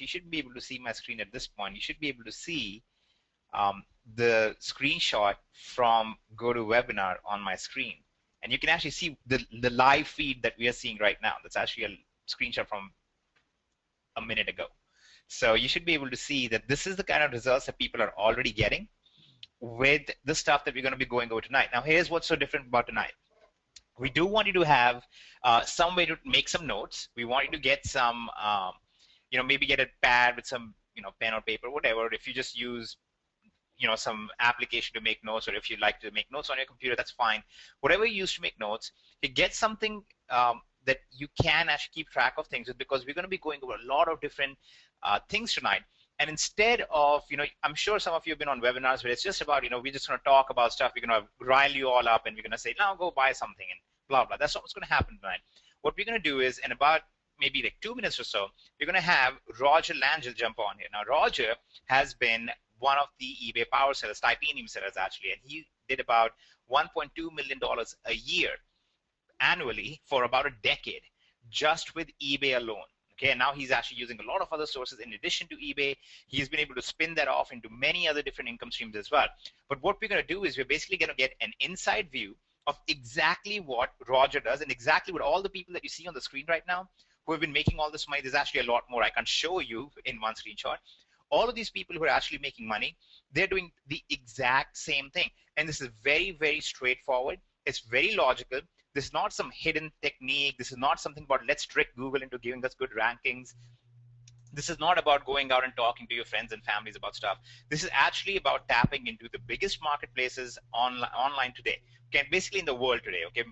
you should be able to see my screen at this point. You should be able to see the screenshot from GoToWebinar on my screen. And you can actually see the live feed that we are seeing right now. That's actually a screenshot from a minute ago. So you should be able to see that this is the kind of results that people are already getting with the stuff that we're going to be going over tonight. Now, here's what's so different about tonight. We do want you to have some way to make some notes. We want you to get some, maybe get a pad with some, pen or paper, whatever. If you just use, some application to make notes, or if you like to make notes on your computer, that's fine. Whatever you use to make notes, you get something that you can actually keep track of things with, because we're going to be going over a lot of different things tonight. And instead of, I'm sure some of you have been on webinars where it's just about, we're just going to talk about stuff. We're going to rile you all up and we're going to say, now go buy something and blah, blah. That's not what's going to happen tonight. What we're going to do is, in about maybe like 2 minutes or so, we're going to have Roger Langell jump on here. Now, Roger has been one of the eBay power sellers, titanium sellers actually, and he did about $1.2 million a year annually for about a decade just with eBay alone. Okay, and now he's actually using a lot of other sources in addition to eBay. He's been able to spin that off into many other different income streams as well. But what we're going to do is we're basically going to get an inside view of exactly what Roger does and exactly what all the people that you see on the screen right now who have been making all this money. There's actually a lot more I can show you in one screenshot. All of these people who are actually making money, they're doing the exact same thing. And this is very, very straightforward. It's very logical. This is not some hidden technique. This is not something about let's trick Google into giving us good rankings. This is not about going out and talking to your friends and families about stuff. This is actually about tapping into the biggest marketplaces online today. Okay, basically in the world today. Okay,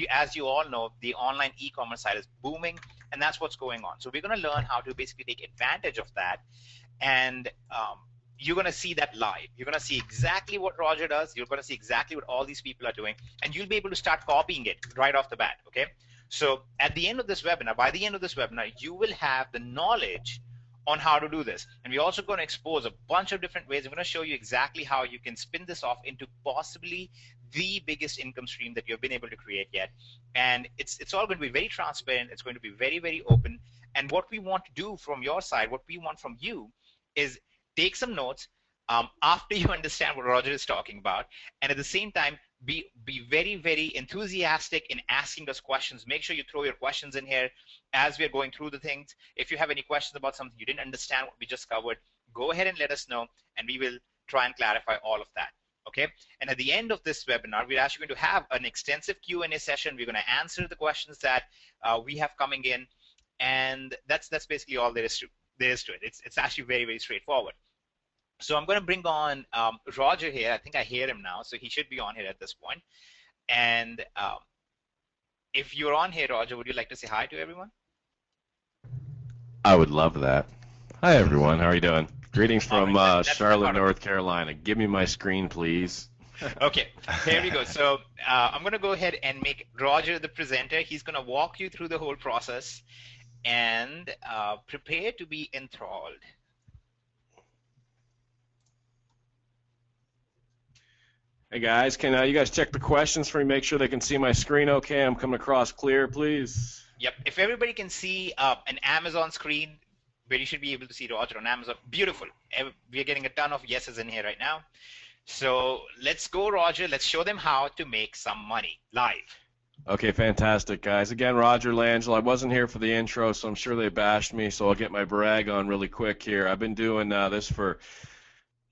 as you all know, the online e-commerce side is booming, and that's what's going on. So we're going to learn how to basically take advantage of that, and you're going to see that live. You're going to see exactly what Roger does. You're going to see exactly what all these people are doing, and you'll be able to start copying it right off the bat, okay? So at the end of this webinar, by the end of this webinar, you will have the knowledge on how to do this. And we're also going to expose a bunch of different ways. I'm going to show you exactly how you can spin this off into possibly the biggest income stream that you've been able to create yet. And it's all going to be very transparent. It's going to be very, very open. And what we want to do from your side, what we want from you is take some notes after you understand what Roger is talking about, and at the same time be very, very enthusiastic in asking us questions. Make sure you throw your questions in here as we're going through the things. If you have any questions about something you didn't understand what we just covered, go ahead and let us know, and we will try and clarify all of that. Okay, and at the end of this webinar, we're actually going to have an extensive Q&A session. We're going to answer the questions that we have coming in, and that's basically all there is to it. It's actually very, very straightforward. So I'm going to bring on Roger here. I think I hear him now, so he should be on here at this point. And if you're on here, Roger, would you like to say hi to everyone? I would love that. Hi, everyone. How are you doing? Greetings from Charlotte, North Carolina. Give me my screen, please. Okay, here we go. So I'm going to go ahead and make Roger the presenter. He's going to walk you through the whole process, and prepare to be enthralled. Hey guys, can you guys check the questions for me? Make sure they can see my screen okay. I'm coming across clear, please. Yep, if everybody can see an Amazon screen where you should be able to see Roger on Amazon, beautiful. We're getting a ton of yeses in here right now. So let's go, Roger. Let's show them how to make some money live. Okay, fantastic, guys. Again, Roger Langell. I wasn't here for the intro, so I'm sure they bashed me, so I'll get my brag on really quick here. I've been doing this for,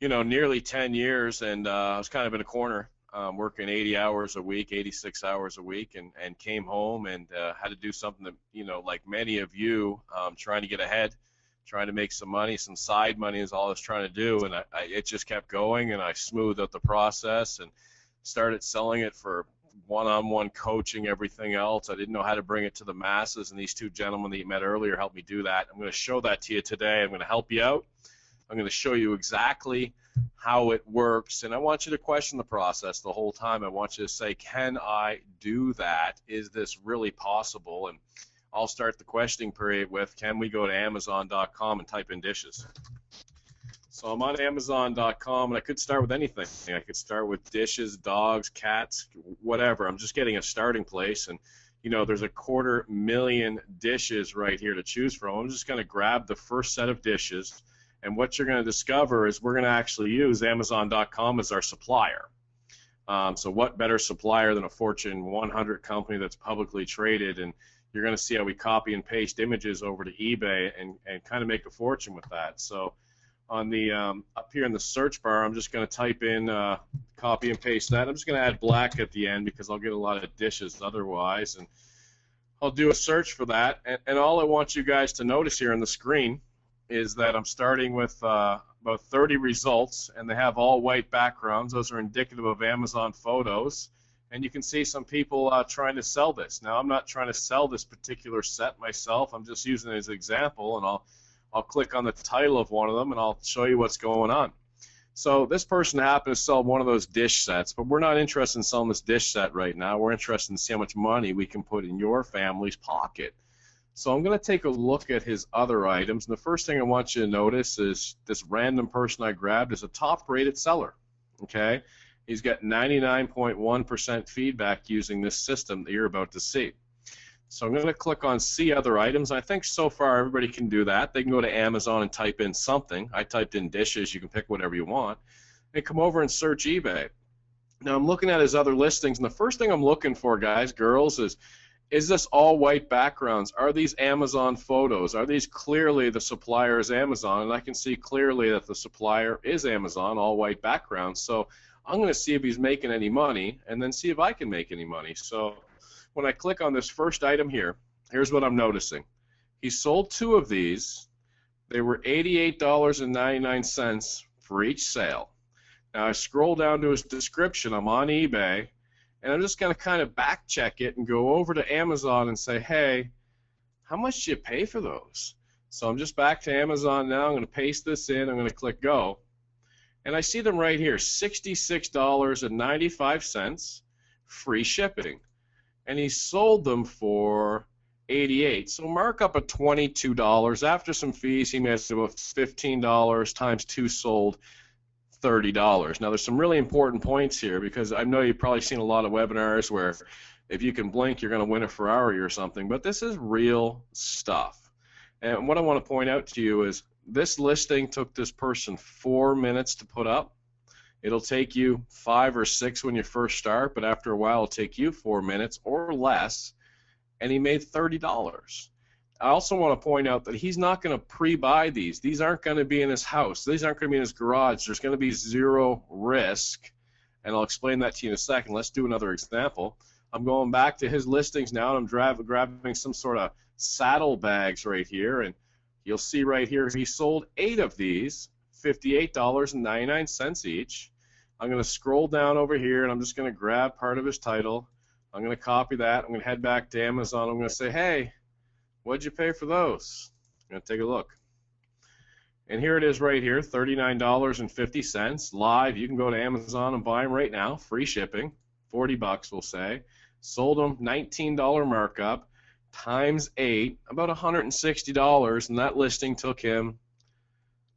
nearly 10 years, and I was kind of in a corner, working 80 hours a week, 86 hours a week, and came home and had to do something that, like many of you, trying to get ahead, trying to make some money, some side money is all I was trying to do, and it just kept going, and I smoothed out the process and started selling it for one-on-one coaching, everything else. I didn't know how to bring it to the masses, and these two gentlemen that you met earlier helped me do that. I'm going to show that to you today. I'm going to help you out. I'm going to show you exactly how it works, and I want you to question the process the whole time. I want you to say, can I do that? Is this really possible? And I'll start the questioning period with, can we go to Amazon.com and type in dishes? So I'm on Amazon.com, and I could start with anything. I could start with dishes, dogs, cats, whatever. I'm just getting a starting place, and you know, there's 250,000 dishes right here to choose from. I'm just going to grab the first set of dishes, and what you're going to discover is we're going to actually use Amazon.com as our supplier. So what better supplier than a Fortune 100 company that's publicly traded, and you're going to see how we copy and paste images over to eBay and kind of make a fortune with that. So on the up here in the search bar, I'm just going to type in copy and paste that. I'm just going to add black at the end because I'll get a lot of dishes otherwise, and I'll do a search for that. And all I want you guys to notice here on the screen is that I'm starting with about 30 results, and they have all white backgrounds. Those are indicative of Amazon photos. And you can see some people trying to sell this. Now, I'm not trying to sell this particular set myself. I'm just using it as an example, and I'll click on the title of one of them, and I'll show you what's going on. So this person happened to sell one of those dish sets, but we're not interested in selling this dish set right now. We're interested in seeing how much money we can put in your family's pocket. So I'm going to take a look at his other items, and the first thing I want you to notice is this random person I grabbed is a top-rated seller. Okay, he's got 99.1% feedback using this system that you're about to see. So I'm going to click on See Other Items. I think so far everybody can do that. They can go to Amazon and type in something. I typed in dishes. You can pick whatever you want. And come over and search eBay. Now I'm looking at his other listings, and the first thing I'm looking for, guys, girls, is this all white backgrounds? Are these Amazon photos? Are these clearly the supplier is Amazon? And I can see clearly that the supplier is Amazon, all white backgrounds. So I'm going to see if he's making any money and then see if I can make any money. So when I click on this first item here, here's what I'm noticing. He sold 2 of these. They were $88.99 for each sale. Now I scroll down to his description. I'm on eBay. And I'm just going to kind of back check it and go over to Amazon and say, hey, how much do you pay for those? So I'm just back to Amazon now. I'm going to paste this in. I'm going to click go. And I see them right here, $66.95, free shipping. And he sold them for $88. So markup of $22. After some fees, he made about $15 times 2 sold. $30. Now there's some really important points here because I know you've probably seen a lot of webinars where if you can blink you're going to win a Ferrari or something, but this is real stuff. And what I want to point out to you is this listing took this person 4 minutes to put up. It'll take you 5 or 6 when you first start, but after a while it'll take you 4 minutes or less, and he made $30. I also want to point out that he's not going to pre-buy these. These aren't going to be in his house. These aren't going to be in his garage. There's going to be 0 risk, and I'll explain that to you in a second. Let's do another example. I'm going back to his listings now, and I'm grabbing some sort of saddle bags right here, and you'll see right here he sold 8 of these, $58.99 each. I'm going to scroll down over here, and I'm just going to grab part of his title. I'm going to copy that. I'm going to head back to Amazon. I'm going to say, hey, what'd you pay for those? I'm going to take a look. And here it is right here, $39.50 live. You can go to Amazon and buy them right now, free shipping, 40 bucks we'll say. Sold them, $19 markup, times 8, about $160, and that listing took him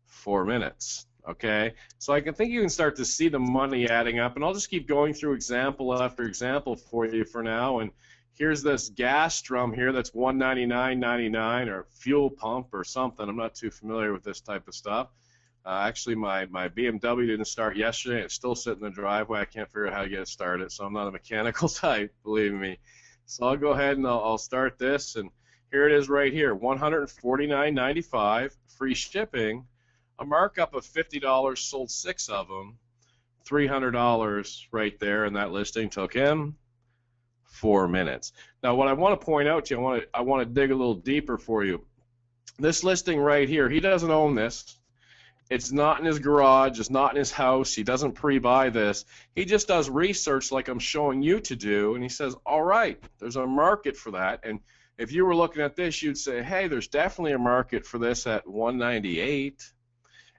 4 minutes. Okay, so I can think you can start to see the money adding up, and I'll just keep going through example after example for you for now. And here's this gas drum here that's $199.99 or fuel pump or something. I'm not too familiar with this type of stuff. Actually, my BMW didn't start yesterday. It's still sitting in the driveway. I can't figure out how to get it started, so I'm not a mechanical type, believe me. So I'll go ahead and I'll start this, and here it is right here, $149.95, free shipping, a markup of $50, sold 6 of them, $300 right there, and that listing took him 4 minutes. Now, what I want to point out to you, I want to dig a little deeper for you. This listing right here, he doesn't own this. It's not in his garage. It's not in his house. He doesn't pre-buy this. He just does research like I'm showing you to do, and he says, all right, there's a market for that. And if you were looking at this, you'd say, hey, there's definitely a market for this at $198,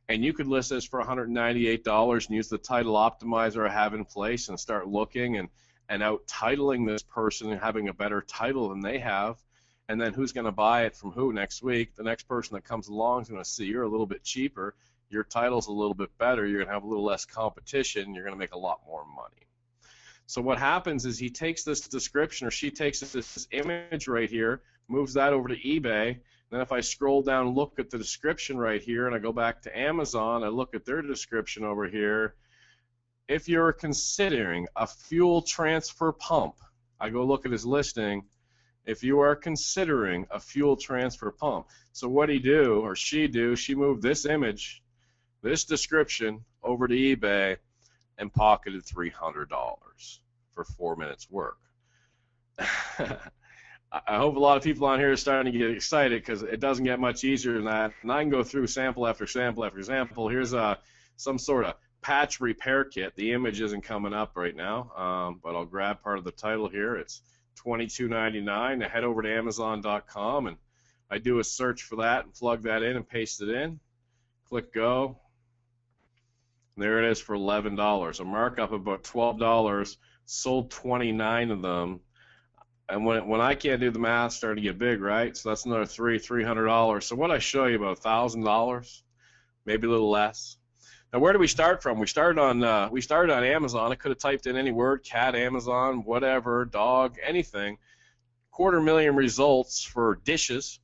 and you could list this for $198 and use the title optimizer I have in place and start looking and out titling this person and having a better title than they have. And then who's going to buy it from who next week? The next person that comes along is going to see you're a little bit cheaper, your title's a little bit better, you're going to have a little less competition, you're going to make a lot more money. So what happens is he takes this description, or she takes this image right here, moves that over to eBay. Then if I scroll down and look at the description right here, and I go back to Amazon, I look at their description over here. If you're considering a fuel transfer pump, I go look at his listing. If you are considering a fuel transfer pump, so what he do or she do, she moved this image, this description over to eBay and pocketed $300 for 4 minutes work. I hope a lot of people on here are starting to get excited, because it doesn't get much easier than that. And I can go through sample after sample after sample. Here's some sort of patch repair kit. The image isn't coming up right now, but I'll grab part of the title here. It's $22.99. I head over to Amazon.com and I do a search for that and plug that in and paste it in. Click go. And there it is for $11. A markup of about $12. Sold 29 of them. And when I can't do the math, it's starting to get big, right? So that's another $300. So what I show you, about $1,000, maybe a little less. Now, where do we start from? We started on Amazon. I could have typed in any word: cat, Amazon, whatever, dog, anything. 250,000 results for dishes.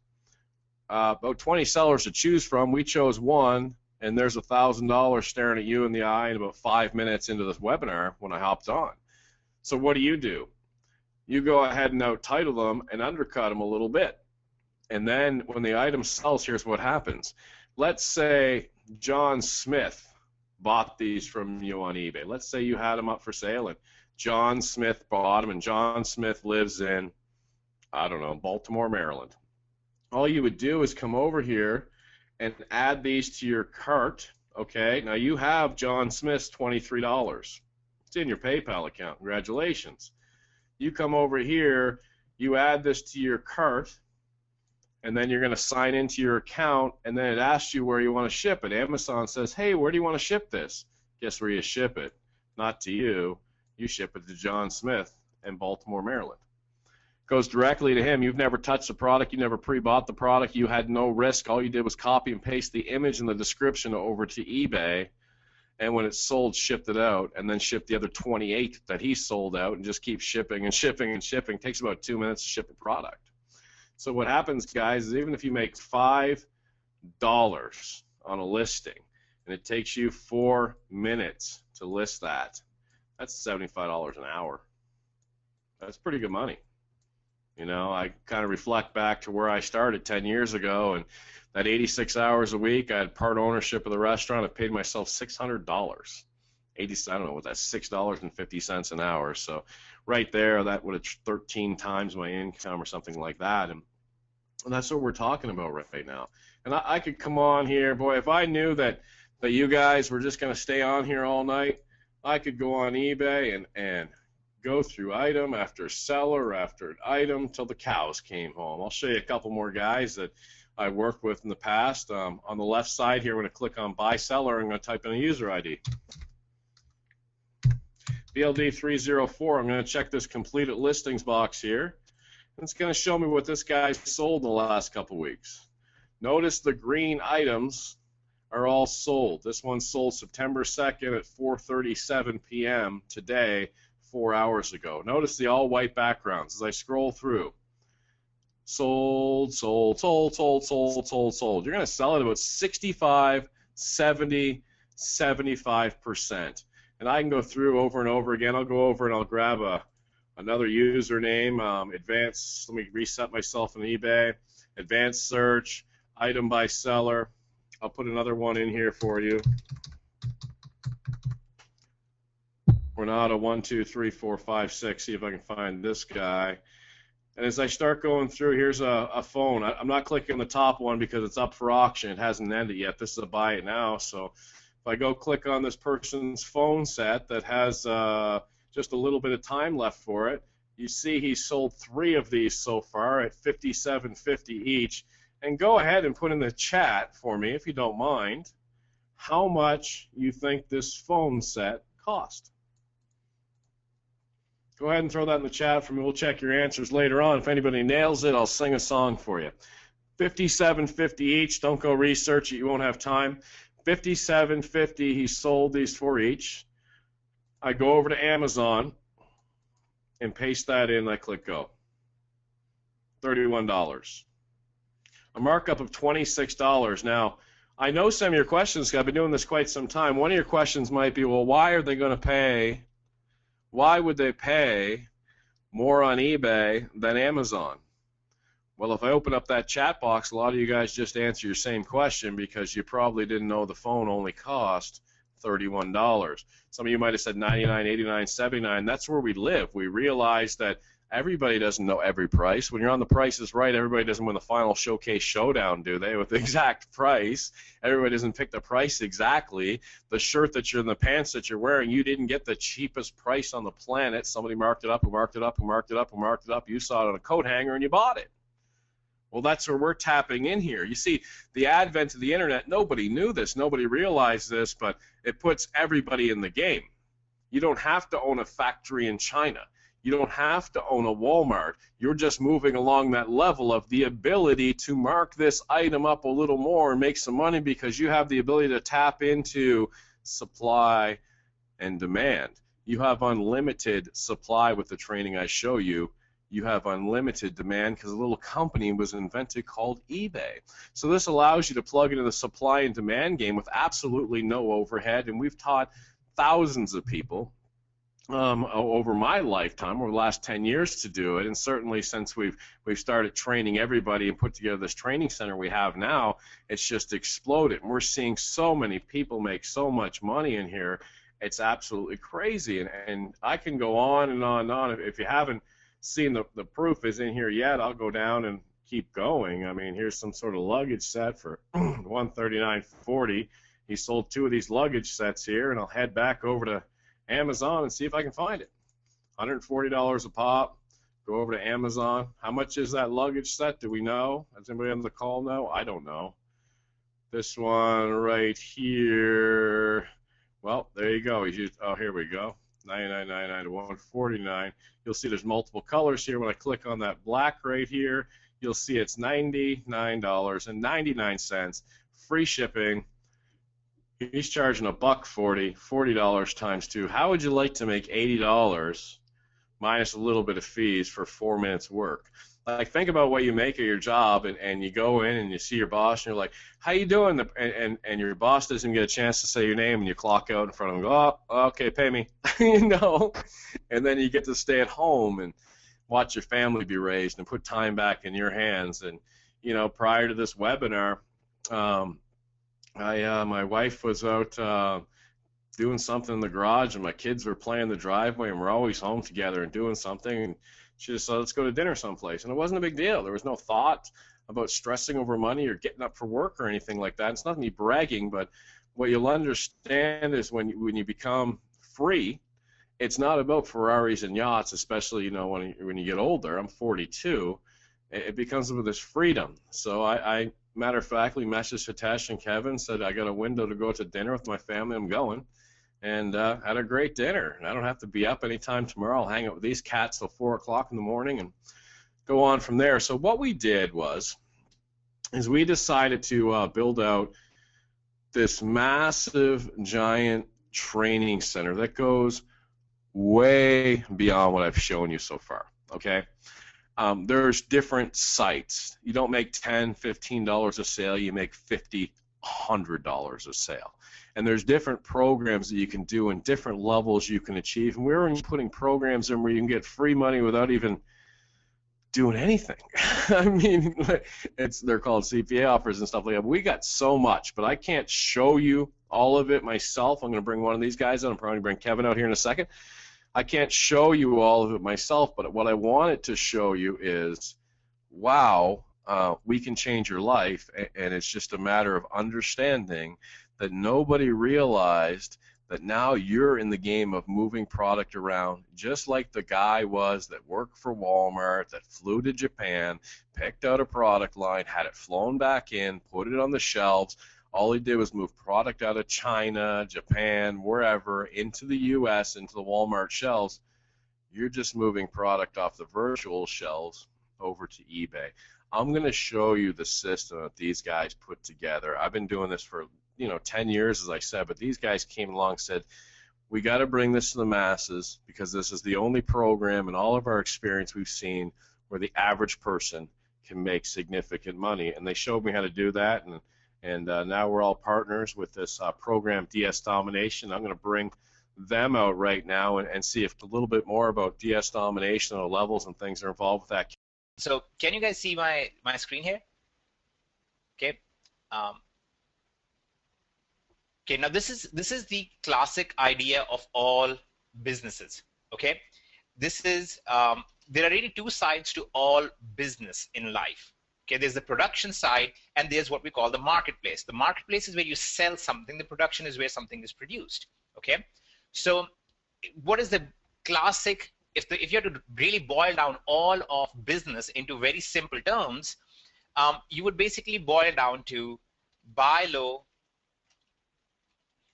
About 20 sellers to choose from. We chose one, and there's $1,000 staring at you in the eye in about 5 minutes into this webinar when I hopped on. So what do? You go ahead and out-title them and undercut them a little bit. And then when the item sells, here's what happens. Let's say John Smith bought these from you on eBay. Let's say you had them up for sale and John Smith bought them, and John Smith lives in, I don't know, Baltimore, Maryland. All you would do is come over here and add these to your cart. Okay, now you have John Smith's $23. It's in your PayPal account. Congratulations. You come over here, you add this to your cart, and then you're going to sign into your account, and then it asks you where you want to ship it. Amazon says, hey, where do you want to ship this? Guess where you ship it? Not to you. You ship it to John Smith in Baltimore, Maryland. Goes directly to him. You've never touched the product. You never pre-bought the product. You had no risk. All you did was copy and paste the image and the description over to eBay, and when it's sold, shipped it out, and then shipped the other 28 that he sold out, and just keep shipping and shipping and shipping. It takes about 2 minutes to ship a product. So what happens, guys, is even if you make $5 on a listing, and it takes you 4 minutes to list that, that's $75 an hour. That's pretty good money. You know, I kind of reflect back to where I started 10 years ago, and that 86 hours a week, I had part ownership of the restaurant. I paid myself $600. I don't know what that's, $6.50 an hour. So right there, that would have 13 times my income or something like that. And that's what we're talking about right now. And I could come on here, boy, if I knew that you guys were just going to stay on here all night, I could go on eBay and go through item after seller after item till the cows came home. I'll show you a couple more guys that I worked with in the past. On the left side here, I'm going to click on buy seller. I'm going to type in a user ID. BLD304. I'm going to check this completed listings box here. It's going to show me what this guy sold in the last couple weeks. Notice the green items are all sold. This one sold September 2nd at 4:37 p.m. today, 4 hours ago. Notice the all-white backgrounds as I scroll through. Sold, sold, sold, sold, sold, sold, sold. You're going to sell it about 65, 70, 75%. And I can go through over and over again. I'll go over and I'll grab another username, advanced, let me reset myself in eBay, advanced search, item by seller. I'll put another one in here for you. Renata 1, 2, 3, 4, 5, 6. See if I can find this guy. And as I start going through, here's a phone. I'm not clicking the top one because it's up for auction. It hasn't ended yet. This is a buy it now. So if I go click on this person's phone set that has just a little bit of time left for it, you see he sold 3 of these so far at $57.50 each. And go ahead and put in the chat for me, if you don't mind, how much you think this phone set cost. Go ahead and throw that in the chat for me. We'll check your answers later on. If anybody nails it, I'll sing a song for you. $57.50 each. Don't go research it. You won't have time. $57.50 he sold these for each. I go over to Amazon. and paste that in. I click go. $31. A markup of $26. Now, I know some of your questions, I've been doing this quite some time. One of your questions might be, well, why are they going to pay, why would they pay more on eBay than Amazon? Well, if I open up that chat box, a lot of you guys just answer your same question because you probably didn't know the phone only cost $31. Some of you might have said 99, 89, 79. That's where we live. We realize that everybody doesn't know every price. When you're on The Price is Right, everybody doesn't win the final showcase showdown, do they, with the exact price? Everybody doesn't pick the price exactly. The shirt that you're in, the pants that you're wearing, you didn't get the cheapest price on the planet. Somebody marked it up, who marked it up, who marked it up, who marked it up. You saw it on a coat hanger and you bought it. Well, that's where we're tapping in here. You see, the advent of the internet, nobody knew this, nobody realized this, but it puts everybody in the game. You don't have to own a factory in China. You don't have to own a Walmart. You're just moving along that level of the ability to mark this item up a little more and make some money because you have the ability to tap into supply and demand. You have unlimited supply with the training I show you. You have unlimited demand because a little company was invented called eBay. So this allows you to plug into the supply and demand game with absolutely no overhead, and we've taught thousands of people over my lifetime, over the last 10 years, to do it, and certainly since we've started training everybody and put together this training center we have now, it's just exploded. And we're seeing so many people make so much money in here, it's absolutely crazy. And I can go on and on and on. If you haven't seen the proof is in here yet, I'll go down and keep going. I mean, here's some sort of luggage set for $139.40. He sold 2 of these luggage sets here, and I'll head back over to Amazon and see if I can find it. $140 a pop. Go over to Amazon. How much is that luggage set? Do we know? Does anybody on the call know? I don't know. This one right here. Well, there you go. Oh, here we go. $99.99 to $149. You'll see there's multiple colors here. When I click on that black right here, you'll see it's $99.99. Free shipping. He's charging $140, $40 times 2. How would you like to make $80 minus a little bit of fees for 4 minutes work? Like, think about what you make at your job, and you go in and you see your boss, and you're like, how you doing? And your boss doesn't get a chance to say your name, and you clock out in front of him and go, oh, okay, pay me. You know? And then you get to stay at home and watch your family be raised and put time back in your hands. And, you know, prior to this webinar, my wife was out doing something in the garage, and my kids were playing the driveway, and we're always home together and doing something, and she just said, let's go to dinner someplace. And it wasn't a big deal. There was no thought about stressing over money or getting up for work or anything like that. It's not me bragging, but what you'll understand is when you become free, it's not about Ferraris and yachts, especially, you know, when you get older. I'm 42. It becomes about this freedom. So I matter of factly messaged Hitesh and Kevin, said I got a window to go to dinner with my family. I'm going. And had a great dinner. And I don't have to be up anytime tomorrow. I'll hang out with these cats till 4 o'clock in the morning and go on from there. So what we did is we decided to build out this massive, giant training center that goes way beyond what I've shown you so far. Okay? There's different sites. You don't make $10, $15 a sale. You make $50, $100 a sale. And there's different programs that you can do and different levels you can achieve. And we're putting programs in where you can get free money without even doing anything. I mean, they're called CPA offers and stuff like that. We got so much, but I can't show you all of it myself. I'm going to bring one of these guys out. I'm probably going to bring Kevin out here in a second. I can't show you all of it myself, but what I wanted to show you is, wow, we can change your life, and it's just a matter of understanding that nobody realized that now you're in the game of moving product around, just like the guy was that worked for Walmart, that flew to Japan, picked out a product line, had it flown back in, put it on the shelves. All he did was move product out of China, Japan, wherever, into the U.S., into the Walmart shelves. You're just moving product off the virtual shelves over to eBay. I'm going to show you the system that these guys put together. I've been doing this for 10 years, as I said, but these guys came along and said, we got to bring this to the masses because this is the only program in all of our experience we've seen where the average person can make significant money. And they showed me how to do that, and now we're all partners with this program, DS Domination. I'm going to bring them out right now and see if a little bit more about DS Domination and the levels and things that are involved with that. So can you guys see my screen here? Okay. Okay, now this is the classic idea of all businesses. Okay, this is there are really two sides to all business in life. Okay, there's the production side and there's what we call the marketplace. The marketplace is where you sell something. The production is where something is produced. Okay, so what is the classic? If you have to really boil down all of business into very simple terms, you would basically boil down to buy low,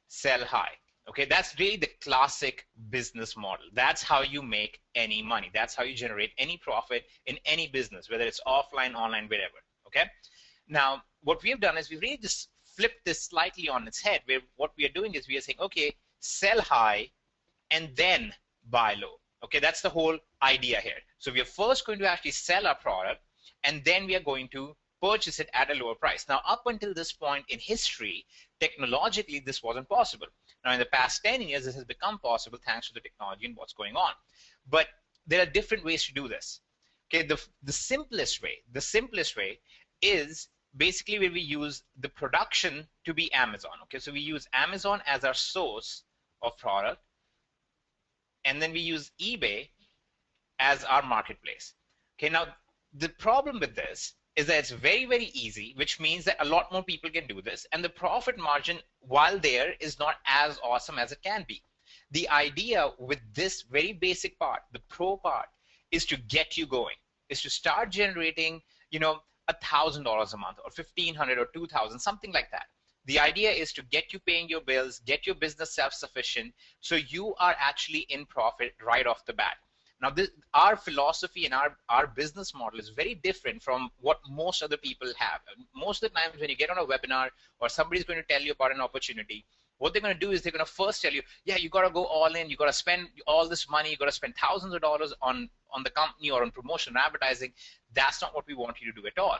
sell high. Okay, that's really the classic business model. That's how you make any money. That's how you generate any profit in any business, whether it's offline, online, wherever. Okay, now what we have done is we've really just flipped this slightly on its head, where what we are doing is we are saying, okay, sell high and then buy low. Okay, that's the whole idea here. So we are first going to actually sell our product, and then we are going to purchase it at a lower price. Now, up until this point in history, technologically, this wasn't possible. Now, in the past 10 years, this has become possible thanks to the technology and what's going on. But there are different ways to do this. Okay, the simplest way is basically where we use the production to be Amazon. Okay, so we use Amazon as our source of product, and then we use eBay as our marketplace. Okay, now the problem with this is that it's very, very easy, which means that a lot more people can do this, and the profit margin, while there, is not as awesome as it can be. The idea with this very basic part, the pro part, is to get you going, is to start generating, you know, $1,000 a month or $1,500 or $2,000, something like that. The idea is to get you paying your bills, get your business self-sufficient, so you are actually in profit right off the bat. Now, our philosophy and our business model is very different from what most other people have. Most of the times when you get on a webinar or somebody's going to tell you about an opportunity, what they're going to do is they're going to first tell you, yeah, you got to go all in, you got to spend all this money, you got to spend thousands of dollars on the company or on promotion and advertising. That's not what we want you to do at all.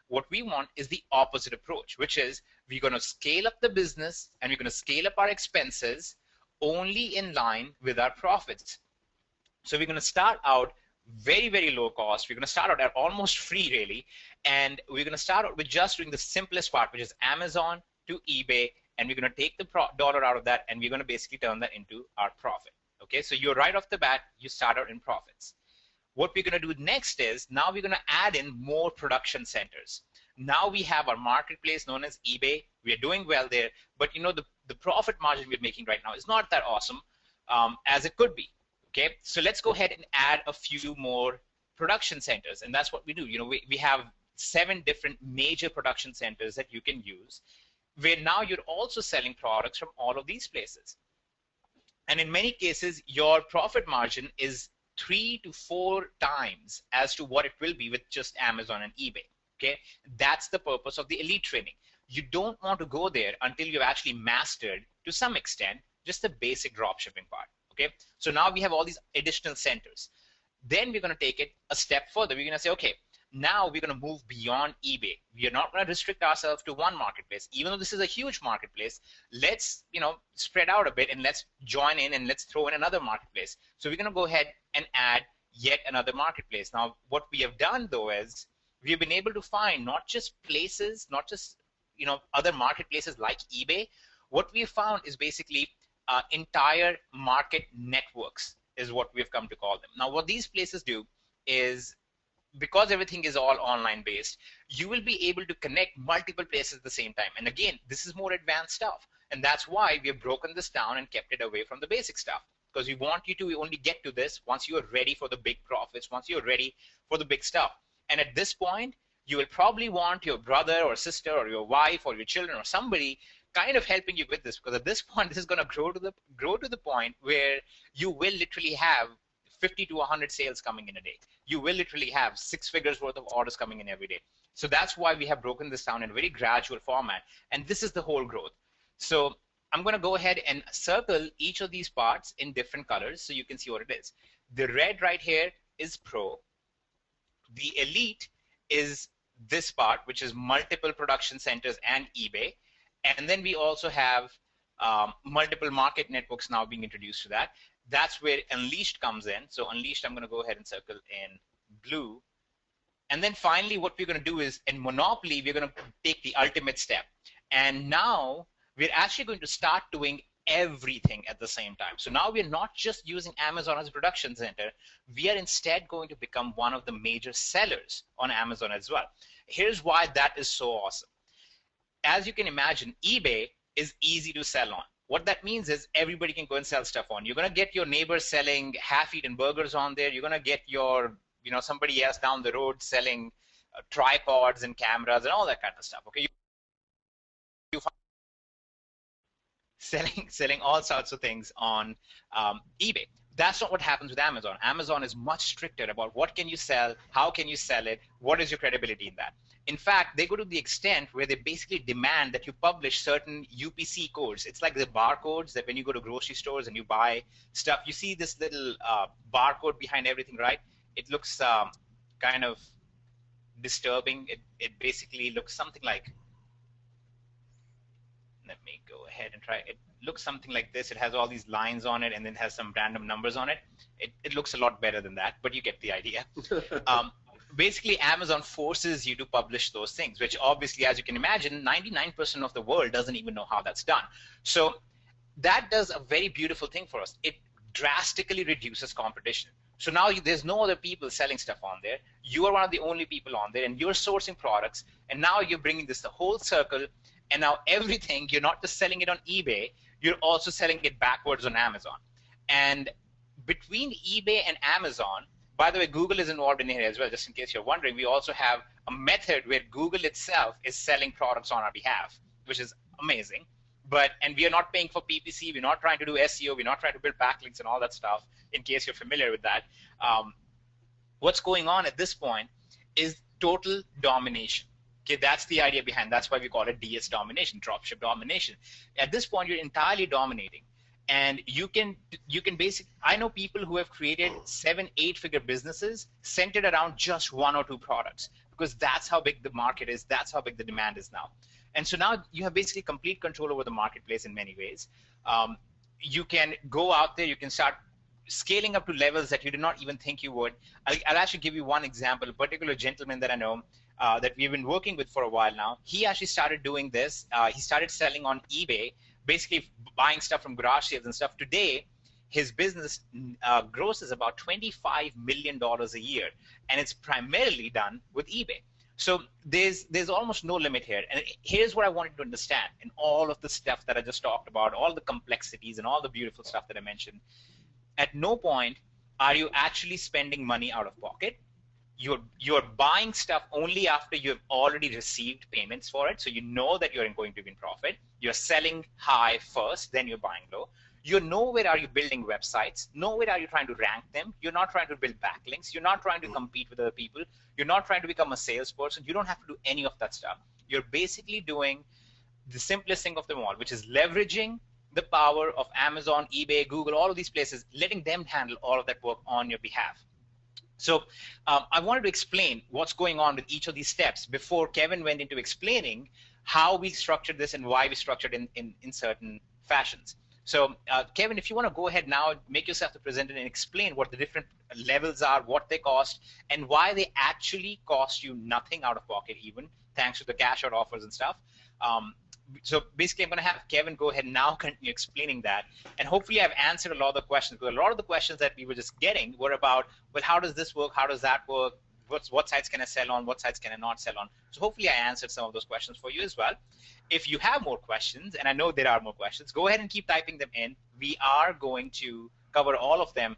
What we want is the opposite approach, which is we're going to scale up the business and we're going to scale up our expenses only in line with our profits. So we're going to start out very, very low cost. We're going to start out at almost free, really. And we're going to start out with just doing the simplest part, which is Amazon to eBay. And we're going to take the dollar out of that, and we're going to basically turn that into our profit. Okay, so you're right off the bat, you start out in profits. What we're going to do next is now we're going to add in more production centers. Now we have our marketplace known as eBay. We are doing well there, but you know the profit margin we're making right now is not that awesome as it could be. Okay, so let's go ahead and add a few more production centers, and that's what we do. You know, we have 7 different major production centers that you can use, where now you're also selling products from all of these places. And in many cases, your profit margin is 3 to 4 times as to what it will be with just Amazon and eBay. Okay, that's the purpose of the elite training. You don't want to go there until you've actually mastered, to some extent, just the basic drop shipping part. Okay, so now we have all these additional centers. Then we're going to take it a step further. We're going to say, okay, now we're going to move beyond eBay. We are not going to restrict ourselves to one marketplace. Even though this is a huge marketplace, let's, you know, spread out a bit and let's join in and let's throw in another marketplace. So we're going to go ahead and add yet another marketplace. Now, what we have done though is we've been able to find not just places, not just, you know, other marketplaces like eBay. What we found is basically entire market networks is what we've come to call them. Now, what these places do is, because everything is all online based, you will be able to connect multiple places at the same time. And again, this is more advanced stuff. And that's why we have broken this down and kept it away from the basic stuff. Because we want you to only get to this once you are ready for the big profits, once you're ready for the big stuff. And at this point, you will probably want your brother or sister or your wife or your children or somebody kind of helping you with this, because at this point, this is going to grow to the point where you will literally have 50 to 100 sales coming in a day. You will literally have 6 figures worth of orders coming in every day. So that's why we have broken this down in a very gradual format. And this is the whole growth. So I'm going to go ahead and circle each of these parts in different colors so you can see what it is. The red right here is Pro. The Elite is this part, which is multiple production centers and eBay. And then we also have multiple market networks now being introduced to that. That's where Unleashed comes in. So Unleashed, I'm going to go ahead and circle in blue. And then finally, what we're going to do is in Monopoly, we're going to take the ultimate step. And now we're actually going to start doing everything at the same time. So now we're not just using Amazon as a production center. We are instead going to become one of the major sellers on Amazon as well. Here's why that is so awesome. As you can imagine, eBay is easy to sell on. What that means is everybody can go and sell stuff on. You're going to get your neighbors selling half-eaten burgers on there. You're going to get your, somebody else down the road selling tripods and cameras and all that kind of stuff. Okay, you selling all sorts of things on eBay. That's not what happens with Amazon. Amazon is much stricter about what can you sell, how can you sell it, what is your credibility in that. In fact, they go to the extent where they basically demand that you publish certain UPC codes. It's like the barcodes that when you go to grocery stores and you buy stuff, you see this little barcode behind everything, right? It looks kind of disturbing. It basically looks something like, let me go ahead and try. It looks something like this. It has all these lines on it and then has some random numbers on it. It looks a lot better than that, but you get the idea. Basically, Amazon forces you to publish those things, which obviously, as you can imagine, 99% of the world doesn't even know how that's done. So that does a very beautiful thing for us. It drastically reduces competition. So now there's no other people selling stuff on there. You are one of the only people on there, and you're sourcing products. And now you're bringing this the whole circle. And now everything, you're not just selling it on eBay, you're also selling it backwards on Amazon. And between eBay and Amazon, by the way, Google is involved in here as well, just in case you're wondering. We also have a method where Google itself is selling products on our behalf, which is amazing. And we are not paying for PPC. We're not trying to do SEO. We're not trying to build backlinks and all that stuff, in case you're familiar with that. What's going on at this point is total domination. Okay, that's the idea behind. That's why we call it DS domination, dropship domination. At this point, you're entirely dominating. And you can basically, I know people who have created 7, 8-figure businesses centered around just 1 or 2 products, because that's how big the market is. That's how big the demand is now. And so now you have basically complete control over the marketplace in many ways. You can go out there, you can start scaling up to levels that you did not even think you would. I'll actually give you one example. A particular gentleman that I know that we've been working with for a while now, he actually started doing this. He started selling on eBay, basically buying stuff from garage sales and stuff. Today, his business grosses about $25 million a year, and it's primarily done with eBay. So there's almost no limit here. And here's what I wanted to understand in all of the stuff that I just talked about, all the complexities and all the beautiful stuff that I mentioned. At no point are you actually spending money out of pocket. You're buying stuff only after you've already received payments for it, so you know that you're going to be in profit. You're selling high first, then you're buying low. You're nowhere are you building websites. Nowhere are you trying to rank them. You're not trying to build backlinks. You're not trying to compete with other people. You're not trying to become a salesperson. You don't have to do any of that stuff. You're basically doing the simplest thing of them all, which is leveraging the power of Amazon, eBay, Google, all of these places, letting them handle all of that work on your behalf. So I wanted to explain what's going on with each of these steps before Kevin went into explaining how we structured this and why we structured in certain fashions. So Kevin, if you want to go ahead now, make yourself the presenter and explain what the different levels are, what they cost, and why they actually cost you nothing out of pocket even, thanks to the cash out offers and stuff. So basically, I'm going to have Kevin go ahead and now continue explaining that. And hopefully I've answered a lot of the questions, because a lot of the questions that we were just getting were about, well, how does this work? How does that work? What sites can I sell on? What sites can I not sell on? So hopefully I answered some of those questions for you as well. If you have more questions, and I know there are more questions, go ahead and keep typing them in. We are going to cover all of them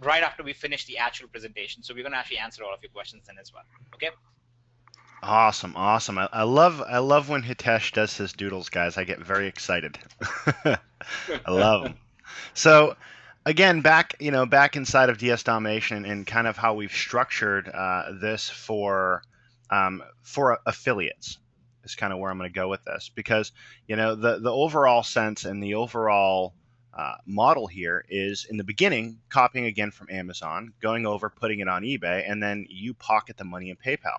right after we finish the actual presentation. So we're going to actually answer all of your questions then as well. Okay? Awesome. I love when Hitesh does his doodles, guys. I get very excited. I love them. So again, back inside of DS Domination and kind of how we've structured this for affiliates. is kind of where I'm going to go with this, because the overall sense and the overall model here is, in the beginning, copying again from Amazon, going over, putting it on eBay, and then you pocket the money in PayPal.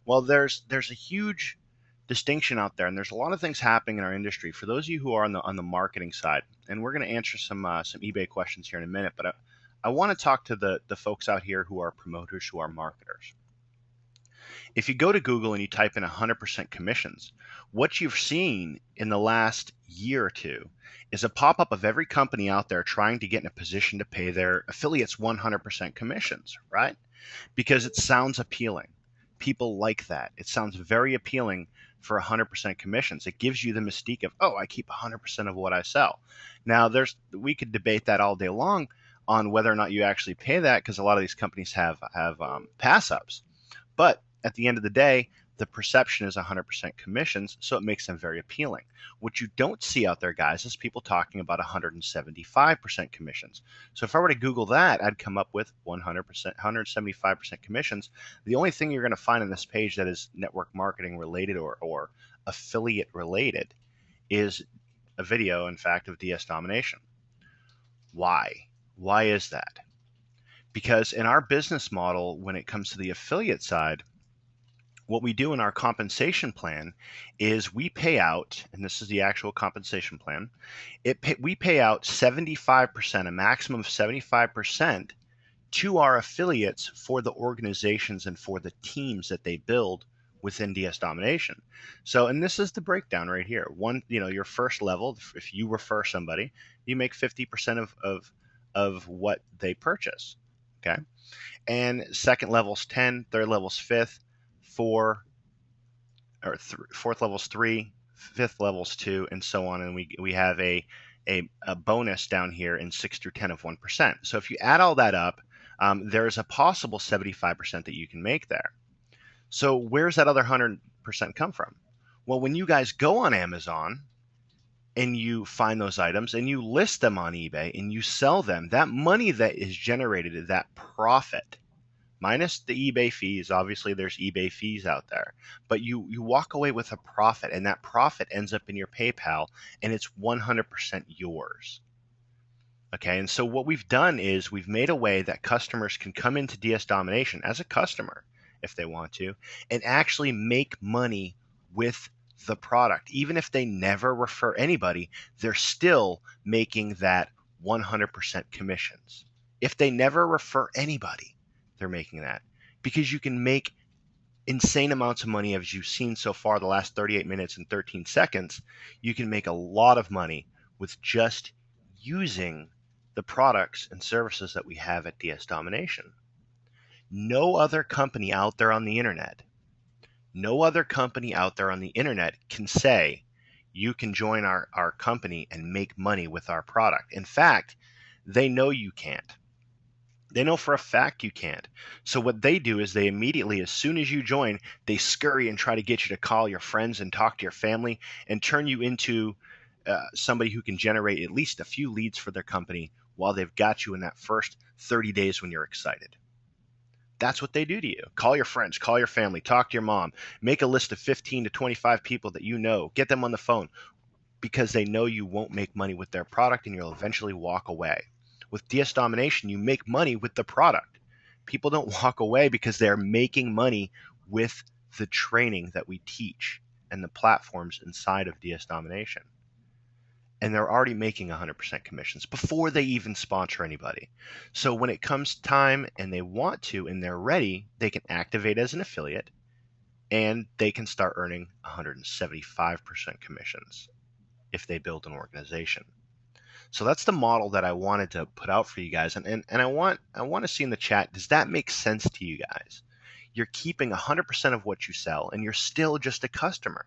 Well, there's a huge distinction out there, and there's a lot of things happening in our industry. For those of you who are on the marketing side, and we're going to answer some eBay questions here in a minute, but I want to talk to the folks out here who are promoters, who are marketers. If you go to Google and you type in 100% commissions, what you've seen in the last year or two is a pop-up of every company out there trying to get in a position to pay their affiliates 100% commissions, right? Because it sounds appealing. People like that. It sounds very appealing for 100% commissions. It gives you the mystique of, oh, I keep 100% of what I sell. Now, we could debate that all day long on whether or not you actually pay that, because a lot of these companies have pass-ups. But at the end of the day, the perception is 100% commissions, so it makes them very appealing. What you don't see out there, guys, is people talking about 175% commissions. So if I were to Google that, I'd come up with 100%, 175% commissions. The only thing you're going to find on this page that is network marketing related or affiliate related is a video, in fact, of DS Domination. Why? Why is that? Because in our business model, when it comes to the affiliate side, what we do in our compensation plan is we pay out, and this is the actual compensation plan, we pay out 75%, a maximum of 75%, to our affiliates for the organizations and for the teams that they build within DS Domination. So, and this is the breakdown right here. Your first level, if you refer somebody, you make 50% of what they purchase. Okay. And second level's 10, third level's 5th, fourth level's 3, fifth level's 2, and so on. And we have a bonus down here in 6 through 10 of 1%. So if you add all that up, there's a possible 75% that you can make there. So where's that other 100% come from? Well, when you guys go on Amazon and you find those items and you list them on eBay and you sell them, that money that is generated, that profit, minus the eBay fees, obviously there's eBay fees out there, but you walk away with a profit, and that profit ends up in your PayPal, and it's 100% yours. Okay, and so what we've done is we've made a way that customers can come into DS Domination as a customer, if they want to, and actually make money with the product. Even if they never refer anybody, they're still making that 100% commissions. If they never refer anybody, they're making that, because you can make insane amounts of money. As you've seen so far, the last 38 minutes and 13 seconds, you can make a lot of money with just using the products and services that we have at DS Domination. No other company out there on the internet, can say you can join our company and make money with our product. In fact, they know you can't. They know for a fact you can't. So what they do is they immediately, as soon as you join, they scurry and try to get you to call your friends and talk to your family and turn you into somebody who can generate at least a few leads for their company while they've got you in that first 30 days when you're excited. That's what they do to you. Call your friends, call your family, talk to your mom, make a list of 15 to 25 people that you know, get them on the phone, because they know you won't make money with their product and you'll eventually walk away. With DS Domination, you make money with the product. People don't walk away because they're making money with the training that we teach and the platforms inside of DS Domination. And they're already making 100% commissions before they even sponsor anybody. So when it comes time and they want to and they're ready, they can activate as an affiliate and they can start earning 175% commissions if they build an organization. So that's the model that I wanted to put out for you guys. And I want to see in the chat, does that make sense to you guys? You're keeping 100% of what you sell and you're still just a customer.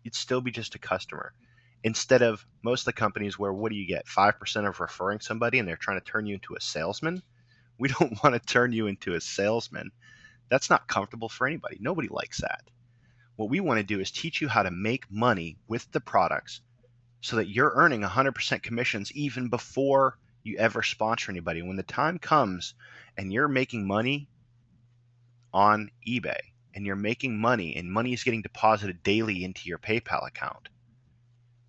You'd still be just a customer. Instead of most of the companies where, what do you get? 5% of referring somebody and they're trying to turn you into a salesman. We don't want to turn you into a salesman. That's not comfortable for anybody. Nobody likes that. What we want to do is teach you how to make money with the products so that you're earning 100% commissions even before you ever sponsor anybody. When the time comes and you're making money on eBay and you're making money and money is getting deposited daily into your PayPal account,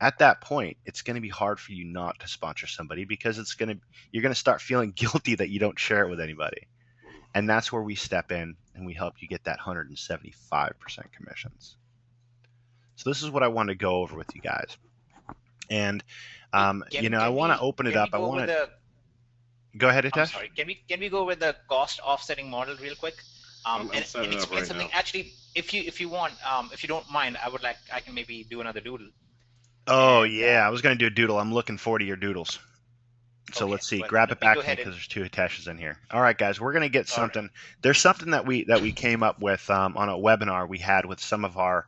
at that point, it's going to be hard for you not to sponsor somebody because you're going to start feeling guilty that you don't share it with anybody. And that's where we step in and we help you get that 175% commissions. So this is what I want to go over with you guys. And I want to open it up. I want to go ahead, Hitesh. I'm sorry. Can we go with the cost offsetting model real quick? And explain right something. Now. Actually, if you want, if you don't mind, I can maybe do another doodle. Oh yeah, I was going to do a doodle. I'm looking forward to your doodles. So let's see. Grab it back to me because there's two Hiteshes in here. All right, guys, we're going to get something. Right. There's something that we came up with on a webinar we had with some of our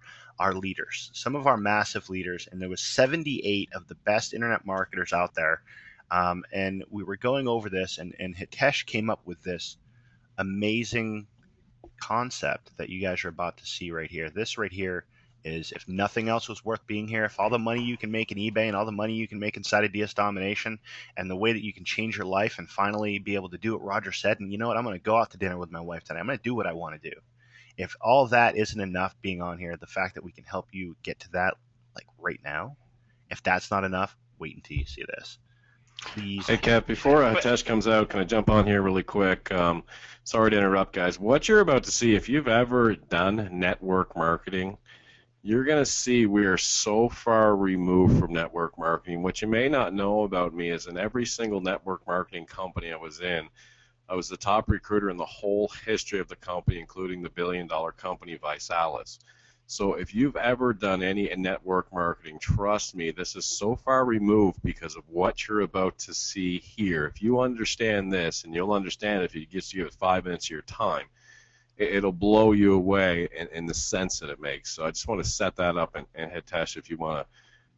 leaders, some of our massive leaders, and there was 78 of the best internet marketers out there. And we were going over this, and Hitesh came up with this amazing concept that you guys are about to see right here. This right here is, if nothing else was worth being here, if all the money you can make in eBay and all the money you can make inside of DS Domination and the way that you can change your life and finally be able to do what Roger said, and you know what, I'm going to go out to dinner with my wife tonight. I'm going to do what I want to do. If all that isn't enough being on here, the fact that we can help you get to that like right now, if that's not enough, wait until you see this. Please. Hey, Kev, before Hitesh comes out, can I jump on here really quick? Sorry to interrupt, guys. What you're about to see, if you've ever done network marketing, you're going to see we are so far removed from network marketing. What you may not know about me is in every single network marketing company I was in, I was the top recruiter in the whole history of the company, including the billion-dollar company Visalis. So if you've ever done any network marketing, trust me, this is so far removed because of what you're about to see here. If you understand this, and you'll understand if it gives you 5 minutes of your time, it'll blow you away in the sense that it makes. So I just want to set that up, and Hitesh, if you want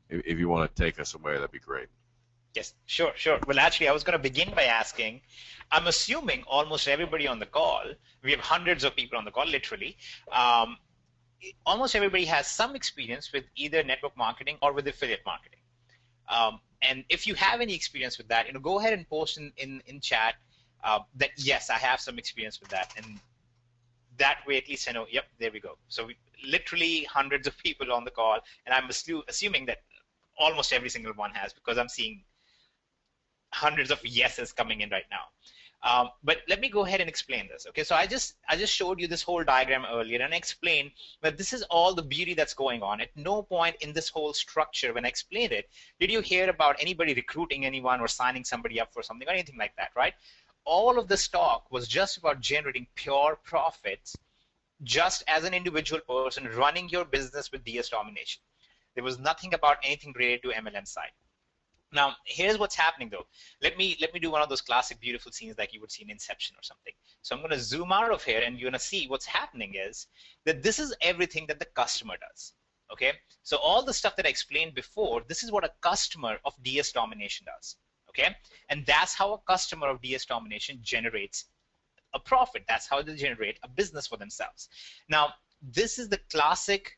to take us away, that'd be great. Yes, sure. Well, actually, I was going to begin by asking, I'm assuming almost everybody on the call, we have hundreds of people on the call, literally, almost everybody has some experience with either network marketing or with affiliate marketing. And if you have any experience with that, go ahead and post in chat that, yes, I have some experience with that. And that way, at least I know, yep, there we go. So literally hundreds of people on the call, and I'm assuming that almost every single one has, because I'm seeing hundreds of yeses coming in right now. But let me go ahead and explain this. Okay, so I just showed you this whole diagram earlier, and I explained that this is all the beauty that's going on. At no point in this whole structure, when I explained it, did you hear about anybody recruiting anyone or signing somebody up for something or anything like that, right? All of this talk was just about generating pure profits just as an individual person running your business with DS Domination. There was nothing about anything related to MLM side. Now, here's what's happening though. Let me do one of those classic beautiful scenes like you would see in Inception or something. So I'm going to zoom out of here, and you're going to see what's happening is that this is everything that the customer does. Okay? So all the stuff that I explained before, this is what a customer of DS Domination does. Okay? And that's how a customer of DS Domination generates a profit. That's how they generate a business for themselves. Now, this is the classic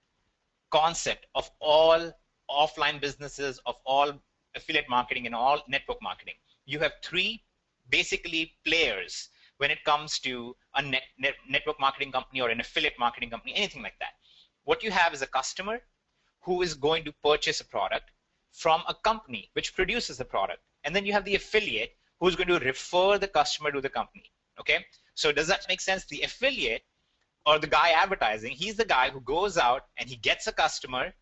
concept of all offline businesses, of all affiliate marketing and all network marketing. You have three basically players when it comes to a network marketing company or an affiliate marketing company, anything like that. What you have is a customer who is going to purchase a product from a company which produces the product. And then you have the affiliate who is going to refer the customer to the company. Okay? So does that make sense? The affiliate, or the guy advertising, he's the guy who goes out and he gets a customer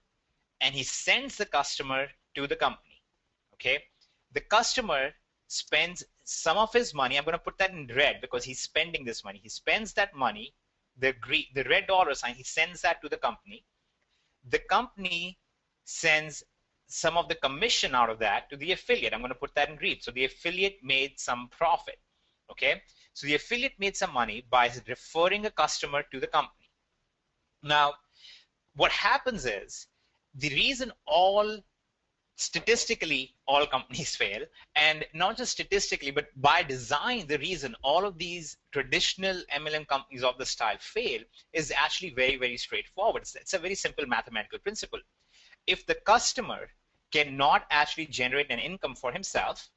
and he sends the customer to the company. Okay? The customer spends some of his money. I'm going to put that in red because he's spending this money. He spends that money, the red dollar sign, he sends that to the company. The company sends some of the commission out of that to the affiliate. I'm going to put that in green. So the affiliate made some profit. Okay? So the affiliate made some money by referring a customer to the company. Now, what happens is, the reason statistically all companies fail, and not just statistically, but by design, the reason all of these traditional MLM companies of the style fail is actually very, very straightforward. It's a very simple mathematical principle. If the customer cannot actually generate an income for himself,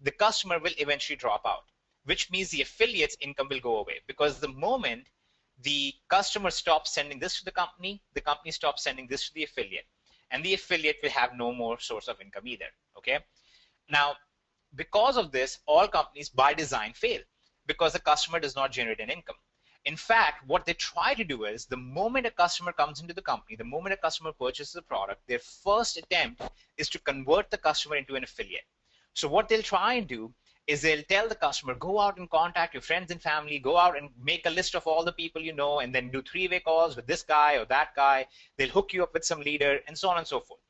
the customer will eventually drop out, which means the affiliate's income will go away, because the moment the customer stops sending this to the company stops sending this to the affiliate, and the affiliate will have no more source of income either. Okay. Now, because of this, all companies by design fail because the customer does not generate an income. In fact, what they try to do is the moment a customer comes into the company, the moment a customer purchases a product, their first attempt is to convert the customer into an affiliate. So what they'll try and do is they'll tell the customer, go out and contact your friends and family, go out and make a list of all the people you know, and then do three-way calls with this guy or that guy. They'll hook you up with some leader and so on and so forth.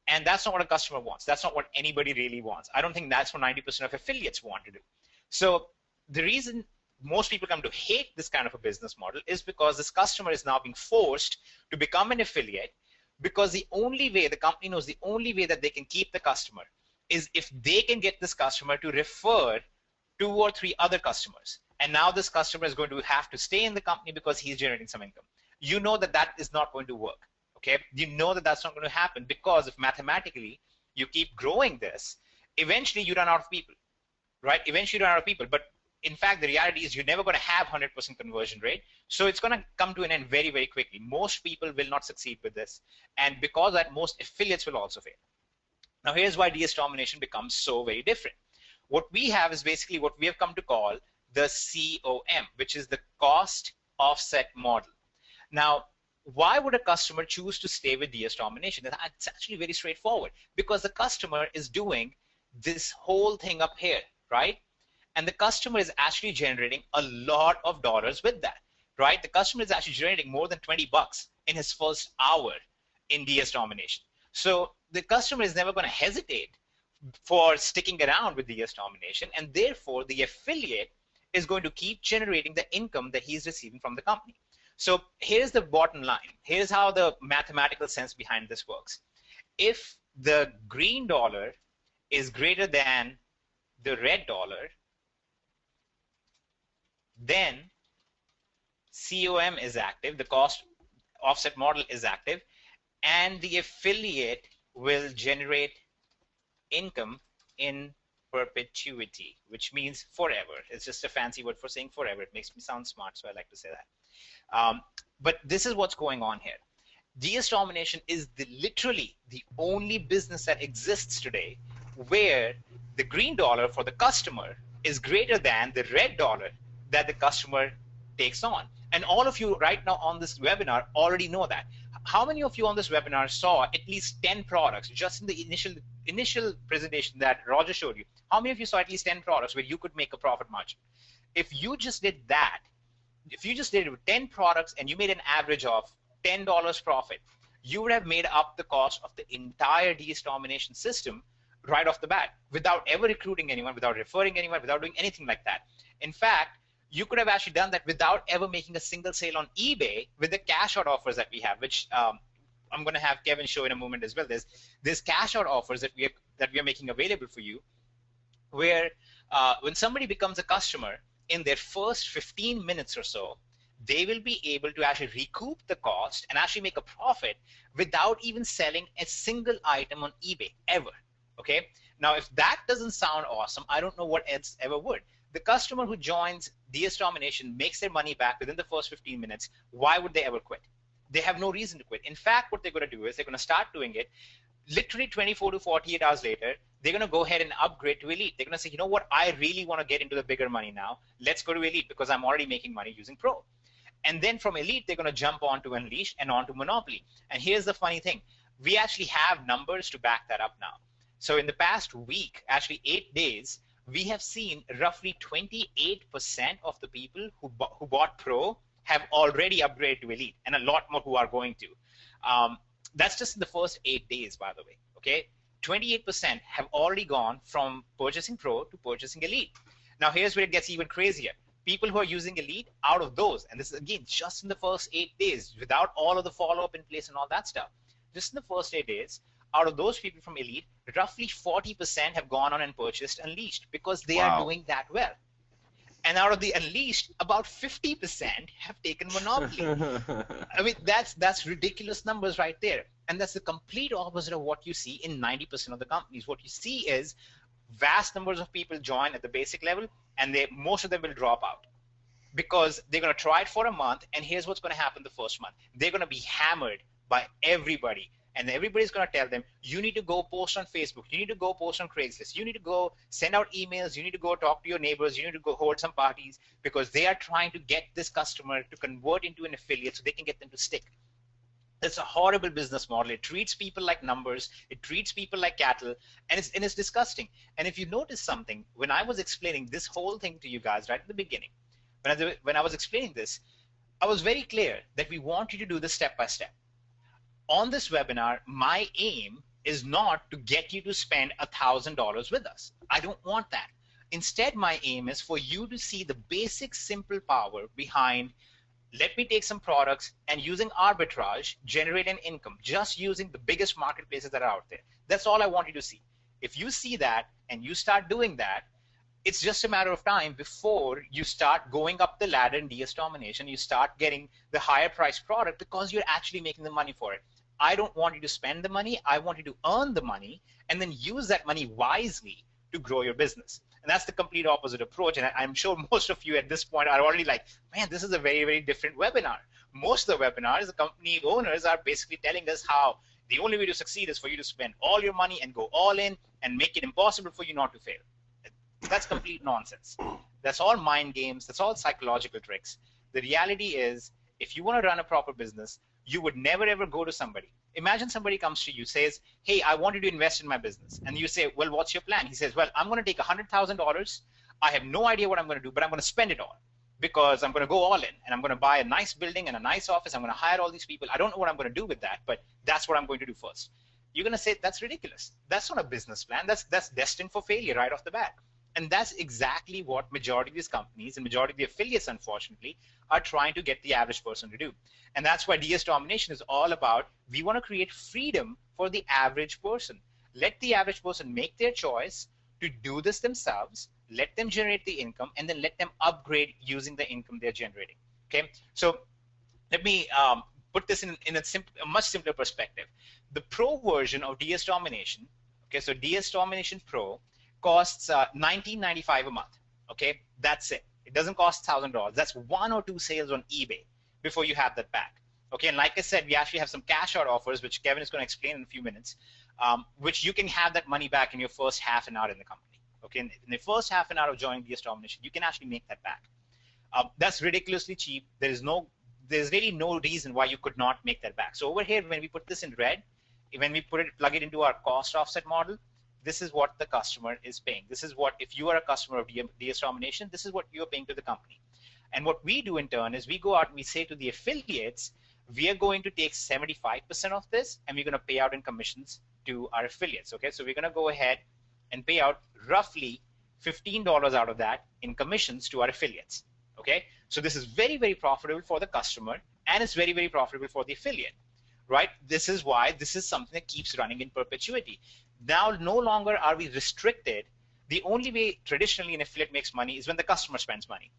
And that's not what a customer wants. That's not what anybody really wants. I don't think that's what 90% of affiliates want to do. So the reason most people come to hate this kind of a business model is because this customer is now being forced to become an affiliate, because the only way, the company knows the only way that they can keep the customer is if they can get this customer to refer 2 or 3 other customers. And now this customer is going to have to stay in the company because he's generating some income. You know that that is not going to work. Okay, you know that that's not going to happen, because if mathematically you keep growing this, eventually you run out of people, right? Eventually you run out of people. But in fact, the reality is you're never going to have 100% conversion rate. So it's going to come to an end very, very quickly. Most people will not succeed with this. And because of that, most affiliates will also fail. Now, here's why DS domination becomes so very different. What we have is basically what we have come to call the COM, which is the cost offset model. Now, why would a customer choose to stay with DS domination? It's actually very straightforward, because the customer is doing this whole thing up here, right? And the customer is actually generating a lot of dollars with that, right? The customer is actually generating more than $20 in his first hour in DS domination. So the customer is never going to hesitate for sticking around with DS domination, and therefore the affiliate is going to keep generating the income that he's receiving from the company. So here's the bottom line. Here's how the mathematical sense behind this works. If the green dollar is greater than the red dollar, then COM is active, the cost offset model is active, and the affiliate will generate income in perpetuity, which means forever. It's just a fancy word for saying forever. It makes me sound smart, so I like to say that. But this is what's going on here. DS domination is literally the only business that exists today where the green dollar for the customer is greater than the red dollar that the customer takes on. And all of you right now on this webinar already know that. How many of you on this webinar saw at least 10 products just in the initial presentation that Roger showed you? How many of you saw at least 10 products where you could make a profit margin? If you just did that, if you just did it with 10 products and you made an average of $10 profit, you would have made up the cost of the entire DS domination system right off the bat, without ever recruiting anyone, without referring anyone, without doing anything like that. In fact, you could have actually done that without ever making a single sale on eBay with the cash out offers that we have, which I'm going to have Kevin show in a moment as well. There's cash out offers that we are making available for you, where when somebody becomes a customer, in their first 15 minutes or so, they will be able to actually recoup the cost and actually make a profit without even selling a single item on eBay ever. Okay. Now, if that doesn't sound awesome, I don't know what else ever would. The customer who joins DS domination makes their money back within the first 15 minutes. Why would they ever quit? They have no reason to quit. In fact, what they're going to do is they're going to start doing it literally 24 to 48 hours later. They're going to go ahead and upgrade to Elite. They're going to say, you know what, I really want to get into the bigger money now. Let's go to Elite because I'm already making money using Pro. And then from Elite, they're going to jump on to Unleashed and on to Monopoly. And here's the funny thing. We actually have numbers to back that up now. So in the past week, actually 8 days, we have seen roughly 28% of the people who bought Pro have already upgraded to Elite, and a lot more who are going to. That's just in the first 8 days, by the way. Okay, 28% have already gone from purchasing Pro to purchasing Elite. Now, here's where it gets even crazier. People who are using Elite, out of those, and this is again just in the first 8 days, without all of the follow-up in place and all that stuff, just in the first 8 days, out of those people from Elite, roughly 40% have gone on and purchased Unleashed because they are doing that well. And out of the Unleashed, about 50% have taken Monopoly. I mean, that's ridiculous numbers right there. And that's the complete opposite of what you see in 90% of the companies. What you see is vast numbers of people join at the basic level, and most of them will drop out. because they're going to try it for a month, and here's what's going to happen the first month. They're going to be hammered by everybody, and everybody's going to tell them, you need to go post on Facebook, you need to go post on Craigslist, you need to go send out emails, you need to go talk to your neighbors, you need to go hold some parties, because they are trying to get this customer to convert into an affiliate so they can get them to stick. It's a horrible business model. It treats people like numbers. It treats people like cattle, and it's disgusting. And if you notice something, when I was explaining this whole thing to you guys right at the beginning, when I was explaining this, I was very clear that we want you to do this step by step. On this webinar, my aim is not to get you to spend $1,000 with us. I don't want that. Instead, my aim is for you to see the basic simple power behind, let me take some products and using arbitrage, generate an income, just using the biggest marketplaces that are out there. That's all I want you to see. If you see that and you start doing that, it's just a matter of time before you start going up the ladder in DS domination. You start getting the higher priced product because you're actually making the money for it. I don't want you to spend the money. I want you to earn the money and then use that money wisely to grow your business. And that's the complete opposite approach. And I'm sure most of you at this point are already like, man, this is a very, very different webinar. Most of the webinars, the company owners are basically telling us how the only way to succeed is for you to spend all your money and go all in and make it impossible for you not to fail. That's complete nonsense. That's all mind games. That's all psychological tricks. The reality is, if you want to run a proper business, you would never ever go to somebody. Imagine somebody comes to you, says, hey, I wanted to invest in my business. And you say, well, what's your plan? He says, well, I'm going to take $100,000. I have no idea what I'm going to do, but I'm going to spend it all because I'm going to go all in and I'm going to buy a nice building and a nice office. I'm going to hire all these people. I don't know what I'm going to do with that, but that's what I'm going to do first. You're going to say, that's ridiculous. That's not a business plan. That's destined for failure right off the bat. And that's exactly what majority of these companies and majority of the affiliates, unfortunately, are trying to get the average person to do. And that's why DS domination is all about, we want to create freedom for the average person. Let the average person make their choice to do this themselves, let them generate the income, and then let them upgrade using the income they're generating. Okay, so let me put this in a much simpler perspective. The pro version of DS domination, okay, so DS domination pro, costs $19.95 a month. Okay, that's it. It doesn't cost $1,000. That's 1 or 2 sales on eBay before you have that back. Okay, and like I said, we actually have some cash out offers, which Kevin is going to explain in a few minutes, which you can have that money back in your first half an hour in the company. Okay, in the first half an hour of joining DS domination, you can actually make that back. That's ridiculously cheap. There's really no reason why you could not make that back. So over here, when we put this in red, when we plug it into our cost offset model, this is what the customer is paying. This is what, if you are a customer of DS domination, this is what you're paying to the company. And what we do in turn is we go out and we say to the affiliates, we are going to take 75% of this and we're going to pay out in commissions to our affiliates. Okay, so we're going to go ahead and pay out roughly $15 out of that in commissions to our affiliates. Okay, so this is very, very profitable for the customer and it's very, very profitable for the affiliate. Right? This is why this is something that keeps running in perpetuity. Now, no longer are we restricted. The only way traditionally an affiliate makes money is when the customer spends money.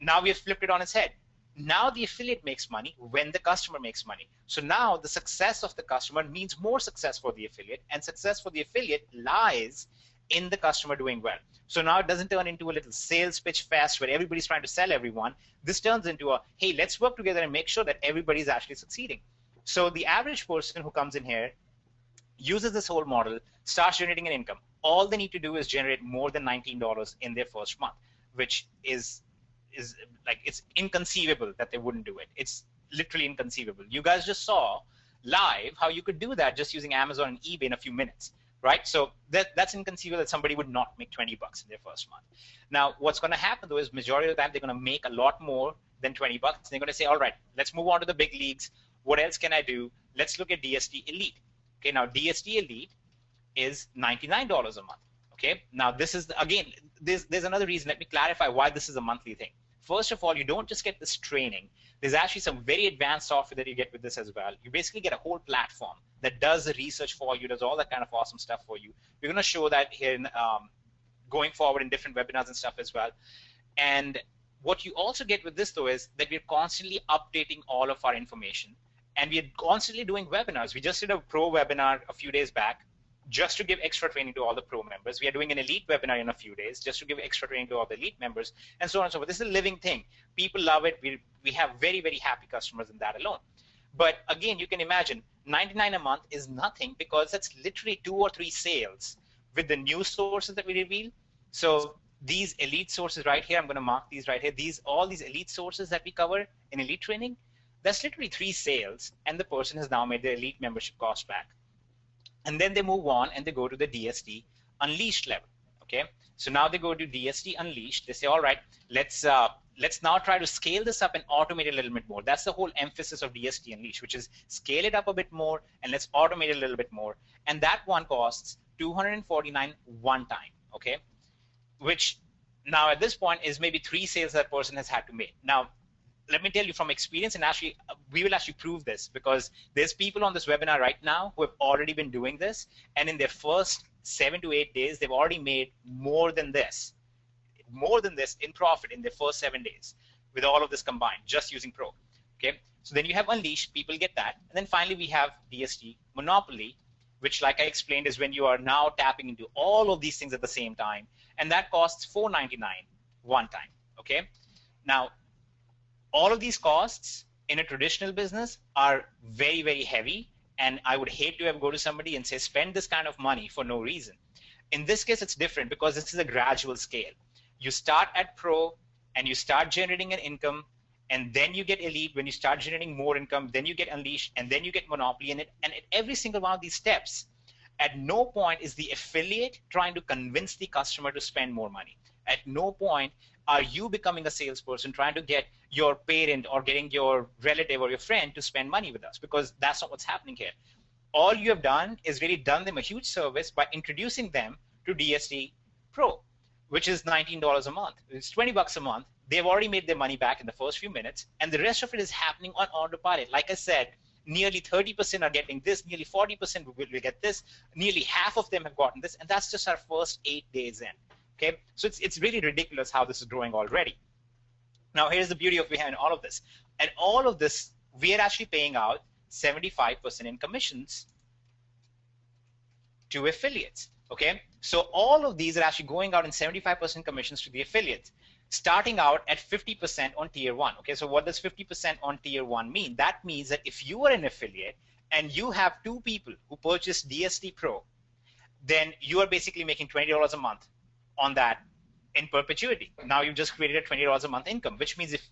Now we have flipped it on its head. Now the affiliate makes money when the customer makes money. So now the success of the customer means more success for the affiliate, and success for the affiliate lies in the customer doing well. So now it doesn't turn into a little sales pitch fest where everybody's trying to sell everyone. This turns into a, hey, let's work together and make sure that everybody's actually succeeding. So the average person who comes in here uses this whole model, starts generating an income. All they need to do is generate more than $19 in their first month, which is like, it's inconceivable that they wouldn't do it. It's literally inconceivable. You guys just saw live how you could do that just using Amazon and eBay in a few minutes, right? So that's inconceivable that somebody would not make 20 bucks in their first month. Now, what's going to happen though is majority of the time they're going to make a lot more than 20 bucks. They're going to say, all right, let's move on to the big leagues. What else can I do? Let's look at DSD Elite. Okay, now DSD Elite is $99 a month. Okay, now this is, again, there's another reason. Let me clarify why this is a monthly thing. First of all, you don't just get this training. There's actually some very advanced software that you get with this as well. You basically get a whole platform that does the research for you, does all that kind of awesome stuff for you. We're going to show that here in, going forward in different webinars and stuff as well. And what you also get with this, though, is that we're constantly updating all of our information. And we're constantly doing webinars. We just did a pro webinar a few days back just to give extra training to all the pro members. We are doing an elite webinar in a few days just to give extra training to all the elite members, and so on and so forth. This is a living thing. People love it. We have very, very happy customers in that alone. But again, you can imagine $99 a month is nothing, because that's literally 2 or 3 sales with the new sources that we reveal. So these elite sources right here, I'm going to mark these right here. All these elite sources that we cover in elite training, that's literally 3 sales, and the person has now made their elite membership cost back. And then they move on and they go to the DSD Unleashed level. Okay, so now they go to DSD Unleashed. They say, all right, let's now try to scale this up and automate it a little bit more. That's the whole emphasis of DSD Unleashed, which is scale it up a bit more and let's automate it a little bit more. And that one costs $249 one time. Okay, which now at this point is maybe 3 sales that person has had to make. Now, let me tell you from experience, and actually we will actually prove this, because there's people on this webinar right now who have already been doing this, and in their first 7 to 8 days, they've already made more than this in profit in their first 7 days with all of this combined, just using Pro. Okay, so then you have Unleashed, people get that, and then finally we have DSD Monopoly, which, like I explained, is when you are now tapping into all of these things at the same time, and that costs $499 one time. Okay, now all of these costs in a traditional business are very, very heavy, and I would hate to have go to somebody and say, spend this kind of money for no reason. In this case, it's different because this is a gradual scale. You start at Pro and you start generating an income, and then you get Elite. When you start generating more income, then you get Unleashed, and then you get Monopoly. And at every single one of these steps, at no point is the affiliate trying to convince the customer to spend more money. At no point are you becoming a salesperson trying to get your parent or getting your relative or your friend to spend money with us, because that's not what's happening here. All you have done is really done them a huge service by introducing them to DSD Pro, which is $19 a month. It's $20 a month. They've already made their money back in the first few minutes, and the rest of it is happening on autopilot. Like I said, nearly 30% are getting this, nearly 40% will get this, nearly half of them have gotten this, and that's just our first 8 days in. Okay, so it's really ridiculous how this is growing already. Now, here's the beauty of behind all of this. And all of this, we are actually paying out 75% in commissions to affiliates. Okay, so all of these are actually going out in 75% commissions to the affiliates, starting out at 50% on tier 1. Okay, so what does 50% on tier 1 mean? That means that if you are an affiliate and you have 2 people who purchase DSD Pro, then you are basically making $20 a month on that in perpetuity. Now you've just created a $20 a month income, which means if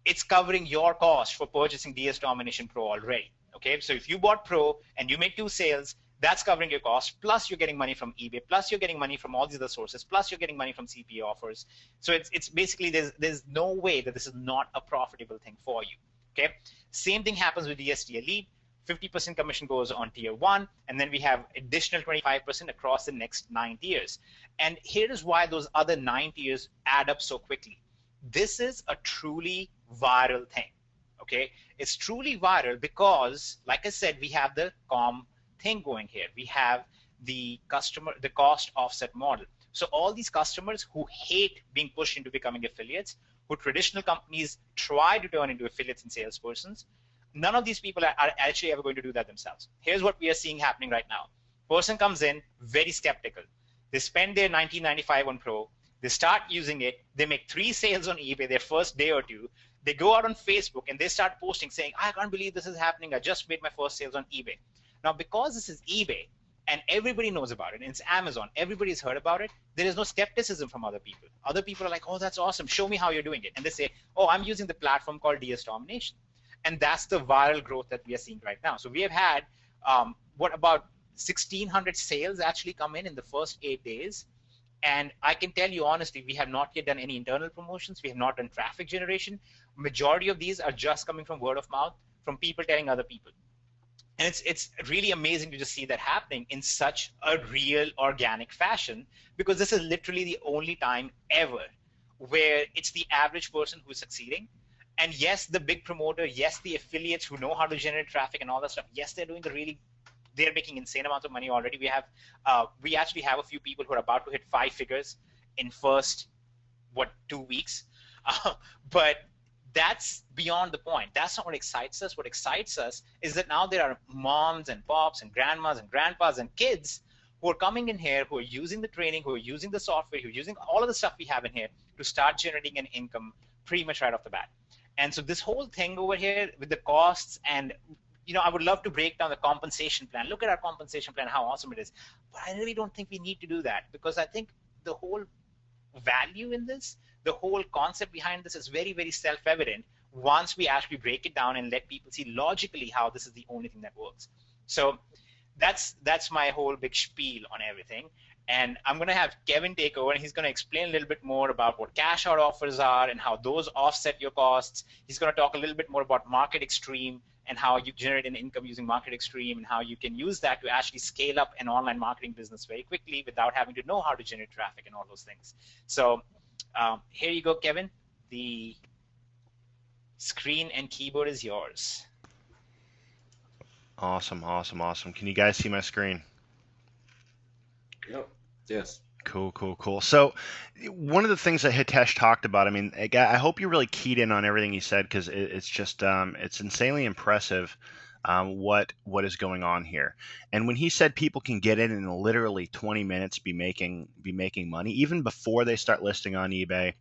it's covering your cost for purchasing DS Domination Pro already. Okay, so if you bought Pro and you make 2 sales, that's covering your cost, plus you're getting money from eBay, plus you're getting money from all these other sources, plus you're getting money from CPA offers. So it's basically, there's no way that this is not a profitable thing for you. Okay, same thing happens with DSD Elite. 50% commission goes on tier 1, and then we have additional 25% across the next 9 tiers. And here is why those other 9 tiers add up so quickly. This is a truly viral thing. Okay, it's truly viral because, like I said, we have the COM thing going here. We have the cost offset model. So all these customers who hate being pushed into becoming affiliates, who traditional companies try to turn into affiliates and salespersons, none of these people are actually ever going to do that themselves. Here's what we are seeing happening right now. Person comes in very skeptical. They spend their $19.95 on Pro. They start using it. They make 3 sales on eBay their first day or 2. They go out on Facebook and they start posting saying, I can't believe this is happening. I just made my first sales on eBay. Now, because this is eBay and everybody knows about it, and it's Amazon, everybody's heard about it, there is no skepticism from other people. Other people are like, oh, that's awesome. Show me how you're doing it. And they say, oh, I'm using the platform called DS Domination. And that's the viral growth that we are seeing right now. So we have had, about 1,600 sales actually come in the first 8 days. And I can tell you honestly, we have not yet done any internal promotions. We have not done traffic generation. Majority of these are just coming from word of mouth, from people telling other people. And it's really amazing to just see that happening in such a real organic fashion, because this is literally the only time ever where it's the average person who's succeeding. And yes, the big promoter, yes, the affiliates who know how to generate traffic and all that stuff, yes, they're making insane amounts of money already. We actually have a few people who are about to hit 5 figures in first, 2 weeks. But that's beyond the point. That's not what excites us. What excites us is that now there are moms and pops and grandmas and grandpas and kids who are coming in here, who are using the training, who are using the software, who are using all of the stuff we have in here to start generating an income pretty much right off the bat. And so this whole thing over here with the costs and, I would love to break down the compensation plan. Look at our compensation plan, how awesome it is. But I really don't think we need to do that, because I think the whole value in this, the whole concept behind this is very, very self-evident once we actually break it down and let people see logically how this is the only thing that works. So that's my whole big spiel on everything. And I'm going to have Kevin take over, and he's going to explain a little bit more about what cash out offers are and how those offset your costs. He's going to talk a little bit more about Market Extreme and how you generate an income using Market Extreme and how you can use that to actually scale up an online marketing business very quickly without having to know how to generate traffic and all those things. So here you go, Kevin. The screen and keyboard is yours. Awesome, awesome, awesome. Can you guys see my screen? Yep. Yes. Cool, cool, cool. So one of the things that Hitesh talked about, I mean, I hope you really keyed in on everything he said, because it's just it's insanely impressive what is going on here. And when he said people can get in literally 20 minutes be making money, even before they start listing on eBay,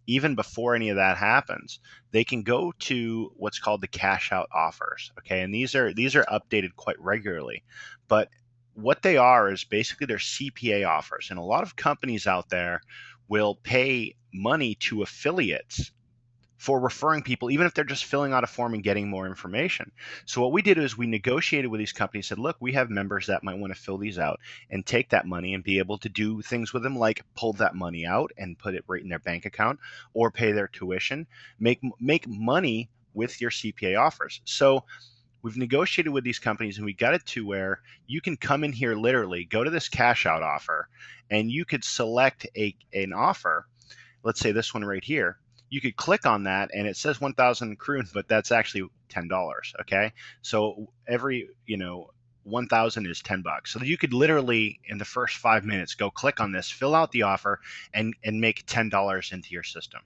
even before any of that happens, they can go to what's called the cash out offers. Okay, and these are updated quite regularly, but what they are is basically they're CPA offers, and a lot of companies out there will pay money to affiliates for referring people, even if they're just filling out a form and getting more information. So what we did is we negotiated with these companies, said, look, we have members that might want to fill these out and take that money and be able to do things with them, like pull that money out and put it right in their bank account, or pay their tuition, make money with your CPA offers. So we've negotiated with these companies, and we got it to where you can come in here, literally go to this cash out offer, and you could select an offer. Let's say this one right here. You could click on that, and it says 1,000 kroon, but that's actually $10. Okay, so every 1,000 is $10. So you could literally, in the first 5 minutes, go click on this, fill out the offer, and make $10 into your system.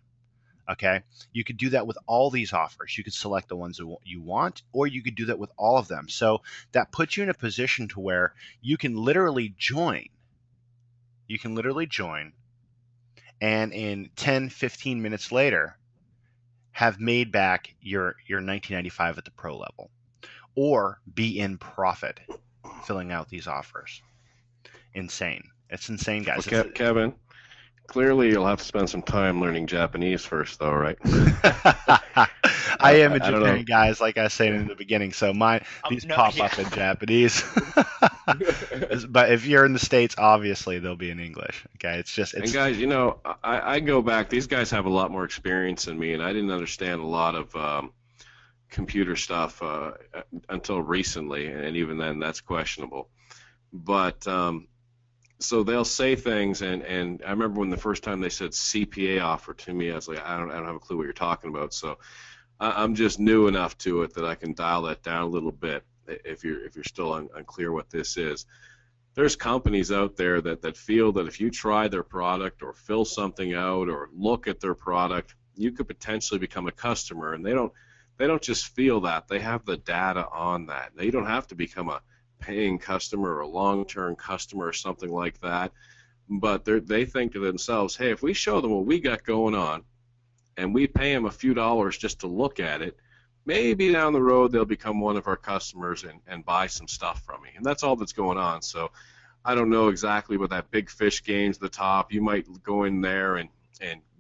Okay, you could do that with all these offers. You could select the ones that you want, or you could do that with all of them. So that puts you in a position to where you can literally join. You can literally join, and in 10, 15 minutes later, have made back your $19.95 at the pro level, or be in profit filling out these offers. Insane. It's insane, guys. Okay, Kevin. Clearly, you'll have to spend some time learning Japanese first, though, right? I am a Japan guy, like I said in the beginning, so these pop up in Japanese. But if you're in the States, obviously they'll be in English. Okay, And guys, I go back. These guys have a lot more experience than me, and I didn't understand a lot of computer stuff until recently, and even then, that's questionable. But so they'll say things, and I remember when the first time they said CPA offer to me, I was like, I don't have a clue what you're talking about. So I'm just new enough to it that I can dial that down a little bit if you're still unclear what this is. There's companies out there that feel that if you try their product or fill something out or look at their product, you could potentially become a customer, and they don't just feel that. They have the data on that. Now, you don't have to become a paying customer or a long-term customer or something like that, but they think to themselves, hey, if we show them what we got going on and we pay them a few dollars just to look at it, maybe down the road they'll become one of our customers and buy some stuff from me. And that's all that's going on. So I don't know exactly what that big fish game's at the top. You might go in there and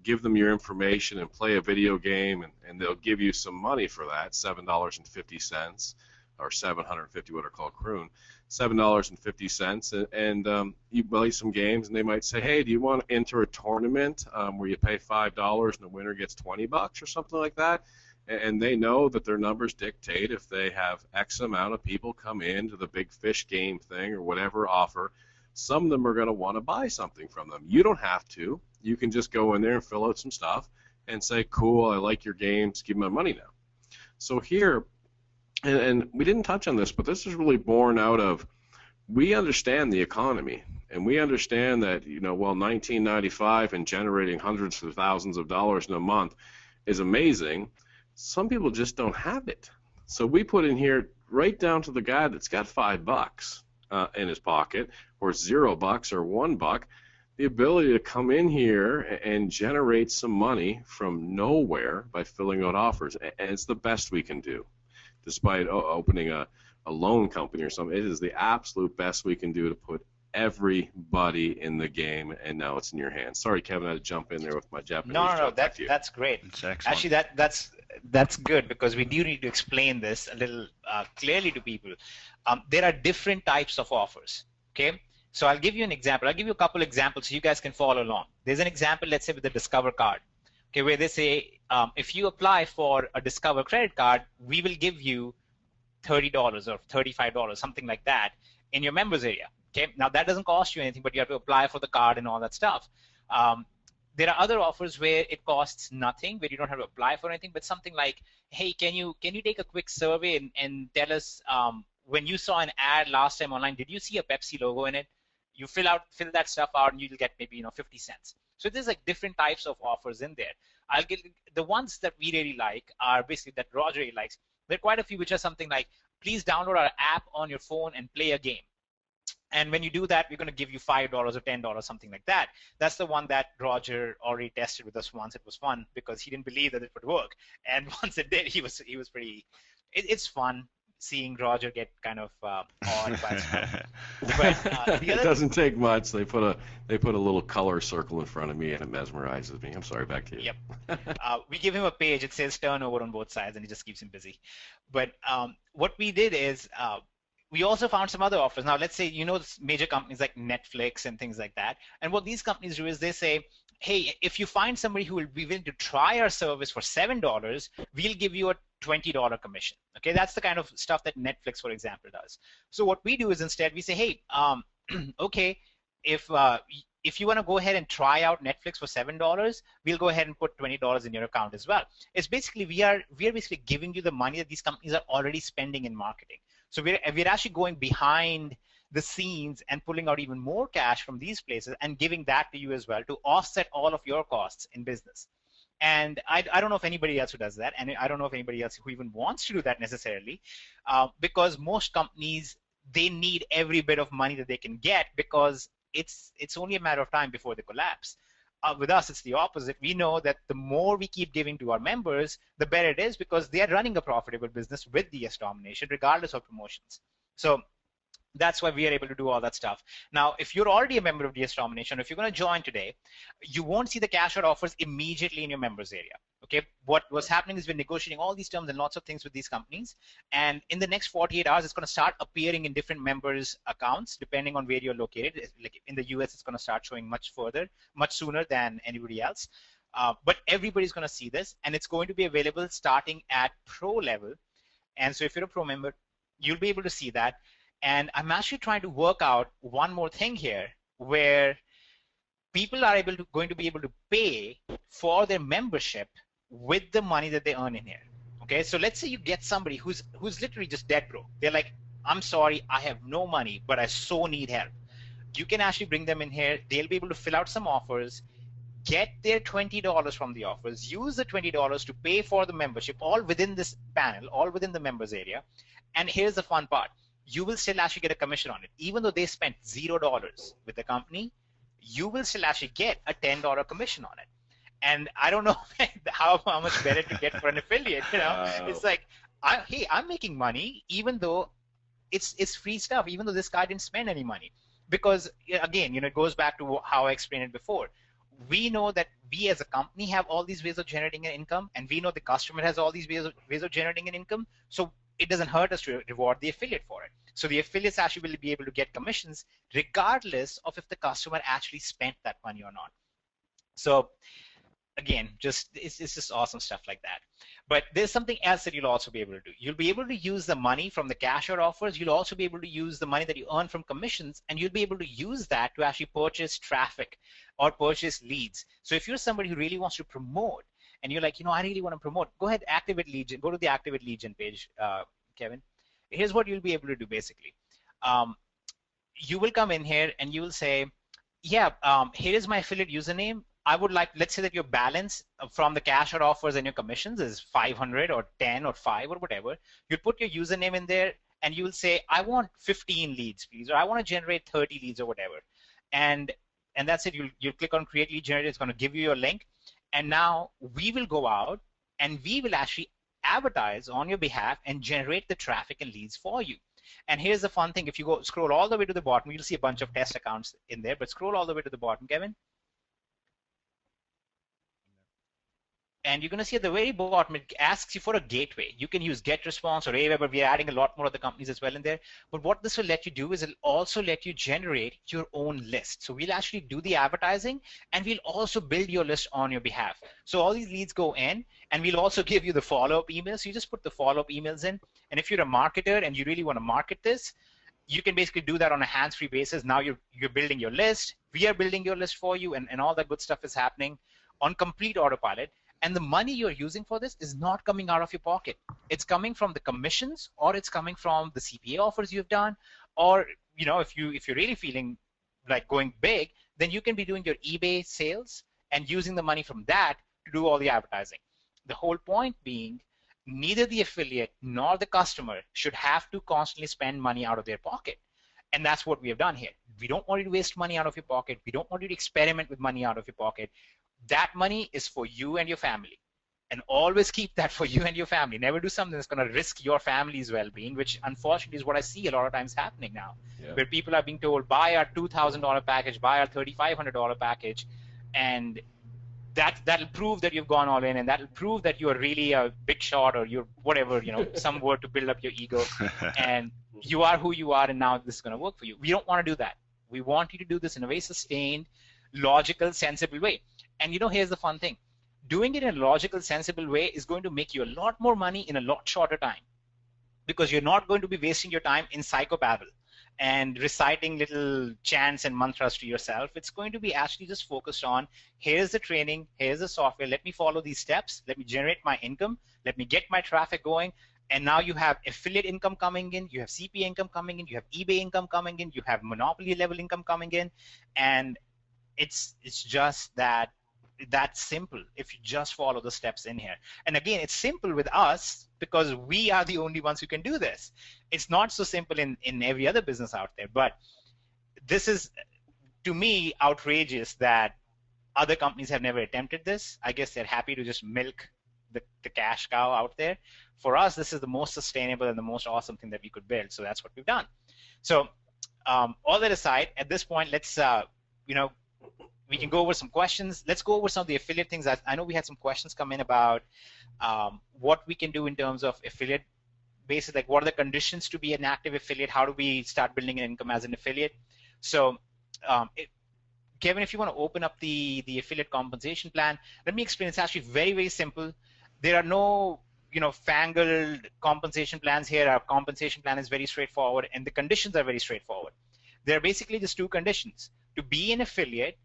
give them your information and play a video game, and they'll give you some money for that, $7.50 or 750, what are called kroon, $7.50, and you play some games, and they might say, hey, do you want to enter a tournament where you pay $5 and the winner gets $20 or something like that? And they know that their numbers dictate if they have X amount of people come into the big fish game thing or whatever offer, some of them are going to want to buy something from them. You don't have to. You can just go in there and fill out some stuff and say, cool, I like your games, give me my money now. So here, and we didn't touch on this, but this is really born out of, we understand the economy, and we understand that, while $19.95 and generating hundreds of thousands of dollars in a month is amazing, some people just don't have it. So we put in here right down to the guy that's got $5. in his pocket, or $0 or $1, the ability to come in here and generate some money from nowhere by filling out offers. And it's the best we can do. Despite opening a loan company or something, it is the absolute best we can do to put everybody in the game, and now it's in your hands. Sorry, Kevin, I had to jump in there with my Japanese. No, that's great. Actually, that's good, because we do need to explain this a little clearly to people. There are different types of offers, okay? So I'll give you an example. I'll give you a couple examples so you guys can follow along. There's an example, let's say, with the Discover card, okay, where they say if you apply for a Discover credit card, we will give you $30 or $35, something like that, in your members area. Okay, now that doesn't cost you anything, but you have to apply for the card and all that stuff. There are other offers where it costs nothing, where you don't have to apply for anything, but something like, hey, can you take a quick survey and tell us when you saw an ad last time online, did you see a Pepsi logo in it? You fill that stuff out, and you'll get maybe 50 cents. So there's like different types of offers in there. I'll give the ones that we really like are basically that Roger really likes. There are quite a few which are something like, please download our app on your phone and play a game. And when you do that, we're going to give you $5 or $10, something like that. That's the one that Roger already tested with us once. It was fun because he didn't believe that it would work. And once it did, he was pretty. It's fun seeing Roger get kind of awed by stuff. But it doesn't take much. They put a little color circle in front of me, and it mesmerizes me. I'm sorry, back to you. Yep. We give him a page. It says turnover on both sides, and it just keeps him busy. But what we did is. We also found some other offers. Now, let's say, major companies like Netflix and things like that. And what these companies do is they say, hey, if you find somebody who will be willing to try our service for $7, we'll give you a $20 commission. Okay, that's the kind of stuff that Netflix, for example, does. So what we do is instead we say, hey, okay, if you want to go ahead and try out Netflix for $7, we'll go ahead and put $20 in your account as well. It's basically we are basically giving you the money that these companies are already spending in marketing. So we're actually going behind the scenes and pulling out even more cash from these places and giving that to you as well to offset all of your costs in business. And I don't know if anybody else who does that, and I don't know if anybody else who even wants to do that necessarily, because most companies, they need every bit of money that they can get because it's only a matter of time before they collapse. With us, it's the opposite. We know that the more we keep giving to our members, the better it is because they are running a profitable business with DS Domination, regardless of promotions. So that's why we are able to do all that stuff. Now, if you're already a member of DS Domination, if you're going to join today, you won't see the cash out offers immediately in your members area. Okay, what was happening is we're negotiating all these terms and lots of things with these companies, and in the next 48 hours, it's going to start appearing in different members' accounts depending on where you're located. Like in the US, it's going to start showing much sooner than anybody else. But everybody's going to see this, and it's going to be available starting at pro level. And so if you're a pro member, you'll be able to see that. And I'm actually trying to work out one more thing here where people are going to be able to pay for their membership with the money that they earn in here. Okay, so let's say you get somebody who's literally just dead broke. They're like, I'm sorry, I have no money, but I so need help. You can actually bring them in here. They'll be able to fill out some offers, get their $20 from the offers, use the $20 to pay for the membership, all within this panel, all within the members area. And here's the fun part. You will still actually get a commission on it. Even though they spent $0 with the company, you will still actually get a $10 commission on it. And I don't know how much better to get for an affiliate. It's like, hey, I'm making money even though it's free stuff, even though this guy didn't spend any money. Because again, it goes back to how I explained it before. We know that we as a company have all these ways of generating an income, and we know the customer has all these ways of generating an income. So it doesn't hurt us to reward the affiliate for it. So the affiliates actually will be able to get commissions regardless of if the customer actually spent that money or not. So again, it's just awesome stuff like that. But there's something else that you'll also be able to do. You'll be able to use the money from the cash out offers. You'll also be able to use the money that you earn from commissions, and you'll be able to use that to actually purchase traffic or purchase leads. So if you're somebody who really wants to promote, and you're like, I really want to promote, go ahead, activate Legion. Go to the Activate Legion page, Kevin. Here's what you'll be able to do basically. You will come in here and you will say, yeah, here is my affiliate username. I would like, let's say that your balance from the cash out offers and your commissions is 500 or 10 or 5 or whatever. You put your username in there, and you will say, I want 15 leads, please, or I want to generate 30 leads or whatever. And that's it. You'll click on create lead generator. It's going to give you your link. And now we will go out and we will actually advertise on your behalf and generate the traffic and leads for you. And here's the fun thing. If you go scroll all the way to the bottom, you'll see a bunch of test accounts in there, but scroll all the way to the bottom, Kevin. And you're going to see at the very bottom, it asks you for a gateway. You can use GetResponse or Aweber, but we're adding a lot more of the companies as well in there. But what this will let you do is it'll also let you generate your own list. So we'll actually do the advertising, and we'll also build your list on your behalf. So all these leads go in, and we'll also give you the follow-up emails. So you just put the follow-up emails in. And if you're a marketer and you really want to market this, you can basically do that on a hands-free basis. Now you're building your list. We are building your list for you, and all that good stuff is happening on complete autopilot. And the money you're using for this is not coming out of your pocket. It's coming from the commissions, or it's coming from the CPA offers you've done, or if you're really feeling like going big, then you can be doing your eBay sales and using the money from that to do all the advertising. The whole point being, neither the affiliate nor the customer should have to constantly spend money out of their pocket. And that's what we have done here. We don't want you to waste money out of your pocket. We don't want you to experiment with money out of your pocket. That money is for you and your family. And always keep that for you and your family. Never do something that's going to risk your family's well-being, which unfortunately is what I see a lot of times happening now, where people are being told, buy our $2,000 package, buy our $3,500 package, and that'll prove that you've gone all in, and that'll prove that you're really a big shot, or you're whatever, some word to build up your ego, and you are who you are, and now this is going to work for you. We don't want to do that. We want you to do this in a very sustained, logical, sensible way. And here's the fun thing. Doing it in a logical, sensible way is going to make you a lot more money in a lot shorter time, because you're not going to be wasting your time in psychobabble and reciting little chants and mantras to yourself. It's going to be actually just focused on, here's the training, here's the software, let me follow these steps, let me generate my income, let me get my traffic going, and now you have affiliate income coming in, you have CPA income coming in, you have eBay income coming in, you have monopoly level income coming in, and it's just that simple if you just follow the steps in here. And again, it's simple with us because we are the only ones who can do this. It's not so simple in every other business out there, but this is, to me, outrageous that other companies have never attempted this. I guess they're happy to just milk the cash cow out there. For us, this is the most sustainable and the most awesome thing that we could build, so that's what we've done. So all that aside, at this point, let's we can go over some questions. Let's go over some of the affiliate things. I know we had some questions come in about what we can do in terms of affiliate basis, like what are the conditions to be an active affiliate? How do we start building an income as an affiliate? So Kevin, if you want to open up the affiliate compensation plan, let me explain. It's actually very, very simple. There are no fangled compensation plans here. Our compensation plan is very straightforward, and the conditions are very straightforward. There are basically just two conditions. To be an affiliate,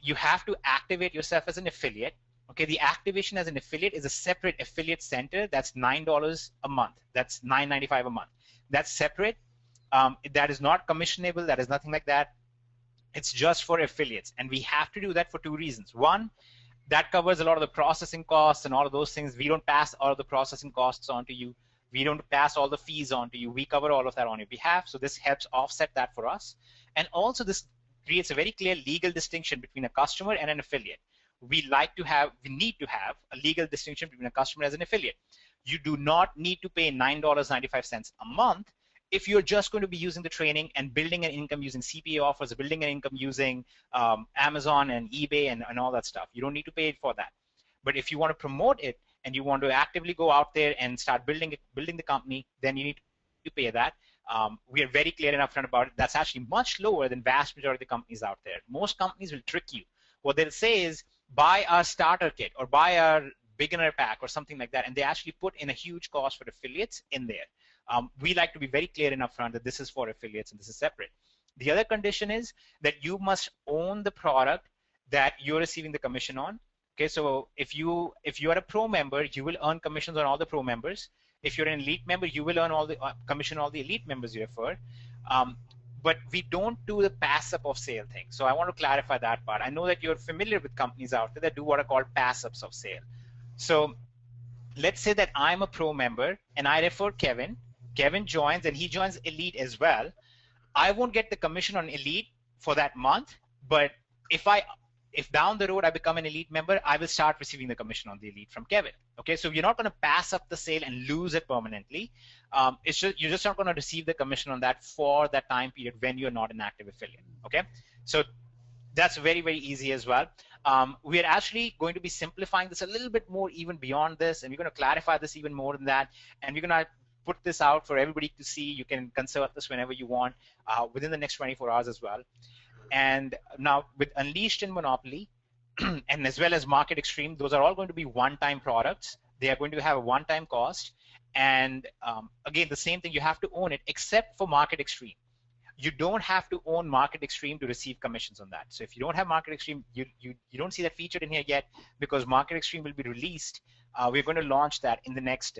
you have to activate yourself as an affiliate. Okay, the activation as an affiliate is a separate affiliate center. That's $9 a month. That's $9.95 a month. That's separate. That is not commissionable. That is nothing like that. It's just for affiliates, and we have to do that for two reasons. One, that covers a lot of the processing costs and all of those things. We don't pass all of the processing costs on to you. We don't pass all the fees on to you. We cover all of that on your behalf. So this helps offset that for us. And also this creates a very clear legal distinction between a customer and an affiliate. We need to have a legal distinction between a customer and an affiliate. You do not need to pay $9.95 a month if you're just going to be using the training and building an income using CPA offers, building an income using Amazon and eBay and all that stuff. You don't need to pay for that. But if you want to promote it and you want to actively go out there and start building the company, then you need to pay that. We are very clear and upfront about it. That's actually much lower than vast majority of the companies out there. Most companies will trick you. What they'll say is, buy our starter kit or buy our beginner pack or something like that, and they actually put in a huge cost for affiliates in there. We like to be very clear and upfront that this is for affiliates and this is separate. The other condition is that you must own the product that you're receiving the commission on. Okay, so if you are a pro member, you will earn commissions on all the pro members. If you're an elite member, you will earn all the commission on all the elite members you refer. But we don't do the pass-up of sale thing. So I want to clarify that part. I know that you're familiar with companies out there that do what are called pass-ups of sale. So let's say that I'm a pro member and I refer Kevin. Kevin joins and he joins Elite as well, I won't get the commission on Elite for that month, but if down the road I become an Elite member, I will start receiving the commission on the Elite from Kevin. Okay, so you're not going to pass up the sale and lose it permanently. You're just not going to receive the commission on that for that time period when you're not an active affiliate. Okay, so that's very, very easy as well. We are actually going to be simplifying this a little bit more even beyond this, and we're going to clarify this even more than that, and we're going to put this out for everybody to see. You can consult this whenever you want within the next 24 hours as well. And now with Unleashed and Monopoly, and as well as Market Extreme, those are all going to be one-time products. They are going to have a one-time cost. And again, the same thing, you have to own it, except for Market Extreme. You don't have to own Market Extreme to receive commissions on that. So if you don't have Market Extreme, you don't see that featured in here yet, because Market Extreme will be released. We're going to launch that in the next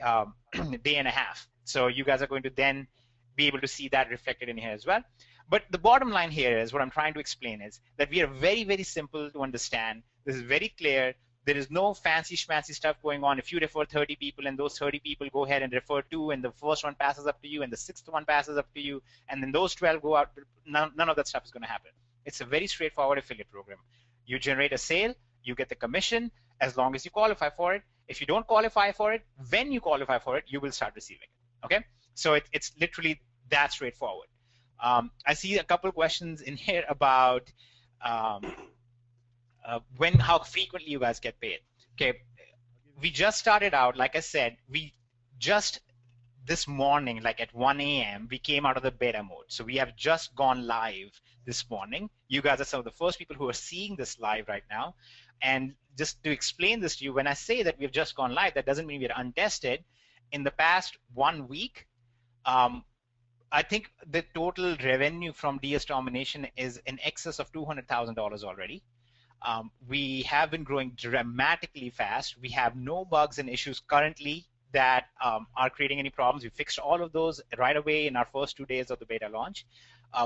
day and a half. So you guys are going to then be able to see that reflected in here as well. But the bottom line here is what I'm trying to explain is that we are very, very simple to understand. This is very clear. There is no fancy schmancy stuff going on. If you refer 30 people and those 30 people go ahead and refer 2, and the first one passes up to you and the 6th one passes up to you, and then those 12 go out, none of that stuff is going to happen. It's a very straightforward affiliate program. You generate a sale, you get the commission as long as you qualify for it. If you don't qualify for it, when you qualify for it, you will start receiving it. Okay? So it's literally that straightforward. I see a couple questions in here about how frequently you guys get paid. Okay, we just started out, like I said, we just this morning, like at 1 a.m., we came out of the beta mode. So we have just gone live this morning. You guys are some of the first people who are seeing this live right now. And just to explain this to you, when I say that we've just gone live, that doesn't mean we're untested. In the past 1 week, I think the total revenue from DS Domination is in excess of $200,000 already. We have been growing dramatically fast. We have no bugs and issues currently that are creating any problems. We fixed all of those right away in our first 2 days of the beta launch.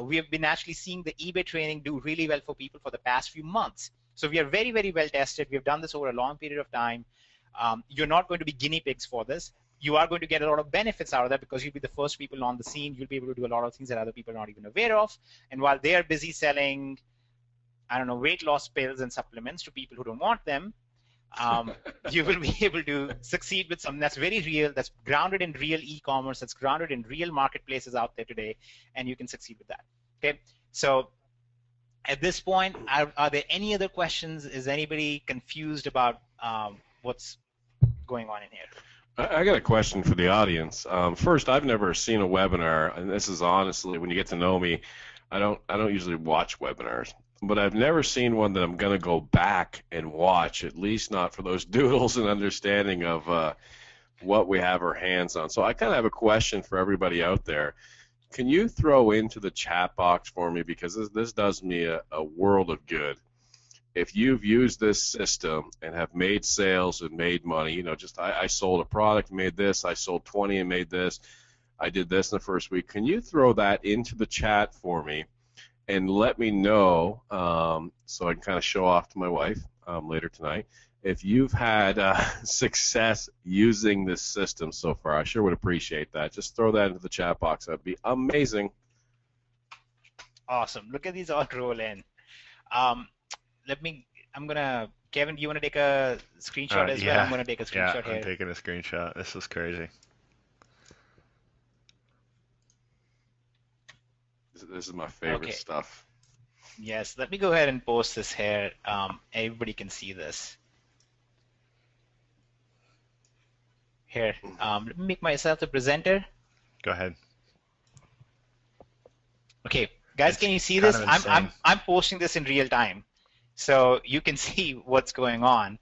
We have been actually seeing the eBay training do really well for people for the past few months. So we are very, very well tested. We have done this over a long period of time. You're not going to be guinea pigs for this. You are going to get a lot of benefits out of that because you'll be the first people on the scene. You'll be able to do a lot of things that other people are not even aware of. And while they are busy selling, I don't know, weight loss pills and supplements to people who don't want them, you will be able to succeed with something that's very real, that's grounded in real e-commerce, that's grounded in real marketplaces out there today, and you can succeed with that. Okay, so at this point, are there any other questions? Is anybody confused about what's going on in here? I got a question for the audience. First, I've never seen a webinar, and this is honestly, when you get to know me, I don't usually watch webinars, but I've never seen one that I'm going to go back and watch, at least not for those doodles and understanding of what we have our hands on. So I kind of have a question for everybody out there. Can you throw into the chat box for me, because this does me a world of good. If you've used this system and have made sales and made money, you know, just I sold a product, made this, I sold 20 and made this, I did this in the first week. Can you throw that into the chat for me and let me know so I can kind of show off to my wife later tonight if you've had success using this system so far? I sure would appreciate that. Just throw that into the chat box. That'd be amazing. Awesome. Look at these all roll in. Kevin, do you want to take a screenshot as well? I'm going to take a screenshot here. I'm taking a screenshot. This is crazy. This is my favorite stuff. Yes, let me go ahead and post this here. Everybody can see this. Here, let me make myself the presenter. Go ahead. Okay, guys, can you see this? I'm posting this in real time, so you can see what's going on.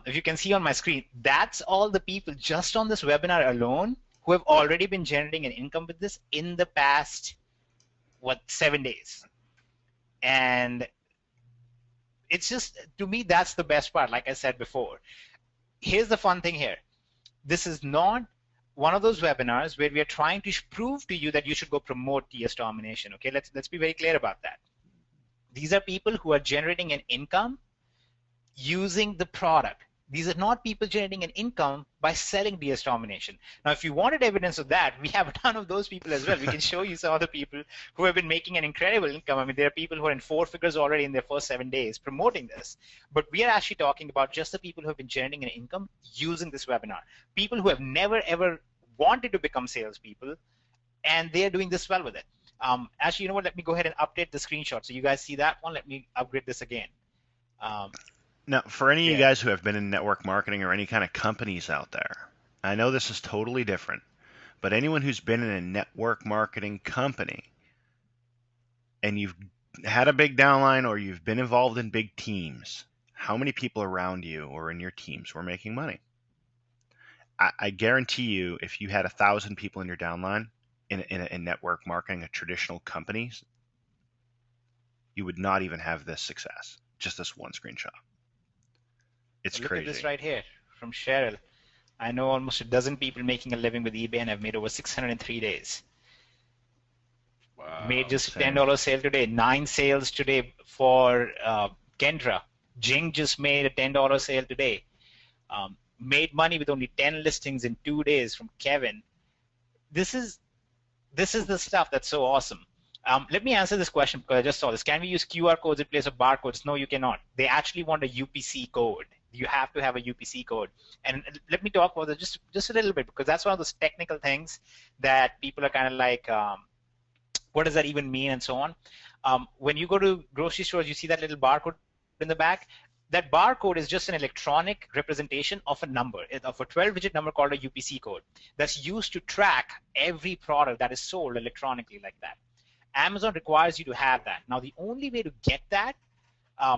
If you can see on my screen, that's all the people just on this webinar alone who have already been generating an income with this in the past, 7 days. And it's just, to me, that's the best part, like I said before. Here's the fun thing here. This is not one of those webinars where we are trying to prove to you that you should go promote DS Domination. Okay, let's be very clear about that. These are people who are generating an income using the product. These are not people generating an income by selling DS Domination. Now, if you wanted evidence of that, we have a ton of those people as well. We can show you some of the people who have been making an incredible income. I mean, there are people who are in 4 figures already in their first 7 days promoting this. But we are actually talking about just the people who have been generating an income using this webinar. People who have never, ever wanted to become salespeople, and they're doing this well with it. Actually, you know what? Let me go ahead and update the screenshot so you guys see that one. Let me upgrade this again. Now, for any of you guys who have been in network marketing or any kind of companies out there, I know this is totally different, but anyone who's been in a network marketing company and you've had a big downline or you've been involved in big teams, how many people around you or in your teams were making money? I guarantee you, if you had 1,000 people in your downline in network marketing, a traditional companies, you would not even have this success. Just this one screenshot. It's Look crazy. at this right here from Cheryl. I know almost a dozen people making a living with eBay, and I've made over 603 days. Wow. Made just a $10 sale today. 9 sales today for Kendra. Jing just made a $10 sale today. Made money with only 10 listings in 2 days from Kevin. This is the stuff that's so awesome. Let me answer this question because I just saw this. Can we use QR codes in place of barcodes? No, you cannot. They actually want a UPC code. You have to have a UPC code. And let me talk about it just a little bit, because that's one of those technical things that people are kind of like, what does that even mean, and so on. When you go to grocery stores, you see that little barcode in the back. That barcode is just an electronic representation of a number, of a 12-digit number called a UPC code that's used to track every product that is sold electronically like that. Amazon requires you to have that. Now, the only way to get that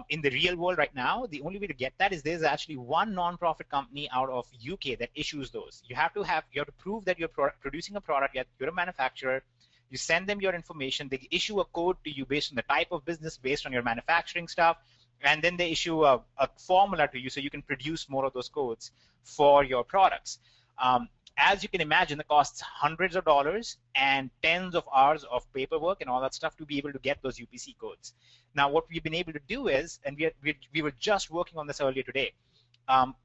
in the real world right now, the only way to get that is there's actually one non-profit company out of UK that issues those. You have to prove that you're producing a product, you're a manufacturer. You send them your information. They issue a code to you based on the type of business, based on your manufacturing stuff, and then they issue a formula to you so you can produce more of those codes for your products. As you can imagine, it costs hundreds of dollars and tens of hours of paperwork and all that stuff to be able to get those UPC codes. Now, what we've been able to do is, and we were just working on this earlier today,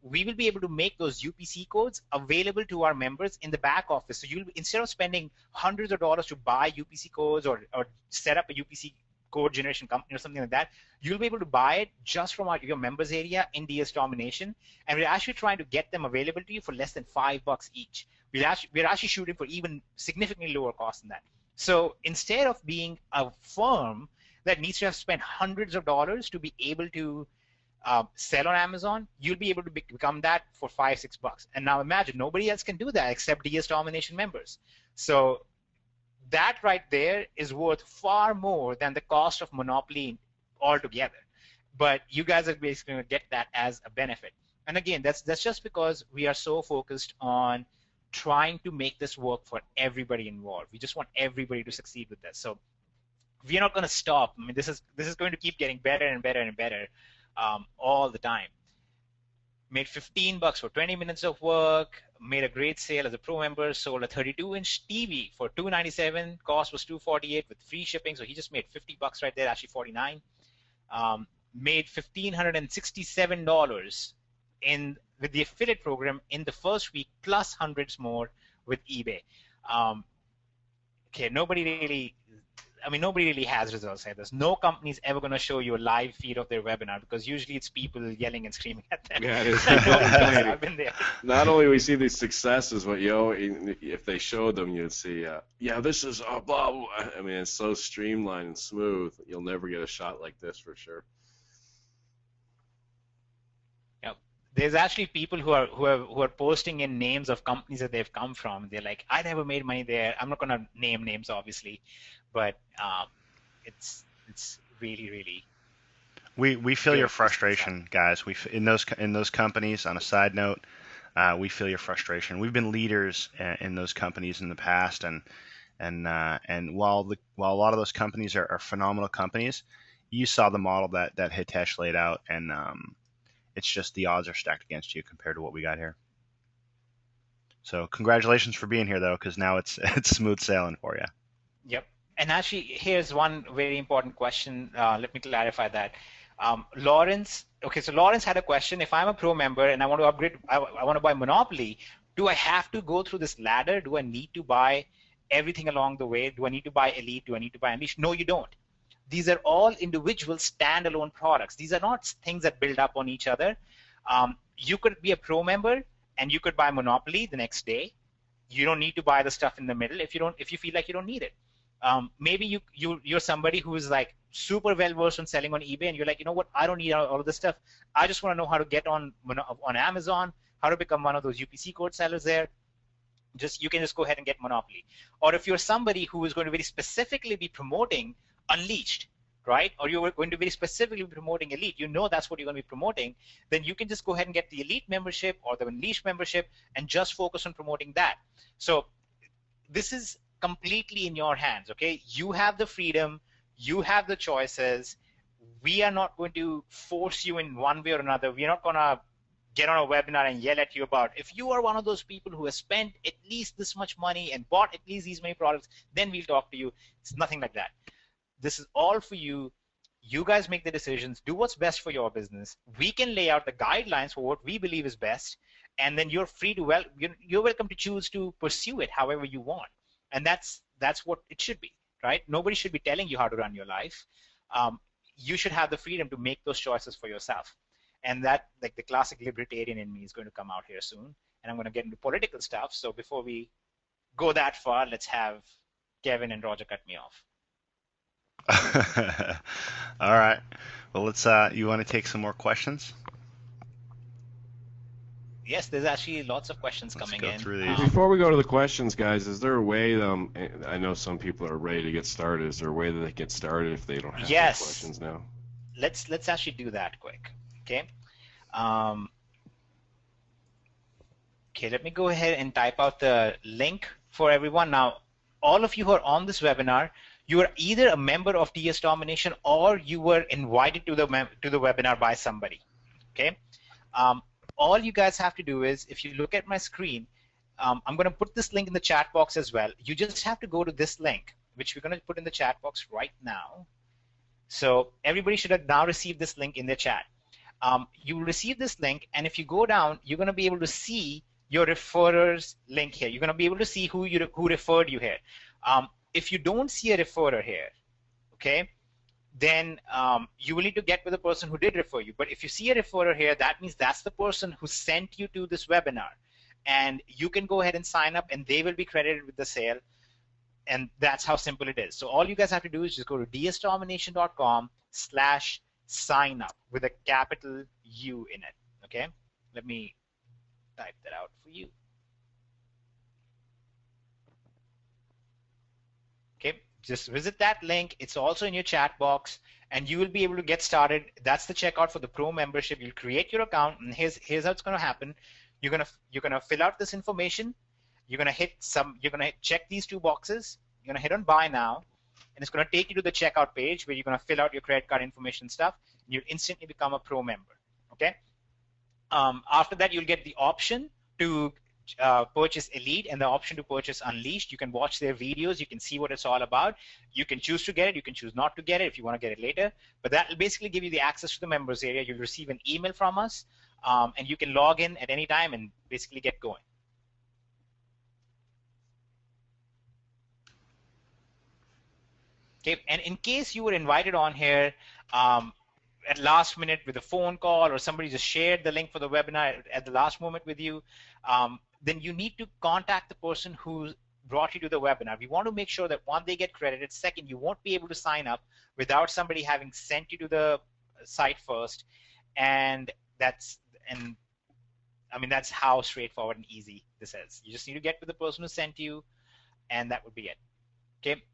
we will be able to make those UPC codes available to our members in the back office. So instead of spending hundreds of dollars to buy UPC codes or set up a UPC code generation company or something like that, you'll be able to buy it just from your members area in DS Domination, and we're actually trying to get them available to you for less than $5 each. We're actually shooting for even significantly lower cost than that. So instead of being a firm that needs to have spent hundreds of dollars to be able to sell on Amazon, you'll be able to become that for $5-6. And now imagine, nobody else can do that except DS Domination members. So that right there is worth far more than the cost of Monopoly altogether. But you guys are basically going to get that as a benefit. And again, that's just because we are so focused on trying to make this work for everybody involved. We just want everybody to succeed with this. So we're not going to stop. I mean, this is going to keep getting better and better and better all the time. Made $15 for 20 minutes of work, made a great sale as a pro member, sold a 32-inch TV for $297, cost was $248 with free shipping, so he just made $50 right there, actually $49. Made $1,567 with the affiliate program in the first week, plus hundreds more with eBay. Okay, nobody really has results like this. No company is ever going to show you a live feed of their webinar, because usually it's people yelling and screaming at them. Yeah, it is. I've been there. Not only we see these successes, but if they showed them, you'd see, yeah, this is blah, blah. I mean, it's so streamlined and smooth. You'll never get a shot like this for sure. There's actually people who are posting in names of companies that they've come from. They're like, I never made money there. I'm not going to name names, obviously, but it's really, really. We feel your frustration, guys. In those companies. On a side note, we feel your frustration. We've been leaders in those companies in the past, and while a lot of those companies are phenomenal companies, you saw the model that Hitesh laid out, and it's just the odds are stacked against you compared to what we got here. So congratulations for being here, though, because now it's smooth sailing for you. Yep. And actually, here's one very important question. Let me clarify that. Lawrence okay, so Lawrence had a question. If I'm a pro member and I want to upgrade, I want to buy Monopoly, do I have to go through this ladder? Do I need to buy everything along the way? Do I need to buy Elite? Do I need to buy Unleashed? No, you don't. These are all individual standalone products. These are not things that build up on each other. You could be a pro member and you could buy Monopoly the next day. You don't need to buy the stuff in the middle if you feel like you don't need it. Maybe you're somebody who is like super well versed on selling on eBay, and you're like, you know what, I don't need all of this stuff. I just want to know how to get on Amazon, how to become one of those UPC code sellers there. You can just go ahead and get Monopoly. Or if you're somebody who is going to very specifically be promoting Unleashed, right? Or you're going to very specifically be promoting Elite, you know that's what you're going to be promoting, then you can just go ahead and get the Elite membership or the Unleashed membership and just focus on promoting that. So this is completely in your hands, okay? You have the freedom, you have the choices. We are not going to force you in one way or another. We're not going to get on a webinar and yell at you about, if you are one of those people who has spent at least this much money and bought at least these many products, then we'll talk to you. It's nothing like that. This is all for you. You guys make the decisions, do what's best for your business. We can lay out the guidelines for what we believe is best, and then you're free to, you're welcome to choose to pursue it however you want. And that's what it should be, right? Nobody should be telling you how to run your life. You should have the freedom to make those choices for yourself. And that, like, the classic libertarian in me is going to come out here soon. And I'm going to get into political stuff. So before we go that far, let's have Kevin and Roger cut me off. All right. Well, let's. You want to take some more questions? Yes, there's actually lots of questions coming in. Through these. Before we go to the questions, guys, is there a way? I know some people are ready to get started. Is there a way that they can get started if they don't have any questions now? Let's actually do that quick. Okay. Okay, let me go ahead and type out the link for everyone. Now, all of you who are on this webinar, you are either a member of DS Domination or you were invited to the webinar by somebody. Okay. All you guys have to do is, if you look at my screen, I'm going to put this link in the chat box as well. You just have to go to this link, which we're going to put in the chat box right now. So everybody should have now received this link in their chat. You will receive this link, and if you go down, you're going to be able to see your referrers link here. You're going to be able to see who referred you here. If you don't see a referrer here, okay, then you will need to get with the person who did refer you. But if you see a referrer here, that means that's the person who sent you to this webinar. And you can go ahead and sign up, and they will be credited with the sale. And that's how simple it is. So all you guys have to do is just go to dsdomination.com/sign up with a capital U in it. Okay? Let me type that out for you. Okay, just visit that link. It's also in your chat box, and you will be able to get started. That's the checkout for the pro membership. You'll create your account, and here's how it's going to happen. You're gonna fill out this information. You're gonna check these two boxes. You're gonna hit on buy now, and it's gonna take you to the checkout page where you're gonna fill out your credit card information stuff. And you'll instantly become a pro member. Okay. After that, you'll get the option to purchase Elite and the option to purchase Unleashed. You can watch their videos. You can see what it's all about. You can choose to get it. You can choose not to get it if you want to get it later. But that will basically give you the access to the members area. You'll receive an email from us, and you can log in at any time and basically get going. Okay, and in case you were invited on here at last minute with a phone call, or somebody just shared the link for the webinar at the last moment with you, then you need to contact the person who brought you to the webinar. We want to make sure that, one, they get credited. Second, you won't be able to sign up without somebody having sent you to the site first. And that's how straightforward and easy this is. You just need to get with the person who sent you, and that would be it. Okay.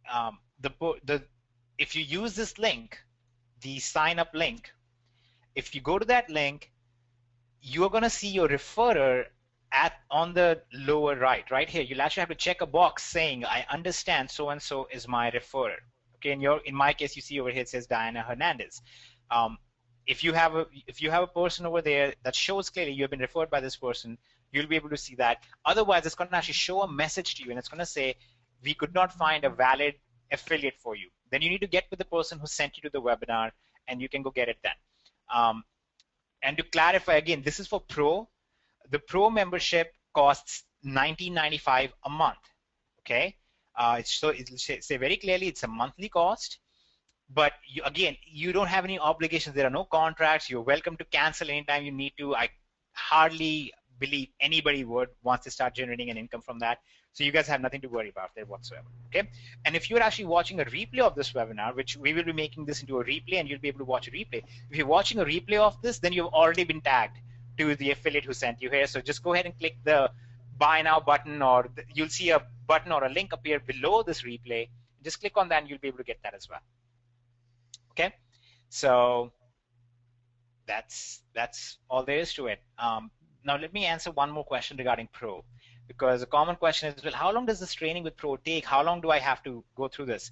If you use this link, the sign up link, if you go to that link, you're going to see your referrer on the lower right here. You'll actually have to check a box saying, I understand so and so is my referrer. Okay, in my case, you see over here it says Diana Hernandez. If you have a person over there that shows clearly you have been referred by this person, you'll be able to see that. Otherwise, it's going to actually show a message to you, and it's going to say, we could not find a valid affiliate for you. Then you need to get with the person who sent you to the webinar, and you can go get it done. And to clarify again, this is for Pro. The Pro membership costs $19.95 a month. Okay, so it'll say very clearly it's a monthly cost. But again, you don't have any obligations. There are no contracts. You're welcome to cancel anytime you need to. I hardly believe anybody would once they start generating an income from that. So you guys have nothing to worry about there whatsoever. Okay. And if you're actually watching a replay of this webinar, which we will be making this into a replay, and you'll be able to watch a replay. If you're watching a replay of this, then you've already been tagged to the affiliate who sent you here. So just go ahead and click the buy now button, or you'll see a button or a link appear below this replay. Just click on that and you'll be able to get that as well. Okay, so that's all there is to it. Now let me answer one more question regarding Pro, because a common question is, well, how long does this training with Pro take? How long do I have to go through this?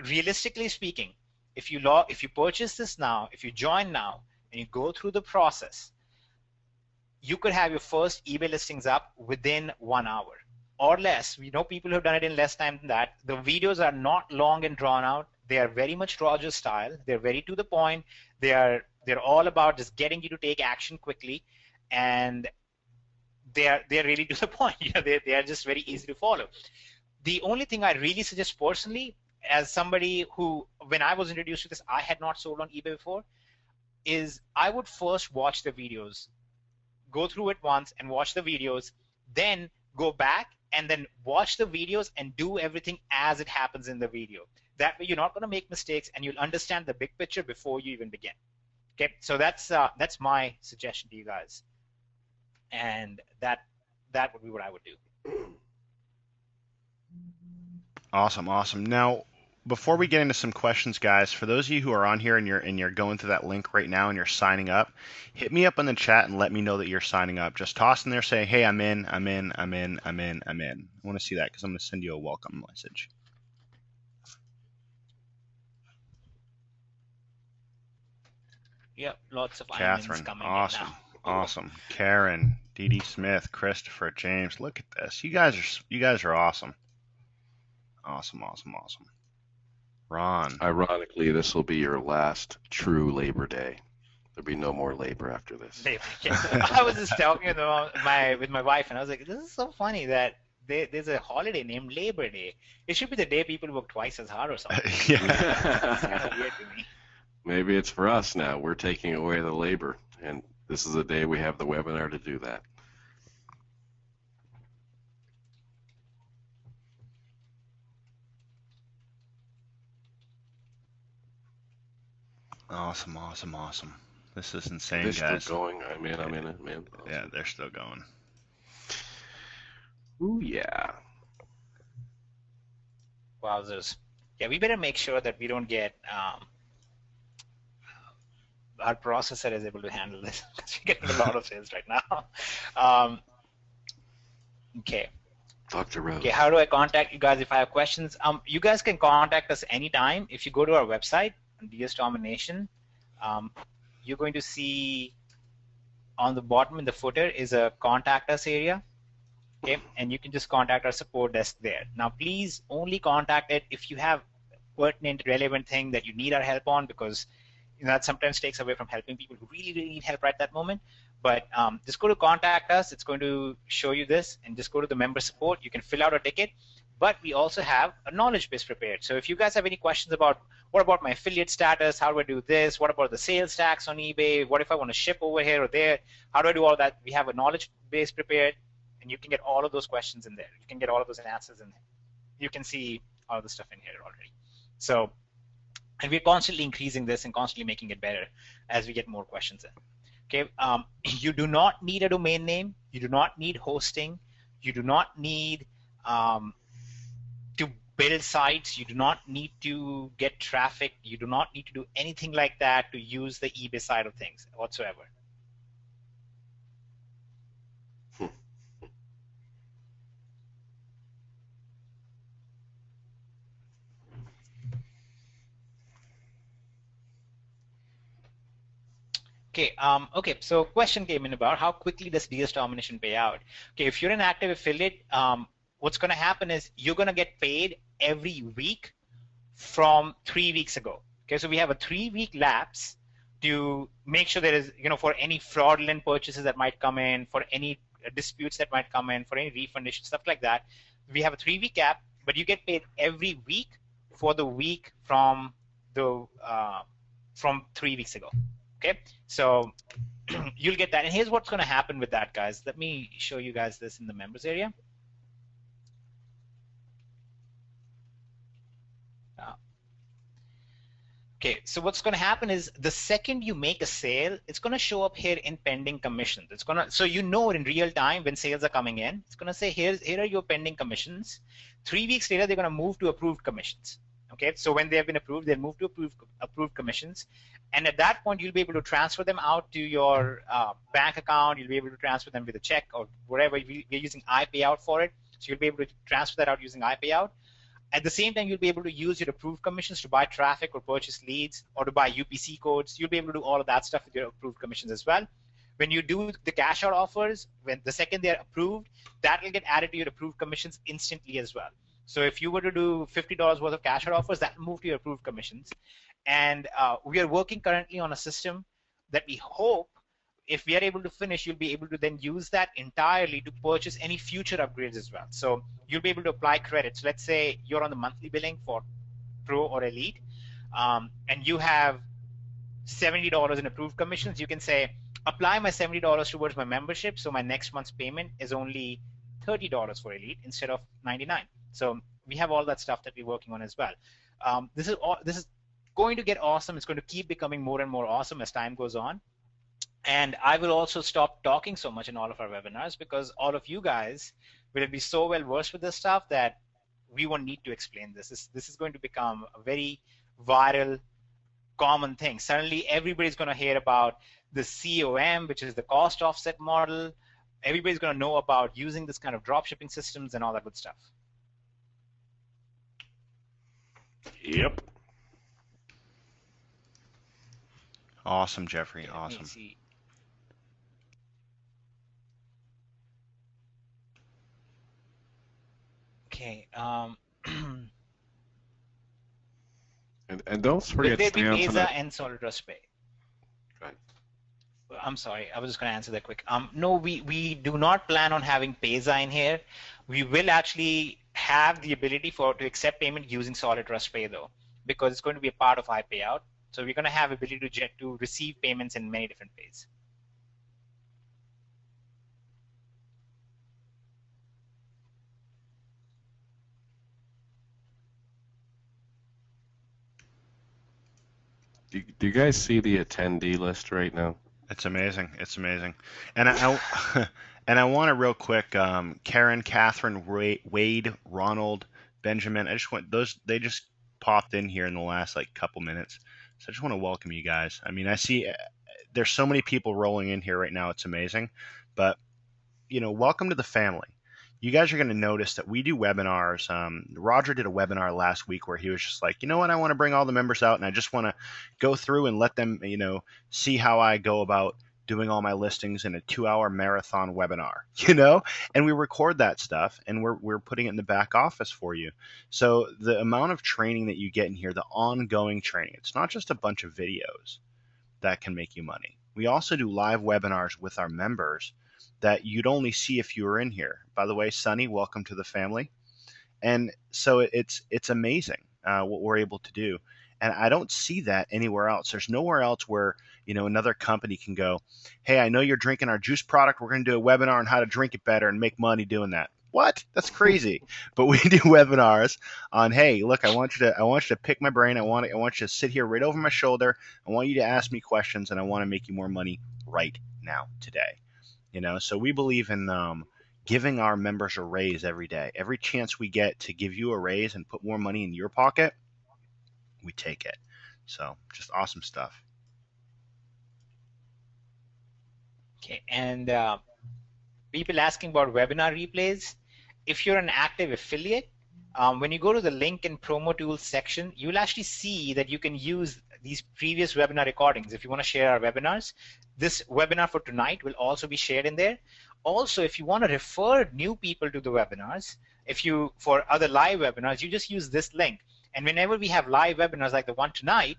Realistically speaking, if you purchase this now, if you join now, and you go through the process, you could have your first eBay listings up within 1 hour or less. We know people who have done it in less time than that. The videos are not long and drawn out. They are very much Roger style. They're very to the point. They're all about just getting you to take action quickly, and they're really to the point. You know, they are just very easy to follow. The only thing I really suggest personally, as somebody who, when I was introduced to this, I had not sold on eBay before, is I would first watch the videos, go through it once and watch the videos, then go back and then watch the videos and do everything as it happens in the video. That way you're not going to make mistakes, and you'll understand the big picture before you even begin. Okay, so that's my suggestion to you guys, and that would be what I would do. Awesome, awesome. Now, before we get into some questions, guys, for those of you who are on here and you're going through that link right now and you're signing up, hit me up in the chat and let me know that you're signing up. Just toss in there, say, hey, I'm in. I want to see that because I'm going to send you a welcome message. Yep, lots of Catherine, coming awesome, in now. awesome. Karen, Dee Smith, Christopher, James, look at this. You guys are awesome. Awesome. Ron. Ironically, this will be your last true Labor Day. There'll be no more labor after this. Yeah. I was just talking with my wife, and I was like, this is so funny that there's a holiday named Labor Day. It should be the day people work twice as hard or something. Yeah. It's kind of weird to me. Maybe it's for us now. We're taking away the labor, and this is the day we have the webinar to do that. Awesome. This is insane, they're guys. Still going. I'm in it, man. Awesome. Yeah, they're still going. Ooh, yeah. Wowzers. Yeah, we better make sure that we don't get our processor is able to handle this, because we're getting a lot of sales right now. Okay. Dr. Rose. Okay, how do I contact you guys if I have questions? You guys can contact us anytime. If you go to our website, DS Domination, you're going to see on the bottom in the footer is a contact us area. Okay, and you can just contact our support desk there. Now, please only contact it if you have pertinent, relevant thing that you need our help on, because that sometimes takes away from helping people who really, really need help right that moment. But just go to contact us. It's going to show you this, and just go to the member support. You can fill out a ticket, but we also have a knowledge base prepared. So if you guys have any questions about what about my affiliate status, how do I do this, what about the sales tax on eBay, what if I want to ship over here or there, how do I do all that? We have a knowledge base prepared, and you can get all of those questions in there. You can get all of those answers in there. You can see all of the stuff in here already. So, and we're constantly increasing this and constantly making it better as we get more questions in. Okay, you do not need a domain name. You do not need hosting. You do not need to build sites. You do not need to get traffic. You do not need to do anything like that to use the eBay side of things whatsoever. Okay, okay, so question came in about how quickly does DS Domination pay out? Okay, if you're an active affiliate, what's going to happen is you're going to get paid every week from 3 weeks ago. Okay, so we have a 3-week lapse to make sure there is, for any fraudulent purchases that might come in, for any disputes that might come in, for any refund issues, stuff like that. We have a 3-week cap, but you get paid every week for the week from 3 weeks ago. Okay, so you'll get that. And here's what's going to happen with that, guys. Let me show you guys this in the members area. Okay, so what's going to happen is the second you make a sale, it's going to show up here in pending commissions. It's going to, so in real time when sales are coming in, it's going to say here are your pending commissions. 3 weeks later, they're going to move to approved commissions. Okay, so when they have been approved, they'll move to approved commissions, and at that point, you'll be able to transfer them out to your bank account. You'll be able to transfer them with a check or whatever. We're using iPayout for it, so you'll be able to transfer that out using iPayout. At the same time, you'll be able to use your approved commissions to buy traffic or purchase leads or to buy UPC codes. You'll be able to do all of that stuff with your approved commissions as well. When you do the cash out offers, when the second they're approved, that will get added to your approved commissions instantly as well. So if you were to do $50 worth of cash out offers, that will move to your approved commissions. And we are working currently on a system that we hope, if we are able to finish, you'll be able to then use that entirely to purchase any future upgrades as well. So you'll be able to apply credits. Let's say you're on the monthly billing for Pro or Elite, and you have $70 in approved commissions. You can say, apply my $70 towards my membership, so my next month's payment is only $30 for Elite instead of $99. So we have all that stuff that we're working on as well. This is going to get awesome. It's going to keep becoming more and more awesome as time goes on. And I will also stop talking so much in all of our webinars because all of you guys will be so well versed with this stuff that we won't need to explain this. This is going to become a very viral, common thing. Suddenly, everybody's going to hear about the COM, which is the cost offset model. Everybody's going to know about using this kind of drop shipping systems and all that good stuff. Yep. Awesome, Jeffrey. Awesome. Okay. And don't forget will there be to Pesa and Solid Trust Pay? Right. I'm sorry, I was just going to answer that quick. No, we do not plan on having Pesa in here. We will actually have the ability to accept payment using Solid Trust Pay though, because it's going to be a part of iPayout. So we're going to have ability to receive payments in many different ways. Do you guys see the attendee list right now? It's amazing. It's amazing. And I want to real quick, Karen, Catherine, Wade, Ronald, Benjamin. I just want they just popped in here in the last couple minutes. So I just want to welcome you guys. I mean, I see there's so many people rolling in here right now. It's amazing. But, welcome to the family. You guys are going to notice that we do webinars. Roger did a webinar last week where he was just like, you know what, I want to bring all the members out and I just want to go through and let them, see how I go about doing all my listings in a 2-hour marathon webinar, and we record that stuff and we're putting it in the back office for you. So the amount of training that you get in here, the ongoing training, it's not just a bunch of videos that can make you money. We also do live webinars with our members that you'd only see if you were in here. By the way, Sunny, welcome to the family. And so it's amazing what we're able to do. And I don't see that anywhere else. There's nowhere else where, another company can go, hey, I know you're drinking our juice product. We're going to do a webinar on how to drink it better and make money doing that. What? That's crazy. But we do webinars on, hey, look, I want you to pick my brain. I want you to sit here right over my shoulder. I want you to ask me questions, and I want to make you more money right now, today. So we believe in giving our members a raise every day. Every chance we get to give you a raise and put more money in your pocket, we take it. So just awesome stuff. Okay, and people asking about webinar replays. If you're an active affiliate, when you go to the link in promo tools section, you'll actually see that you can use these previous webinar recordings. If you want to share our webinars, this webinar for tonight will also be shared in there. Also, if you want to refer new people to the webinars, for other live webinars, you just use this link. And whenever we have live webinars like the one tonight,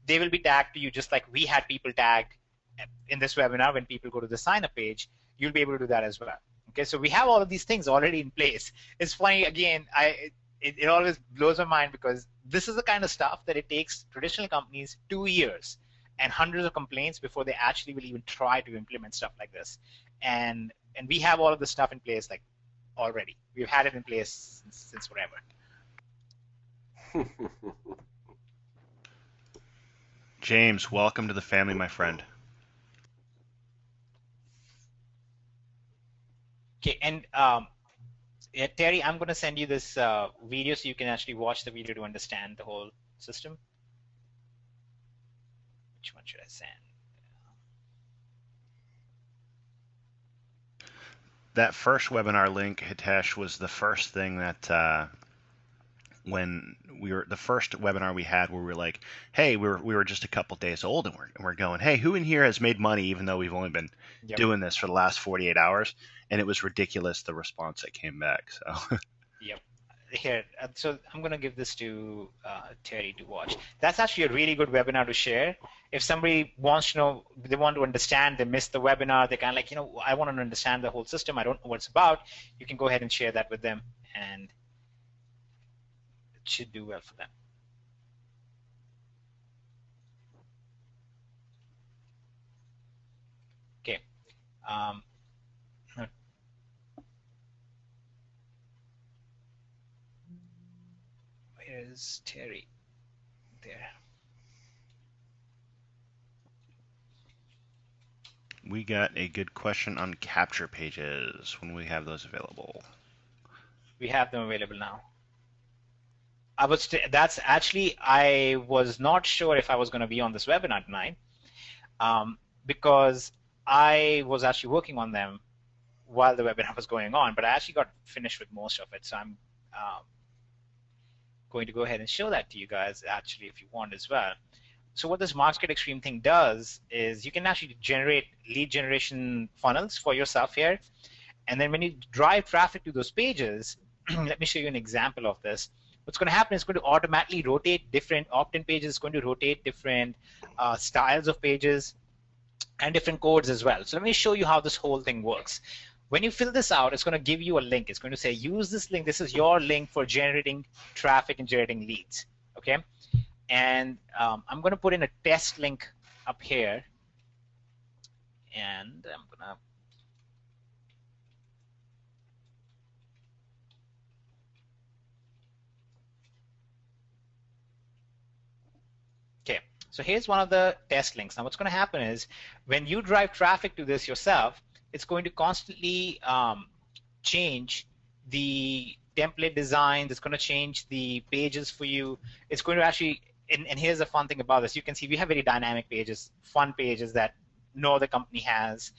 they will be tagged to you just like we had people tagged in this webinar. When people go to the sign up page, you'll be able to do that as well. Okay, so we have all of these things already in place. It's funny, again, it always blows my mind because this is the kind of stuff that it takes traditional companies 2 years and hundreds of complaints before they actually will even try to implement stuff like this. And we have all of this stuff in place like already. We've had it in place since forever. James, welcome to the family, my friend. Okay, and Terry, I'm going to send you this video so you can actually watch the video to understand the whole system. Which one should I send? That first webinar link, Hitesh, was the first thing that when the first webinar we had where we were like, hey, we were just a couple days old and we're going, hey, who in here has made money even though we've only been doing this for the last 48 hours? And it was ridiculous, the response that came back. So yep. Here, so I'm going to give this to Terry to watch. That's actually a really good webinar to share. If somebody wants to know, they want to understand, they missed the webinar, they kind of like, I want to understand the whole system, I don't know what it's about, you can go ahead and share that with them, and it should do well for them. Okay. Where's Terry? There. We got a good question on capture pages when we have those available. We have them available now. I was not sure if I was going to be on this webinar tonight because I was actually working on them while the webinar was going on, but I actually got finished with most of it, so I'm going to go ahead and show that to you guys actually if you want as well. So what this Market Extreme thing does is you can actually generate lead generation funnels for yourself here, and then when you drive traffic to those pages, let me show you an example of this. What's going to happen is it's going to automatically rotate different opt-in pages. It's going to rotate different styles of pages and different codes as well. So let me show you how this whole thing works. When you fill this out, it's going to give you a link. It's going to say, use this link. This is your link for generating traffic and generating leads. Okay? And I'm going to put in a test link up here. And I'm going to so here's one of the test links. Now what's going to happen is when you drive traffic to this yourself, it's going to constantly change the template designs. It's going to change the pages for you. It's going to actually, and here's the fun thing about this. You can see we have very dynamic pages, fun pages that no other company has.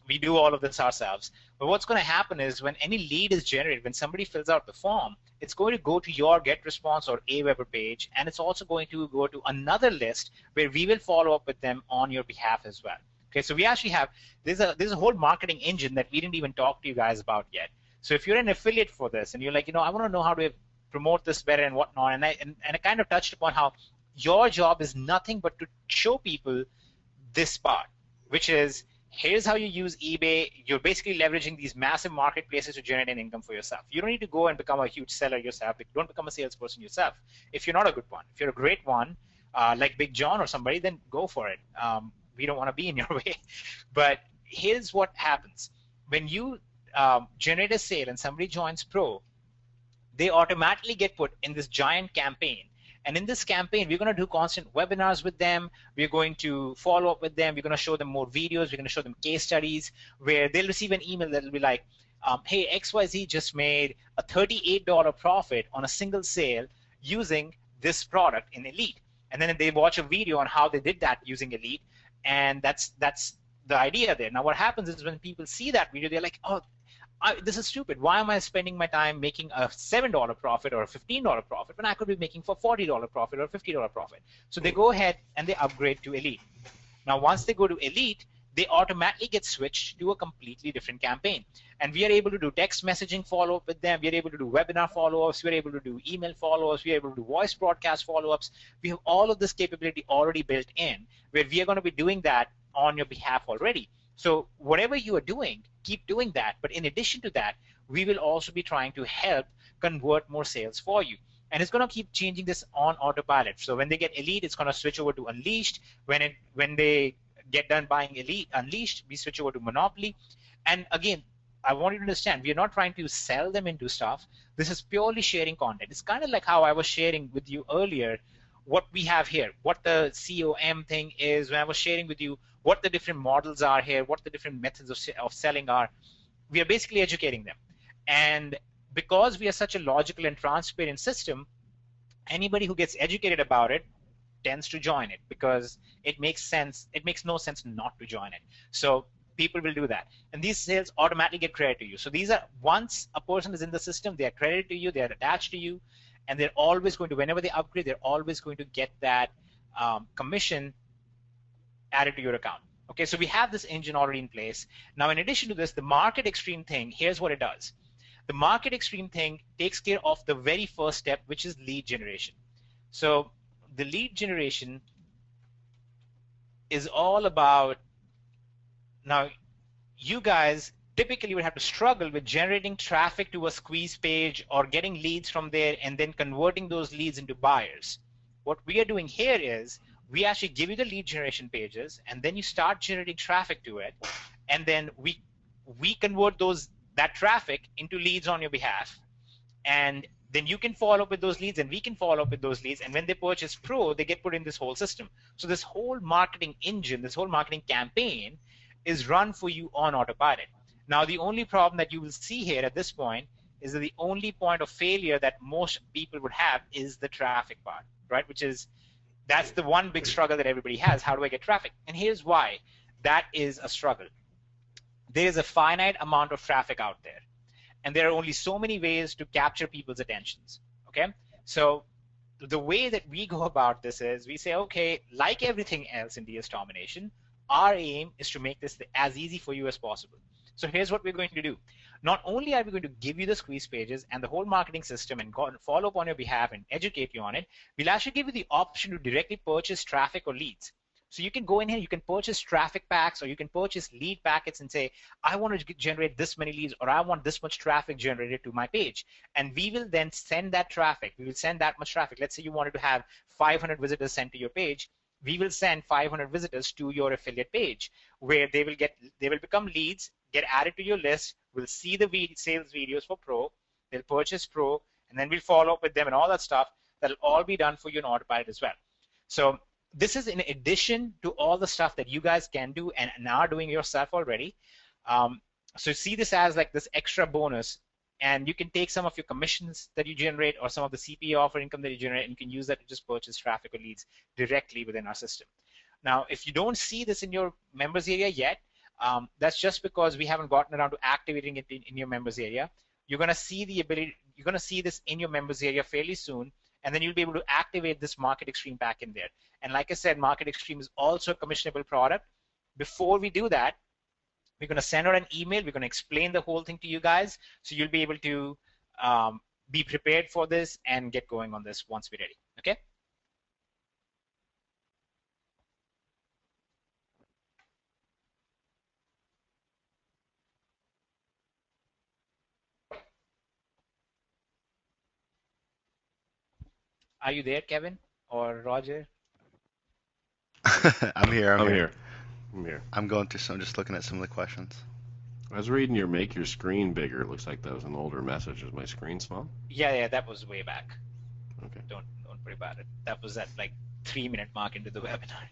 We do all of this ourselves. But what's going to happen is when any lead is generated, when somebody fills out the form, it's going to go to your GetResponse or Aweber page, and it's also going to go to another list where we will follow up with them on your behalf as well. Okay, so we actually have, there's a whole marketing engine that we didn't even talk to you guys about yet. So if you're an affiliate for this and you're like, I want to know how to promote this better and whatnot, and I kind of touched upon how your job is nothing but to show people this part, which is, here's how you use eBay. You're basically leveraging these massive marketplaces to generate an income for yourself. You don't need to go and become a huge seller yourself. Don't become a salesperson yourself if you're not a good one. If you're a great one, like Big John or somebody, then go for it. We don't want to be in your way. But here's what happens. When you generate a sale and somebody joins Pro, they automatically get put in this giant campaign. And in this campaign, we're going to do constant webinars with them. We're going to follow up with them. We're going to show them more videos. We're going to show them case studies where they'll receive an email that will be like, hey, XYZ just made a $38 profit on a single sale using this product in Elite. And then they watch a video on how they did that using Elite. And that's the idea there. Now, what happens is when people see that video, they're like, oh, this is stupid. Why am I spending my time making a $7 profit or a $15 profit when I could be making for $40 profit or $50 profit? So they go ahead and they upgrade to Elite. Now, once they go to Elite, they automatically get switched to a completely different campaign. And we are able to do text messaging follow-up with them. We are able to do webinar follow-ups. We are able to do email follow-ups. We are able to do voice broadcast follow-ups. We have all of this capability already built in, where we are going to be doing that on your behalf already. So whatever you are doing, keep doing that. But in addition to that, we will also be trying to help convert more sales for you. And it's going to keep changing this on autopilot. So when they get Elite, it's going to switch over to Unleashed. When they get done buying Elite, Unleashed, we switch over to Monopoly. And again, I want you to understand, we are not trying to sell them into stuff. This is purely sharing content. It's kind of like how I was sharing with you earlier what we have here, what the COM thing is, when I was sharing with you what the different models are here, what the different methods of selling are. We are basically educating them. And because we are such a logical and transparent system, anybody who gets educated about it tends to join it because it makes sense. It makes no sense not to join it. So people will do that. And these sales automatically get credited to you. So these are, once a person is in the system, they are credited to you, they are attached to you, and they're always going to, whenever they upgrade, they're always going to get that commission added to your account. Okay, so we have this engine already in place. Now, in addition to this, the Market Extreme thing, here's what it does. The Market Extreme thing takes care of the very first step, which is lead generation. So the lead generation is all about, now you guys typically would have to struggle with generating traffic to a squeeze page or getting leads from there and then converting those leads into buyers. What we are doing here is we actually give you the lead generation pages, and then you start generating traffic to it, and then we convert that traffic into leads on your behalf, and then you can follow up with those leads and we can follow up with those leads, and when they purchase Pro, they get put in this whole system. So this whole marketing engine, this whole marketing campaign is run for you on autopilot. Now, the only problem that you will see here at this point is that the only point of failure that most people would have is the traffic part, right? Which is, that's the one big struggle that everybody has. How do I get traffic? And here's why that is a struggle. There is a finite amount of traffic out there, and there are only so many ways to capture people's attentions, okay? So the way that we go about this is we say, okay, like everything else in DS Domination, our aim is to make this as easy for you as possible. So here's what we're going to do. Not only are we going to give you the squeeze pages and the whole marketing system and follow up on your behalf and educate you on it, we'll actually give you the option to directly purchase traffic or leads. So you can go in here, you can purchase traffic packs, or you can purchase lead packets and say, I want to generate this many leads, or I want this much traffic generated to my page. And we will then send that traffic. We will send that much traffic. Let's say you wanted to have 500 visitors sent to your page. We will send 500 visitors to your affiliate page, where they will become leads, get added to your list. We'll see the sales videos for Pro. They'll purchase Pro, and then we'll follow up with them and all that stuff. That'll all be done for you in autopilot as well. So this is in addition to all the stuff that you guys can do and are doing yourself already. So see this as like this extra bonus, and you can take some of your commissions that you generate or some of the CPA offer income that you generate, and you can use that to just purchase traffic or leads directly within our system. Now, if you don't see this in your members area yet, that's just because we haven't gotten around to activating it in your members area. You're going to see the ability, you're going to see this in your members area fairly soon, and then you'll be able to activate this Market Extreme back in there. And like I said, Market Extreme is also a commissionable product. Before we do that, we're going to send out an email. We're going to explain the whole thing to you guys, so you'll be able to be prepared for this and get going on this once we're ready. Okay? Are you there, Kevin or Roger? I'm here. I'm here. I'm going through some, just looking at some of the questions. I was reading your make your screen bigger. It looks like that was an older message. Is my screen small? Yeah, that was way back. Okay. Don't worry about it. That was at like 3-minute mark into the webinar.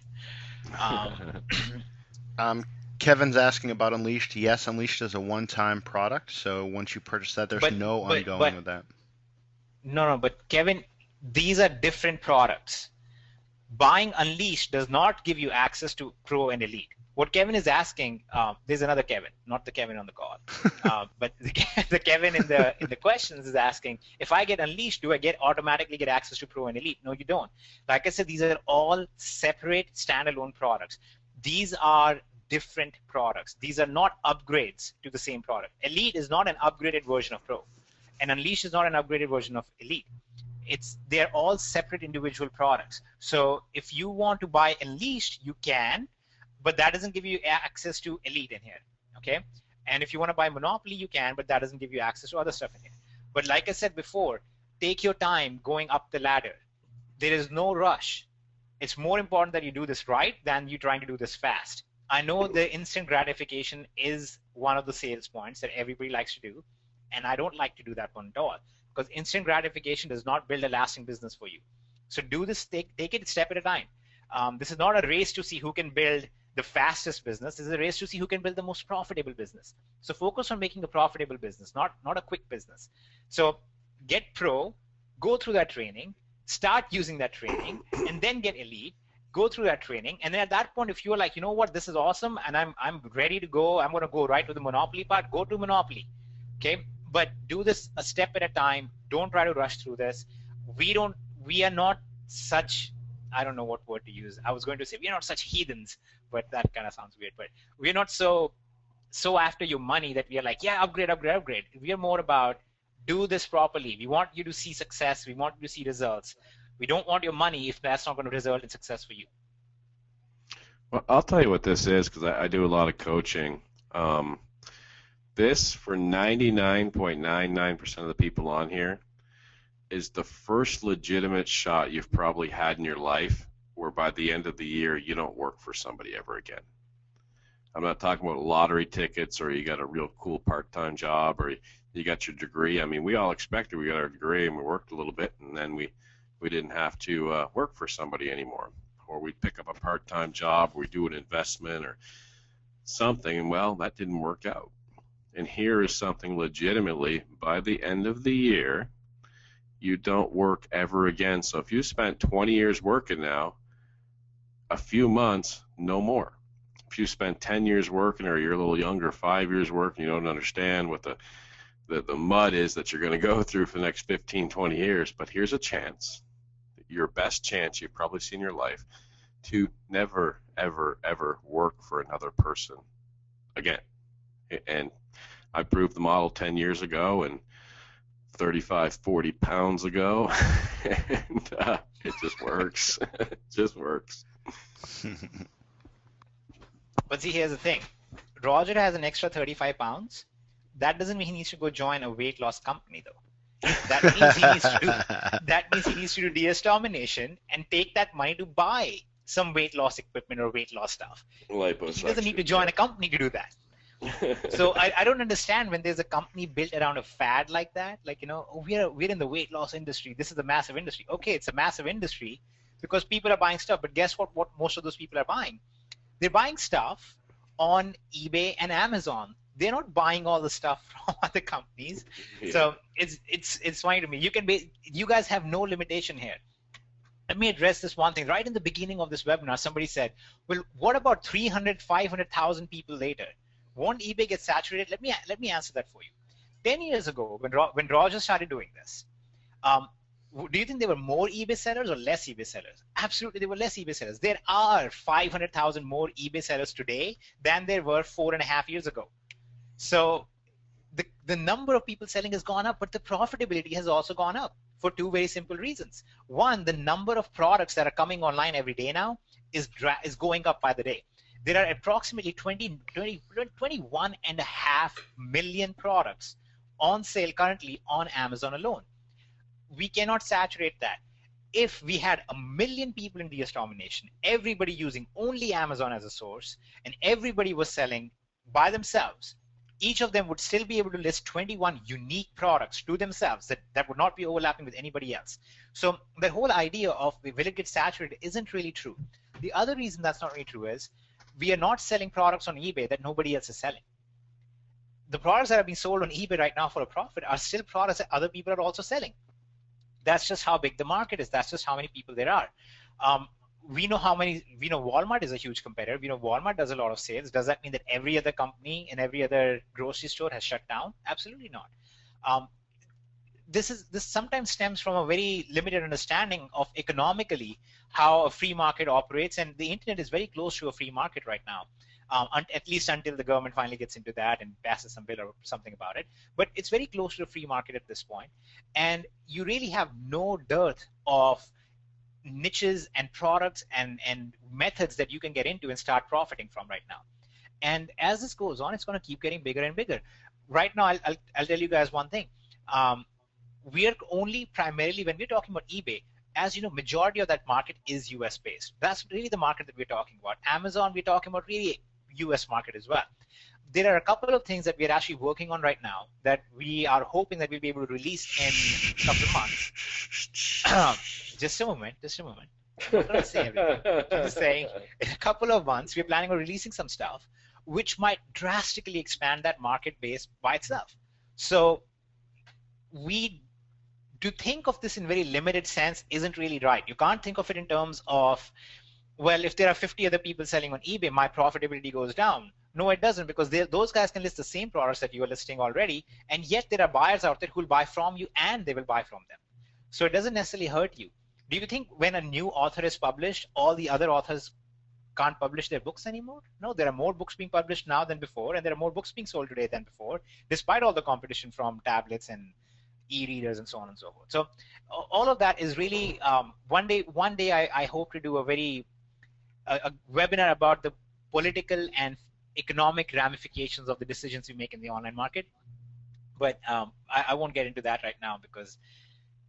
Kevin's asking about Unleashed. Yes, Unleashed is a one-time product, so once you purchase that, there's no ongoing with that. No, but Kevin, these are different products. Buying Unleashed does not give you access to Pro and Elite. What Kevin is asking, there's another Kevin, not the Kevin on the call, but the Kevin in the questions is asking, if I get Unleashed, do I automatically get access to Pro and Elite? No, you don't. Like I said, these are all separate standalone products. These are different products. These are not upgrades to the same product. Elite is not an upgraded version of Pro, and Unleashed is not an upgraded version of Elite. They're all separate individual products. So if you want to buy Unleashed, you can, but that doesn't give you access to Elite in here, okay? And if you want to buy Monopoly, you can, but that doesn't give you access to other stuff in here. But like I said before, take your time going up the ladder. There is no rush. It's more important that you do this right than you trying to do this fast. I know the instant gratification is one of the sales points that everybody likes to do, and I don't like to do that one at all, because instant gratification does not build a lasting business for you. So do this, take it a step at a time. This is not a race to see who can build the fastest business. This is a race to see who can build the most profitable business. So focus on making a profitable business, not a quick business. So get Pro, go through that training, start using that training, and then get Elite, go through that training, and then at that point, if you're like, you know what, this is awesome, and I'm ready to go, I'm going to go right to the Monopoly part, go to Monopoly, okay? But do this a step at a time. Don't try to rush through this. We are not such, I don't know what word to use. I was going to say we are not such heathens, but that kind of sounds weird. But we're not so after your money that we are like, yeah, upgrade. We are more about, do this properly. We want you to see success. We want you to see results. We don't want your money if that's not going to result in success for you. Well, I'll tell you what this is, because I do a lot of coaching. This, for 99.99% of the people on here, is the first legitimate shot you've probably had in your life where by the end of the year you don't work for somebody ever again. I'm not talking about lottery tickets or you got a real cool part-time job or you got your degree. I mean, we all expected we got our degree and we worked a little bit, and then we didn't have to work for somebody anymore. Or we'd pick up a part-time job, or we do an investment or something, and well, that didn't work out. And here is something legitimately, by the end of the year, you don't work ever again. So if you spent 20 years working now, a few months, no more. If you spent 10 years working, or you're a little younger, 5 years working, you don't understand what the mud is that you're going to go through for the next 15, 20 years. But here's a chance, your best chance you've probably seen in your life, to never, ever, ever work for another person again. And I proved the model 10 years ago and 35, 40 pounds ago, and it just works. It just works. But see, here's the thing. Roger has an extra 35 pounds. That doesn't mean he needs to go join a weight loss company, though. That means he needs to do DS Domination and take that money to buy some weight loss equipment or weight loss stuff. He doesn't need to join a company to do that. So I don't understand when there's a company built around a fad like that. Like, you know, oh, we're in the weight loss industry. This is a massive industry. Okay, it's a massive industry because people are buying stuff. But guess what most of those people are buying? They're buying stuff on eBay and Amazon. They're not buying all the stuff from other companies. Yeah. So it's funny to me. You guys have no limitation here. Let me address this one thing. Right in the beginning of this webinar, somebody said, well, what about 300, 500,000 people later? Won't eBay get saturated? Let me answer that for you. 10 years ago, when Roger started doing this, do you think there were more eBay sellers or less eBay sellers? Absolutely, there were less eBay sellers. There are 500,000 more eBay sellers today than there were 4.5 years ago. So the number of people selling has gone up, but the profitability has also gone up for two very simple reasons. One, the number of products that are coming online every day now is going up by the day. There are approximately 21.5 million products on sale currently on Amazon alone. We cannot saturate that. If we had 1 million people in DS Domination, everybody using only Amazon as a source, and everybody was selling by themselves, each of them would still be able to list 21 unique products to themselves that would not be overlapping with anybody else. So the whole idea of will it get saturated isn't really true. The other reason that's not really true is we are not selling products on eBay that nobody else is selling. The products that are being sold on eBay right now for a profit are still products that other people are also selling. That's just how big the market is. That's just how many people there are. We know Walmart is a huge competitor. We know Walmart does a lot of sales. Does that mean that every other company and every other grocery store has shut down? Absolutely not. This sometimes stems from a very limited understanding of economically how a free market operates, and the internet is very close to a free market right now. at least until the government finally gets into that and passes some bill or something about it. But it's very close to a free market at this point, and you really have no dearth of niches and products and methods that you can get into and start profiting from right now. And as this goes on, it's going to keep getting bigger and bigger. Right now, I'll tell you guys one thing. We are only primarily, when we're talking about eBay, as you know, majority of that market is US based. That's really the market that we're talking about. Amazon, we're talking about really US market as well. There are a couple of things that we're actually working on right now that we are hoping that we'll be able to release in a couple of months. Just a moment. I'm not going to say everything. I'm just saying, in a couple of months, we're planning on releasing some stuff which might drastically expand that market base by itself. So to think of this in very limited sense isn't really right. You can't think of it in terms of, well, if there are 50 other people selling on eBay, my profitability goes down. No, it doesn't, because those guys can list the same products that you are listing already, and yet there are buyers out there who will buy from you and they will buy from them. So it doesn't necessarily hurt you. Do you think when a new author is published, all the other authors can't publish their books anymore? No, there are more books being published now than before, and there are more books being sold today than before, despite all the competition from tablets and e-readers and so on and so forth. So all of that is really, one day I hope to do a webinar about the political and economic ramifications of the decisions we make in the online market. But I won't get into that right now, because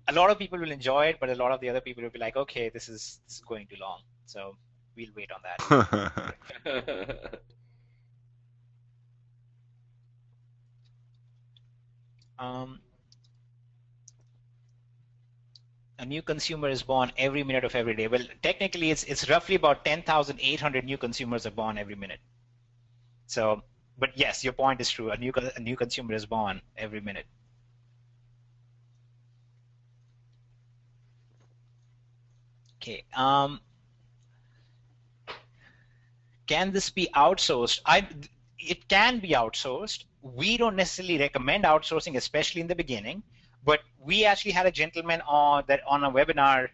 a lot of people will enjoy it, but a lot of the other people will be like, okay, this is going too long. So we'll wait on that. A new consumer is born every minute of every day. Well, technically, it's roughly about 10,800 new consumers are born every minute. So, but yes, your point is true. A new consumer is born every minute. Okay. Can this be outsourced? It can be outsourced. We don't necessarily recommend outsourcing, especially in the beginning. But we actually had a gentleman on a webinar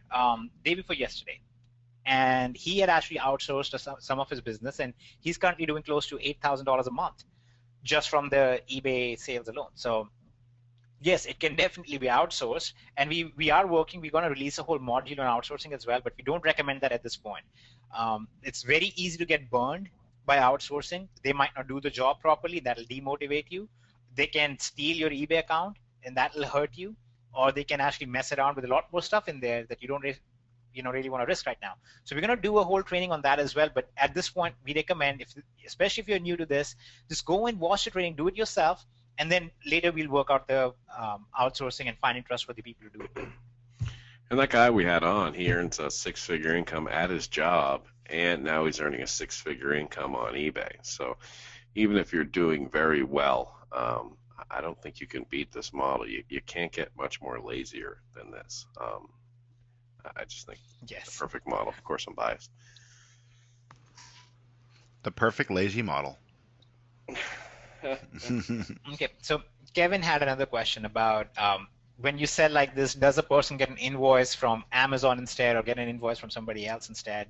day before yesterday, and he had actually outsourced some of his business, and he's currently doing close to $8,000 a month just from the eBay sales alone. So yes, it can definitely be outsourced, and we're going to release a whole module on outsourcing as well, but we don't recommend that at this point. It's very easy to get burned by outsourcing. They might not do the job properly. That'll demotivate you. They can steal your eBay account, and that will hurt you, or they can actually mess around with a lot more stuff in there that you don't really want to risk right now. So we're going to do a whole training on that as well, but at this point we recommend, especially if you're new to this, just go and watch the training, do it yourself, and then later we'll work out the outsourcing and finding trustworthy people to do it. And that guy we had on, he earns a six-figure income at his job, and now he's earning a six-figure income on eBay. So even if you're doing very well, I don't think you can beat this model. You can't get much more lazier than this. I just think yes, it's the perfect model. Of course, I'm biased. The perfect lazy model. Okay, so Kevin had another question about when you sell like this, does a person get an invoice from Amazon instead, or get an invoice from somebody else instead?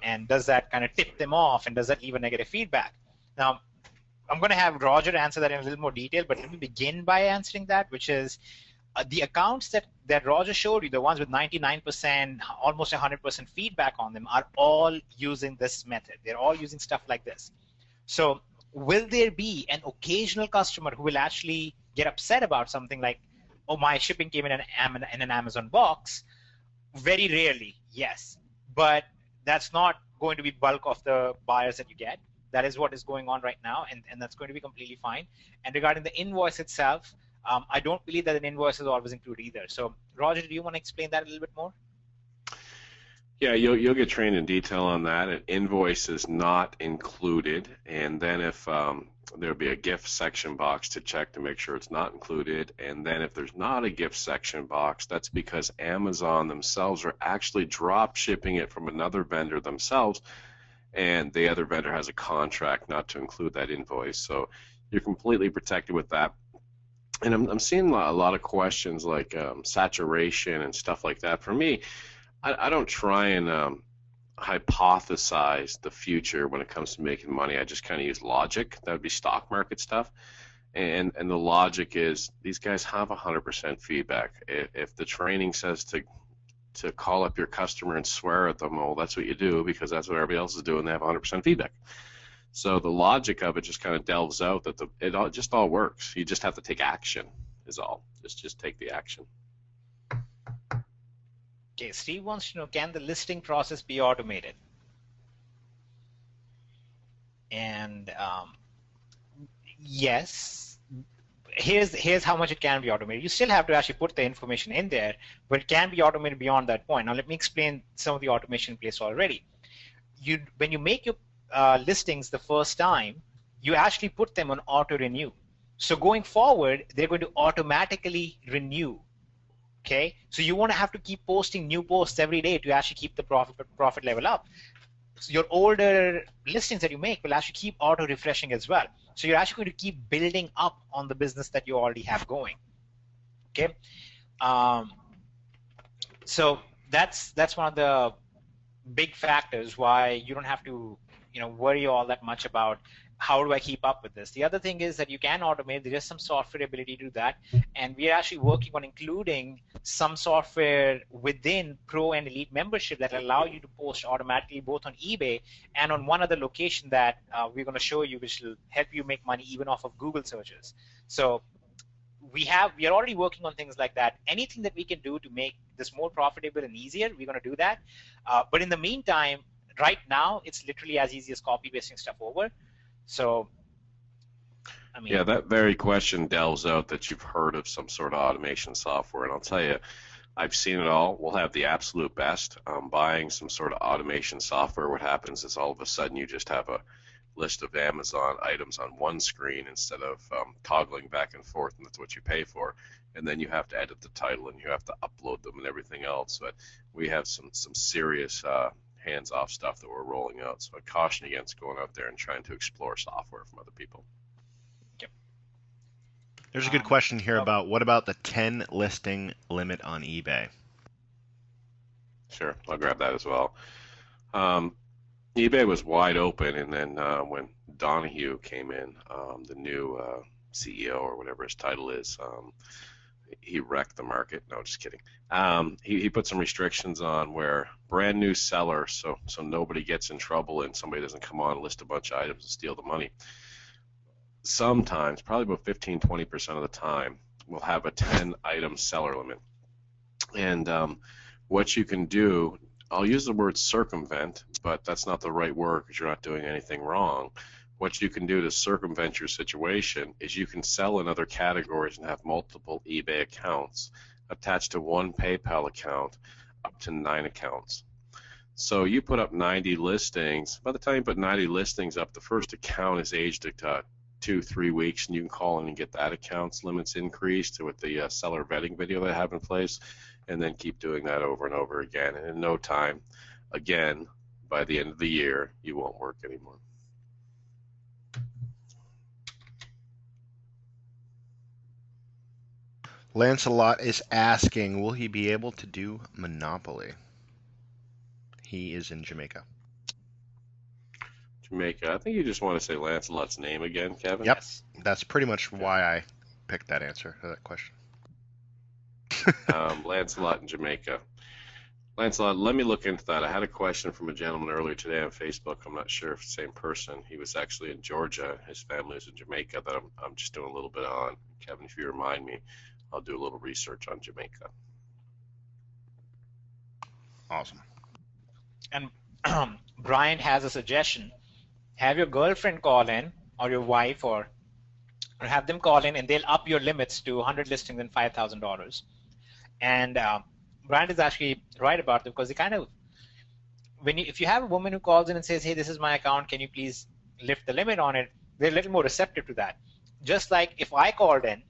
And does that kind of tip them off, and does that leave a negative feedback? Now, I'm going to have Roger answer that in a little more detail, but let me begin by answering that, which is the accounts that Roger showed you, the ones with 99%, almost 100% feedback on them, are all using this method. They're all using stuff like this. So will there be an occasional customer who will actually get upset about something like, oh, my shipping came in an Amazon box? Very rarely, yes. But that's not going to be bulk of the buyers that you get. That is what is going on right now, and that's going to be completely fine. And regarding the invoice itself, I don't believe that an invoice is always included either. So, Roger, do you want to explain that a little bit more? Yeah, you'll get trained in detail on that. An invoice is not included, and then if there'll be a gift section box to check to make sure it's not included, and then if there's not a gift section box, that's because Amazon themselves are actually drop shipping it from another vendor themselves, and the other vendor has a contract not to include that invoice. So you're completely protected with that. And I'm seeing a lot of questions like saturation and stuff like that. For me, I don't try and hypothesize the future when it comes to making money. I just kind of use logic. That would be stock market stuff. And the logic is these guys have 100% feedback. If the training says to call up your customer and swear at them, well, that's what you do because that's what everybody else is doing. They have 100% feedback. So the logic of it just kind of delves out that it all works. You just have to take action is all. Just take the action. Okay, Steve wants to know, can the listing process be automated? And yes, here's how much it can be automated. You still have to actually put the information in there, but it can be automated beyond that point. Now let me explain some of the automation in place already. When you make your listings the first time, you actually put them on auto renew. So going forward, they're going to automatically renew. Okay, so you want to have to keep posting new posts every day to actually keep the profit level up. So your older listings that you make will actually keep auto refreshing as well. So you're actually going to keep building up on the business that you already have going. Okay, so that's one of the big factors why you don't have to worry all that much about how do I keep up with this. The other thing is that you can automate. There is some software ability to do that, and we are actually working on including some software within Pro and Elite membership that allow you to post automatically both on eBay and on one other location that we're going to show you, which will help you make money even off of Google searches. So we are already working on things like that. Anything that we can do to make this more profitable and easier, we're going to do that. But in the meantime, right now, it's literally as easy as copy pasting stuff over. So, I mean, yeah, that very question delves out that you've heard of some sort of automation software, and I'll tell you, I've seen it all. We'll have the absolute best. Buying some sort of automation software, what happens is all of a sudden you just have a list of Amazon items on one screen instead of toggling back and forth, and that's what you pay for. And then you have to edit the title, and you have to upload them and everything else. But we have some serious hands-off stuff that we're rolling out. So I caution against going out there and trying to explore software from other people. Yep. There's a good question here about what about the 10 listing limit on eBay? Sure, I'll grab that as well. eBay was wide open, and then when Donahue came in, the new CEO or whatever his title is, he wrecked the market. No, just kidding. He put some restrictions on where brand new seller, so nobody gets in trouble and somebody doesn't come on and list a bunch of items and steal the money. Sometimes, probably about 15-20% of the time, we'll have a 10-item seller limit. And what you can do, I'll use the word circumvent, but that's not the right word because you're not doing anything wrong. What you can do to circumvent your situation is you can sell in other categories and have multiple eBay accounts attached to one PayPal account up to 9 accounts. So you put up 90 listings. By the time you put 90 listings up, the first account is aged at 2-3 weeks, and you can call in and get that account's limits increased with the seller vetting video that I have in place, and then keep doing that over and over again. And in no time, again, by the end of the year, you won't work anymore. Lancelot is asking, will he be able to do Monopoly? He is in Jamaica. Jamaica. I think you just want to say Lancelot's name again, Kevin. Yep, that's pretty much why I picked that answer for that question. Lancelot in Jamaica. Lancelot, let me look into that. I had a question from a gentleman earlier today on Facebook. I'm not sure if it's the same person. He was actually in Georgia. His family is in Jamaica that I'm just doing a little bit on. Kevin, if you remind me, I'll do a little research on Jamaica. Awesome. And Brian has a suggestion. Have your girlfriend call in, or your wife, or have them call in, and they'll up your limits to 100 listings and $5,000. And Brian is actually right about it, because they kind of, if you have a woman who calls in and says, hey, this is my account, can you please lift the limit on it, they're a little more receptive to that. Just like if I called in,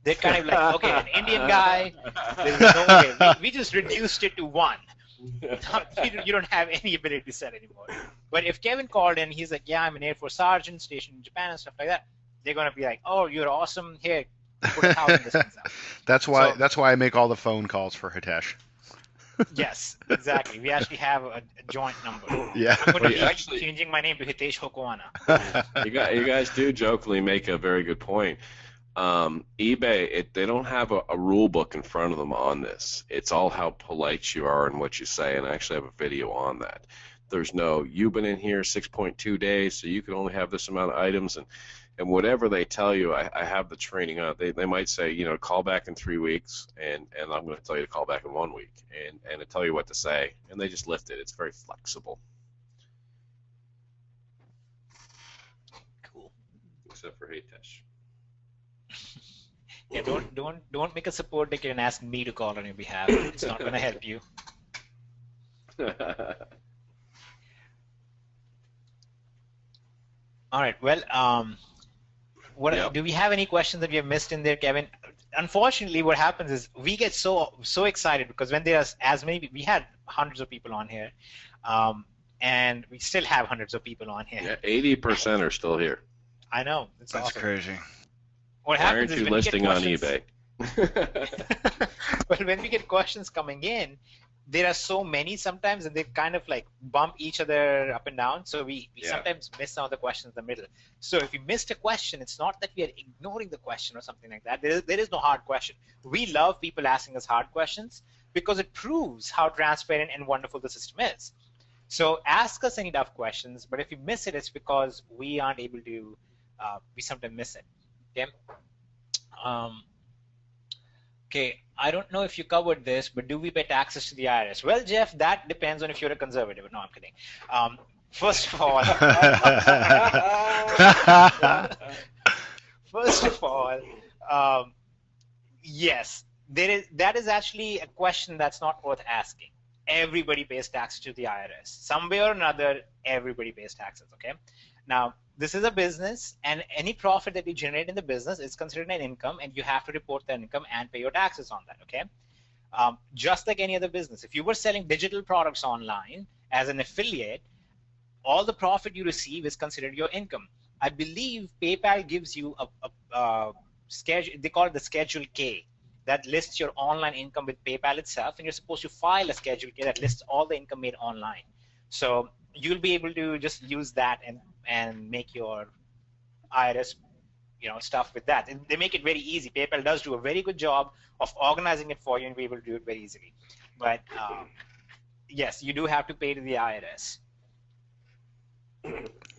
they're kind of like, okay, an Indian guy, there's no way. We just reduced it to 1. You don't have any ability to sell anymore. But if Kevin called in, he's like, yeah, I'm an Air Force sergeant stationed in Japan and stuff like that, they're going to be like, oh, you're awesome, here, put 1,000 listings out. That's why I make all the phone calls for Hitesh. Yes, exactly. We actually have a joint number. Yeah. I'm going to be actually, changing my name to Hitesh Hokoana. you guys do jokingly make a very good point. eBay, they don't have a rule book in front of them on this. It's all how polite you are and what you say, and I actually have a video on that. There's no, you've been in here 6.2 days, so you can only have this amount of items, and whatever they tell you, I have the training on. They might say, call back in 3 weeks, and I'm going to tell you to call back in 1 week, and tell you what to say, and they just lift it. It's very flexible. Cool. Except for Hitesh. Yeah, don't make a support ticket and ask me to call on your behalf. It's not going to help you. All right. Well, Yep. do we have any questions that we have missed in there, Kevin? Unfortunately, what happens is we get so excited because when there's as many, we had hundreds of people on here, and we still have hundreds of people on here. Yeah, 80% are still here. I know. It's That's awesome. crazy. What Why happens aren't is you when we listing get on questions, eBay? well, when we get questions coming in, there are so many sometimes, and they kind of like bump each other up and down. So we Yeah. sometimes miss some of the questions in the middle. So if you missed a question, it's not that we are ignoring the question or something like that. There is no hard question. We love people asking us hard questions because it proves how transparent and wonderful the system is. So ask us any tough questions, but if you miss it, it's because we aren't able to, we sometimes miss it. Okay. Okay, I don't know if you covered this, but do we pay taxes to the IRS? Well, Jeff, that depends on if you're a conservative. No, I'm kidding. First of all, yes, that is actually a question that's not worth asking. Everybody pays taxes to the IRS. Some way or another, everybody pays taxes, okay? Now, this is a business, and any profit that you generate in the business is considered an income, and you have to report that income and pay your taxes on that, okay? Just like any other business. If you were selling digital products online as an affiliate, all the profit you receive is considered your income. I believe PayPal gives you a schedule, they call it the Schedule K, that lists your online income with PayPal itself, and you're supposed to file a Schedule K that lists all the income made online. So you'll be able to just use that and make your IRS stuff with that. And they make it very easy. PayPal does do a very good job of organizing it for you and be able to do it very easily. But yes, you do have to pay to the IRS.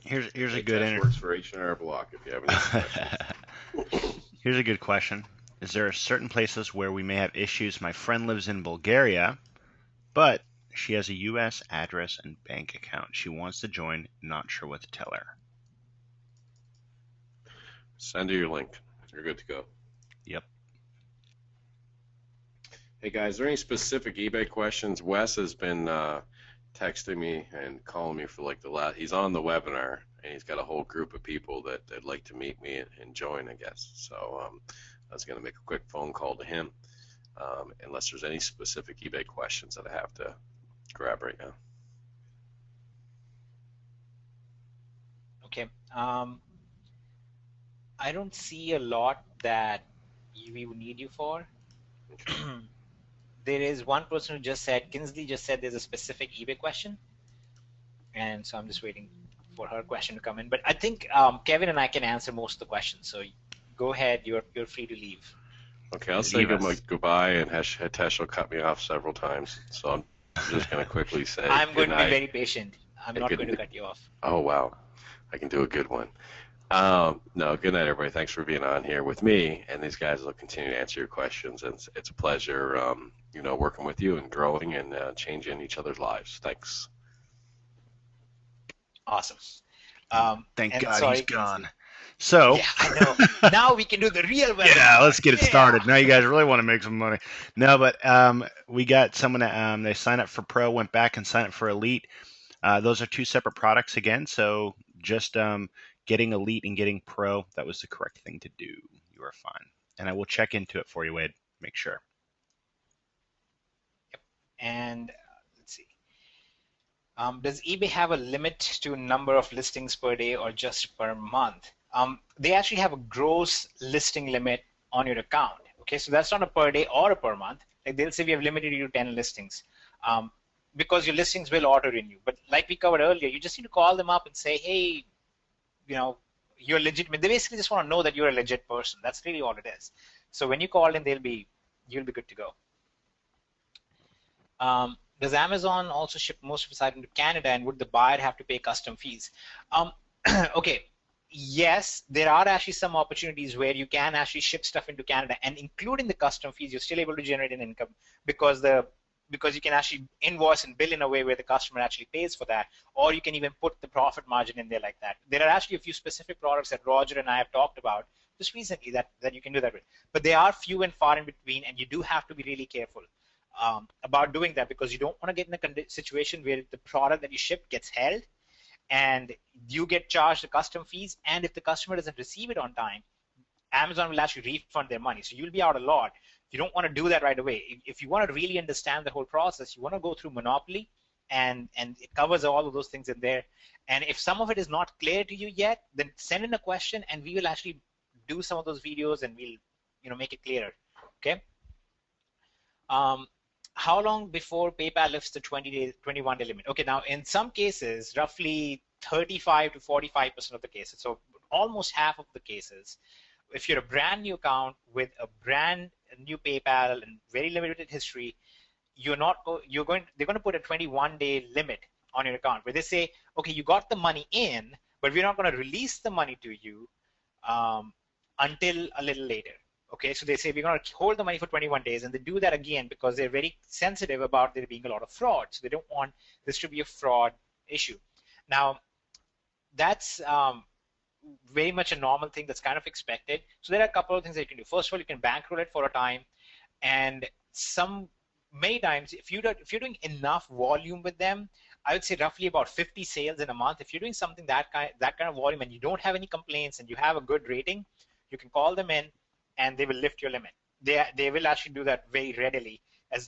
Here's a good works for H&R Block if you have any questions. Here's a good question. Is there certain places where we may have issues? My friend lives in Bulgaria, but she has a U.S. address and bank account. She wants to join, not sure what to tell her. Send her your link. You're good to go. Yep. Hey guys, are there any specific eBay questions? Wes has been texting me and calling me for like he's on the webinar, and he's got a whole group of people that'd like to meet me and join, I guess. So I was going to make a quick phone call to him, unless there's any specific eBay questions that I have to grab right now. Okay. I don't see a lot that we would need you for. Okay. There is one person who just said, Kinsley just said there's a specific eBay question. And so I'm just waiting for her question to come in. But I think Kevin and I can answer most of the questions. So go ahead. You're free to leave. Okay, I'll say goodbye, and Hitesh will cut me off several times. So I'm just going to quickly say I'm going good to be night. very patient. I'm not going to cut you off. Oh, wow. I can do a good one. No, good night, everybody. Thanks for being on here with me, and these guys will continue to answer your questions. And it's a pleasure, working with you and growing and changing each other's lives. Thanks. Awesome. Thank God he's gone. So yeah, I know. Now we can do the real webinar. Yeah, let's get it started. Now you guys really want to make some money. No, but we got someone that they signed up for Pro, went back and signed up for Elite. Those are two separate products again. So just getting Elite and getting Pro, that was the correct thing to do. You are fine. And I will check into it for you, Wade. Make sure. Yep. And let's see. Does eBay have a limit to number of listings per day or just per month? They actually have a gross listing limit on your account. Okay, so that's not a per day or a per month. Like they'll say we have limited you to 10 listings. because your listings will auto renew. But like we covered earlier, you just need to call them up and say, hey, you're legitimate. They basically just want to know that you're a legit person. That's really all it is. So when you call in, you'll be good to go. Does Amazon also ship most of its items to Canada, and would the buyer have to pay custom fees? Okay, yes, there are actually some opportunities where you can actually ship stuff into Canada, and including the custom fees, you're still able to generate an income because you can actually invoice and bill in a way where the customer actually pays for that, or you can even put the profit margin in there like that. There are actually a few specific products that Roger and I have talked about just recently that you can do that with. But they are few and far in between, and you do have to be really careful about doing that, because you don't want to get in a situation where the product that you ship gets held and you get charged the custom fees, and if the customer doesn't receive it on time, Amazon will actually refund their money. So you'll be out a lot. You don't want to do that right away. If you want to really understand the whole process, you want to go through Monopoly, and it covers all of those things in there. And if some of it is not clear to you yet, then send in a question, and we will actually do some of those videos, and we'll make it clearer. Okay. How long before PayPal lifts the 21-day limit? Okay, now in some cases, roughly 35 to 45% of the cases, so almost half of the cases, if you're a brand new account with a brand new PayPal and very limited history, they're going to put a 21-day limit on your account where they say, okay, you got the money in, but we're not going to release the money to you until a little later. Okay, so they say we're going to hold the money for 21 days, and they do that again because they're very sensitive about there being a lot of fraud. So they don't want this to be a fraud issue. Now, that's very much a normal thing that's kind of expected. So there are a couple of things that you can do. First of all, you can bankroll it for a time, and many times, if you're doing enough volume with them, I would say roughly about 50 sales in a month. If you're doing something that kind of volume and you don't have any complaints and you have a good rating, you can call them in, and they will lift your limit. They will actually do that very readily, as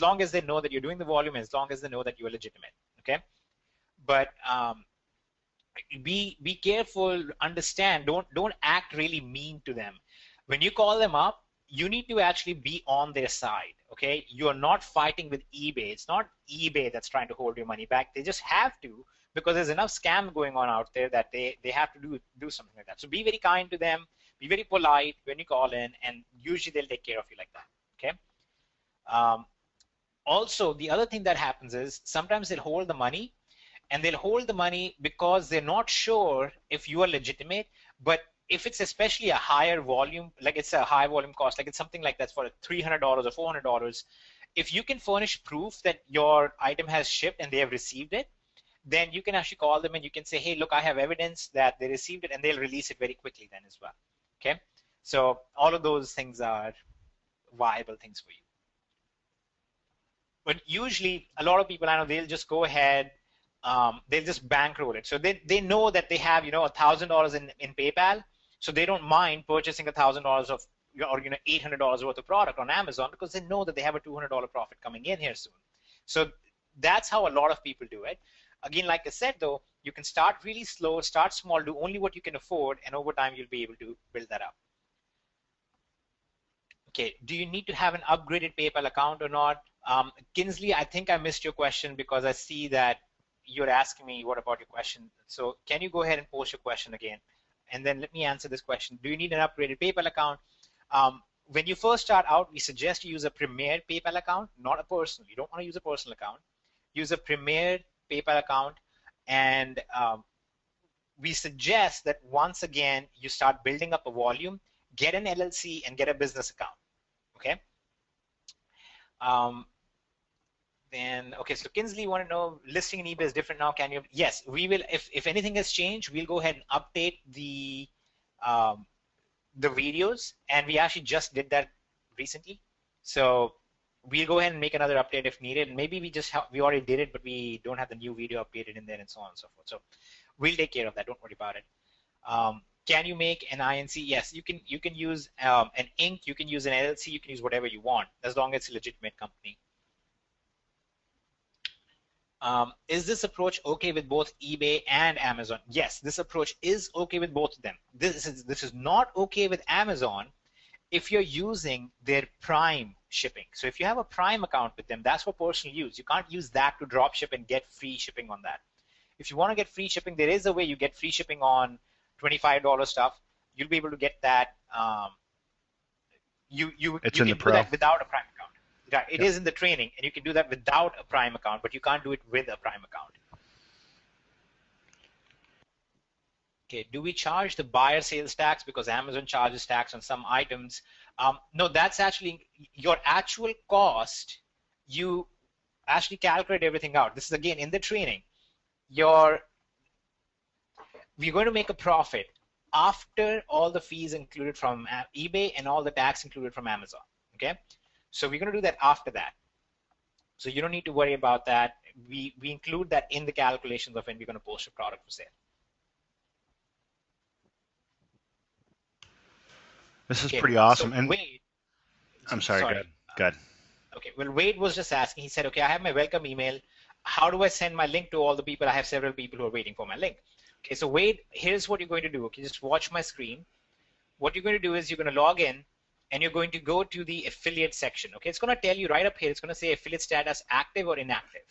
long as they know that you're doing the volume, as long as they know that you are legitimate. Okay, but be careful. Understand. Don't act really mean to them. When you call them up, you need to actually be on their side. Okay, you are not fighting with eBay. It's not eBay that's trying to hold your money back. They just have to, because there's enough scam going on out there that they have to do something like that. So be very kind to them. Be very polite when you call in, and usually they'll take care of you like that. Okay. Also, the other thing that happens is sometimes they'll hold the money, and they'll hold the money because they're not sure if you are legitimate. But if it's especially a higher volume, like it's a high volume cost, like it's something like that's for $300 or $400, if you can furnish proof that your item has shipped and they have received it, then you can actually call them and you can say, hey, look, I have evidence that they received it, and they'll release it very quickly then as well. Okay, so all of those things are viable things for you. But usually, a lot of people, I know, they'll just go ahead, they'll just bankroll it. So they know that they have $1,000 in PayPal, so they don't mind purchasing $1,000 of or $800 worth of product on Amazon, because they know that they have a $200 profit coming in here soon. So that's how a lot of people do it. Again, like I said, though, you can start really slow, start small, do only what you can afford, and over time you'll be able to build that up. Okay, do you need to have an upgraded PayPal account or not? Kinsley, I think I missed your question because I see that you're asking me what about your question. So can you go ahead and post your question again? And then let me answer this question. Do you need an upgraded PayPal account? When you first start out, we suggest you use a Premier PayPal account, not a personal. You don't want to use a personal account. Use a Premier PayPal account, and we suggest that once again you start building up a volume, get an LLC and get a business account. Okay. Then okay, so Kinsley, you want to know listing in eBay is different now? Can you? Yes, we will. If anything has changed, we'll go ahead and update the videos, and we actually just did that recently. So we'll go ahead and make another update if needed. And maybe we already did it, but we don't have the new video updated in there, and so on and so forth. So we'll take care of that. Don't worry about it. Can you make an INC? Yes, you can. You can use an Inc. You can use an LLC. You can use whatever you want, as long as it's a legitimate company. Is this approach okay with both eBay and Amazon? Yes, this approach is okay with both of them. This is not okay with Amazon if you're using their Prime shipping. So if you have a Prime account with them, that's for personal use. You can't use that to drop ship and get free shipping on that. If you want to get free shipping, there is a way you get free shipping on $25 stuff. You'll be able to get that. You can do that without a Prime account. Right. It is in the training, and you can do that without a Prime account, but you can't do it with a Prime account. Okay, do we charge the buyer sales tax because Amazon charges tax on some items? No, that's actually your actual cost. You actually calculate everything out. This is again in the training. We're going to make a profit after all the fees included from eBay and all the tax included from Amazon. Okay, so we're going to do that after that. So you don't need to worry about that. We include that in the calculations of when we're going to post a product for sale. This is pretty awesome. So and Wade, I'm sorry. Go ahead. Okay. Well, Wade was just asking. He said, "Okay, I have my welcome email. How do I send my link to all the people? I have several people who are waiting for my link." Okay. So Wade, here's what you're going to do. Okay, just watch my screen. What you're going to do is you're going to log in, and you're going to go to the affiliate section. Okay. It's going to tell you right up here. It's going to say affiliate status active or inactive.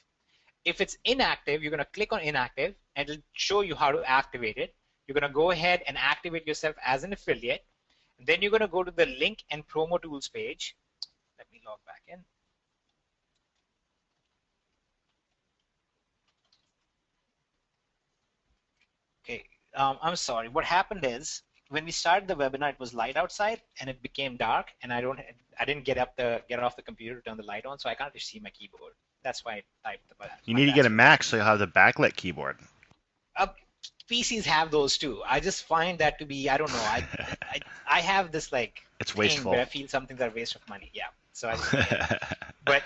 If it's inactive, you're going to click on inactive, and it'll show you how to activate it. You're going to go ahead and activate yourself as an affiliate. Then you're going to go to the link and promo tools page. Let me log back in. Okay, I'm sorry. What happened is when we started the webinar, it was light outside and it became dark, and I didn't get off the computer to turn the light on, so I can't see my keyboard. That's why I typed the button. You need to get a Mac so you'll have the backlit keyboard. PCs have those too. I just find that to be, I don't know. I have this like it's wasteful. But I feel something's a waste of money. Yeah. So I just, but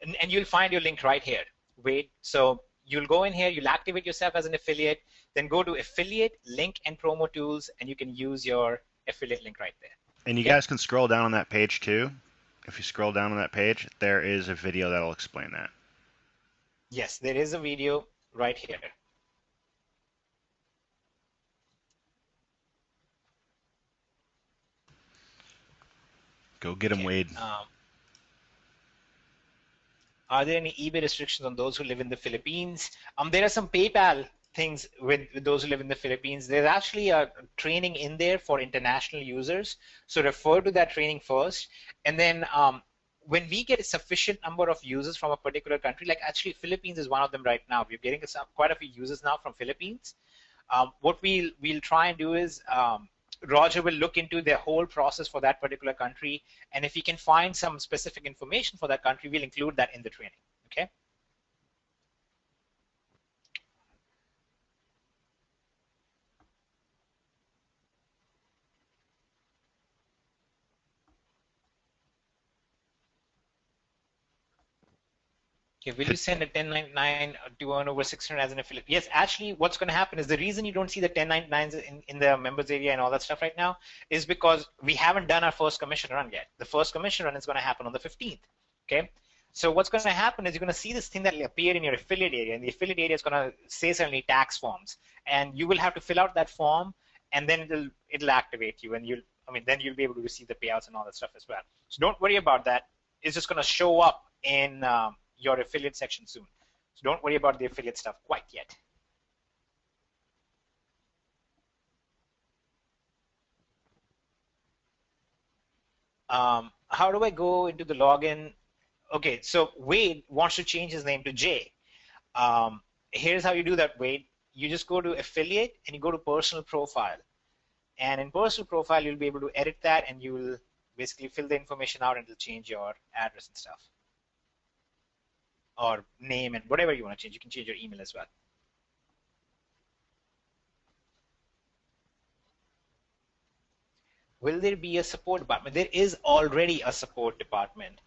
and you'll find your link right here. Wait. So you'll go in here. You'll activate yourself as an affiliate. Then go to affiliate link and promo tools, and you can use your affiliate link right there. And you guys can scroll down on that page too. If you scroll down on that page, there is a video that'll explain that. Yes, there is a video right here. Go get him, Wade. Are there any eBay restrictions on those who live in the Philippines? There are some PayPal things with those who live in the Philippines. There's actually a training in there for international users. So refer to that training first. And then when we get a sufficient number of users from a particular country, like actually Philippines is one of them right now. We're getting quite a few users now from Philippines. What we'll try and do is Roger will look into the whole process for that particular country, and if he can find some specific information for that country, we'll include that in the training. Okay. Okay, will you send a 1099 to earn over 600 as an affiliate? Yes, actually, what's going to happen is the reason you don't see the 1099s in the members area and all that stuff right now is because we haven't done our first commission run yet. The first commission run is going to happen on the 15th. Okay, so what's going to happen is you're going to see this thing that will appear in your affiliate area, and the affiliate area is going to say suddenly tax forms, and you will have to fill out that form, and then it'll activate you, and then you'll be able to receive the payouts and all that stuff as well. So don't worry about that. It's just going to show up in your affiliate section soon. So don't worry about the affiliate stuff quite yet. How do I go into the login? Okay, so Wade wants to change his name to Jay. Here's how you do that, Wade. You just go to affiliate and you go to personal profile. And in personal profile, you'll be able to edit that, and you will basically fill the information out, and it'll change your address and stuff. Or name and whatever you want to change. You can change your email as well. Will there be a support department? There is already a support department.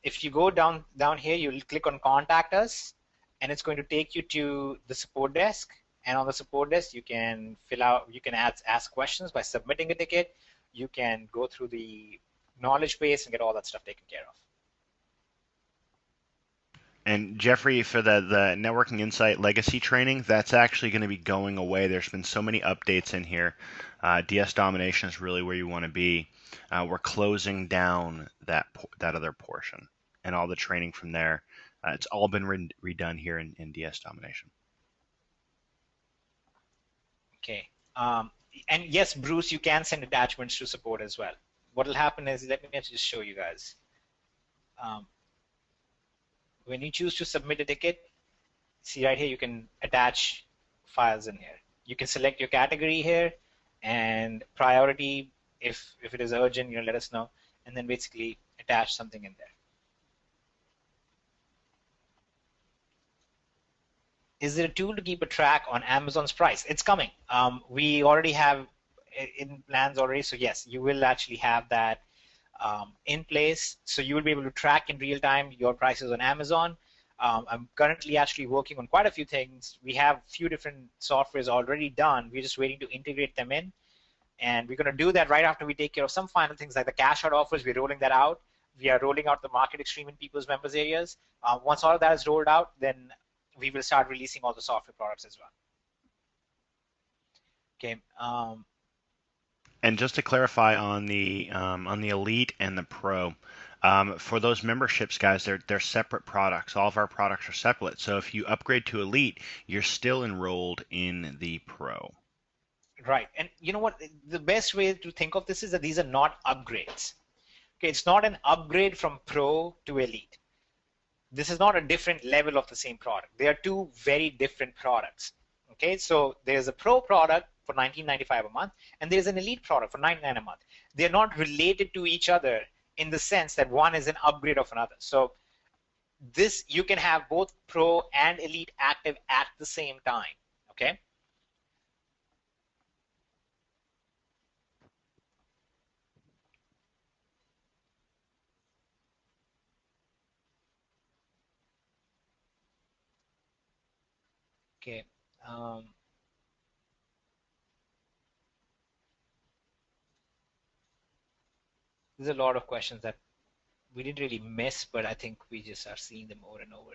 If you go down here, you'll click on Contact Us, and it's going to take you to the support desk. And on the support desk, you can ask questions by submitting a ticket. You can go through the knowledge base and get all that stuff taken care of. And Jeffrey, for the Networking Insight Legacy training, that's actually going to be going away. There's been so many updates in here. DS Domination is really where you want to be. We're closing down that other portion and all the training from there. It's all been redone here in DS Domination. Okay. And yes, Bruce, you can send attachments to support as well. What will happen is, let me just show you guys. When you choose to submit a ticket, see right here, you can attach files in here. You can select your category here and priority. If it is urgent, let us know, and then basically attach something in there. Is there a tool to keep a track on Amazon's price? It's coming. We already have in plans already, so yes, you will actually have that in place. So you will be able to track in real time your prices on Amazon. I'm currently actually working on quite a few things. We have a few different softwares already done. We're just waiting to integrate them in. And we're going to do that right after we take care of some final things like the cash out offers. We're rolling that out. We are rolling out the Market Extreme in people's members areas. Once all of that is rolled out, then we will start releasing all the software products as well. Okay. And just to clarify on the Elite and the Pro, for those memberships, guys, they're separate products. All of our products are separate. So if you upgrade to Elite, you're still enrolled in the Pro. Right. And you know what? The best way to think of this is that these are not upgrades. Okay, it's not an upgrade from Pro to Elite. This is not a different level of the same product. They are two very different products. Okay, so there's a Pro product for $19.95 a month, and there's an Elite product for $99 a month. They're not related to each other in the sense that one is an upgrade of another. So this, you can have both Pro and Elite active at the same time. Okay. Okay. There's a lot of questions that we didn't really miss, but I think we just are seeing them over and over.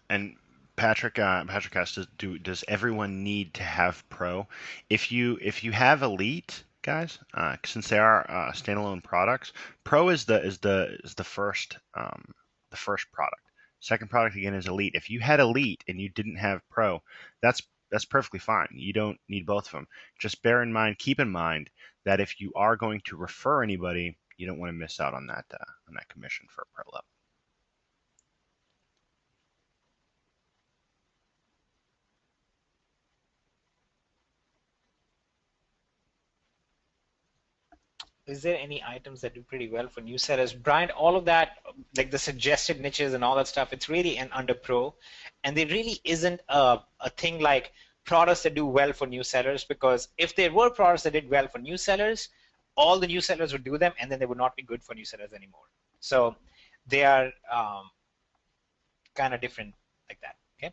And Patrick asks, does everyone need to have Pro? If you have Elite, guys, since they are standalone products, Pro is the first product. Second product again is Elite. If you had Elite and you didn't have Pro, that's perfectly fine. You don't need both of them. Just keep in mind that if you are going to refer anybody, you don't want to miss out on that commission for a Pro level. Is there any items that do pretty well for new sellers? Brian, all of that, like the suggested niches and all that stuff, it's really an under Pro, and there really isn't a thing like products that do well for new sellers, because if there were products that did well for new sellers, all the new sellers would do them, and then they would not be good for new sellers anymore. So they are kind of different like that. Okay.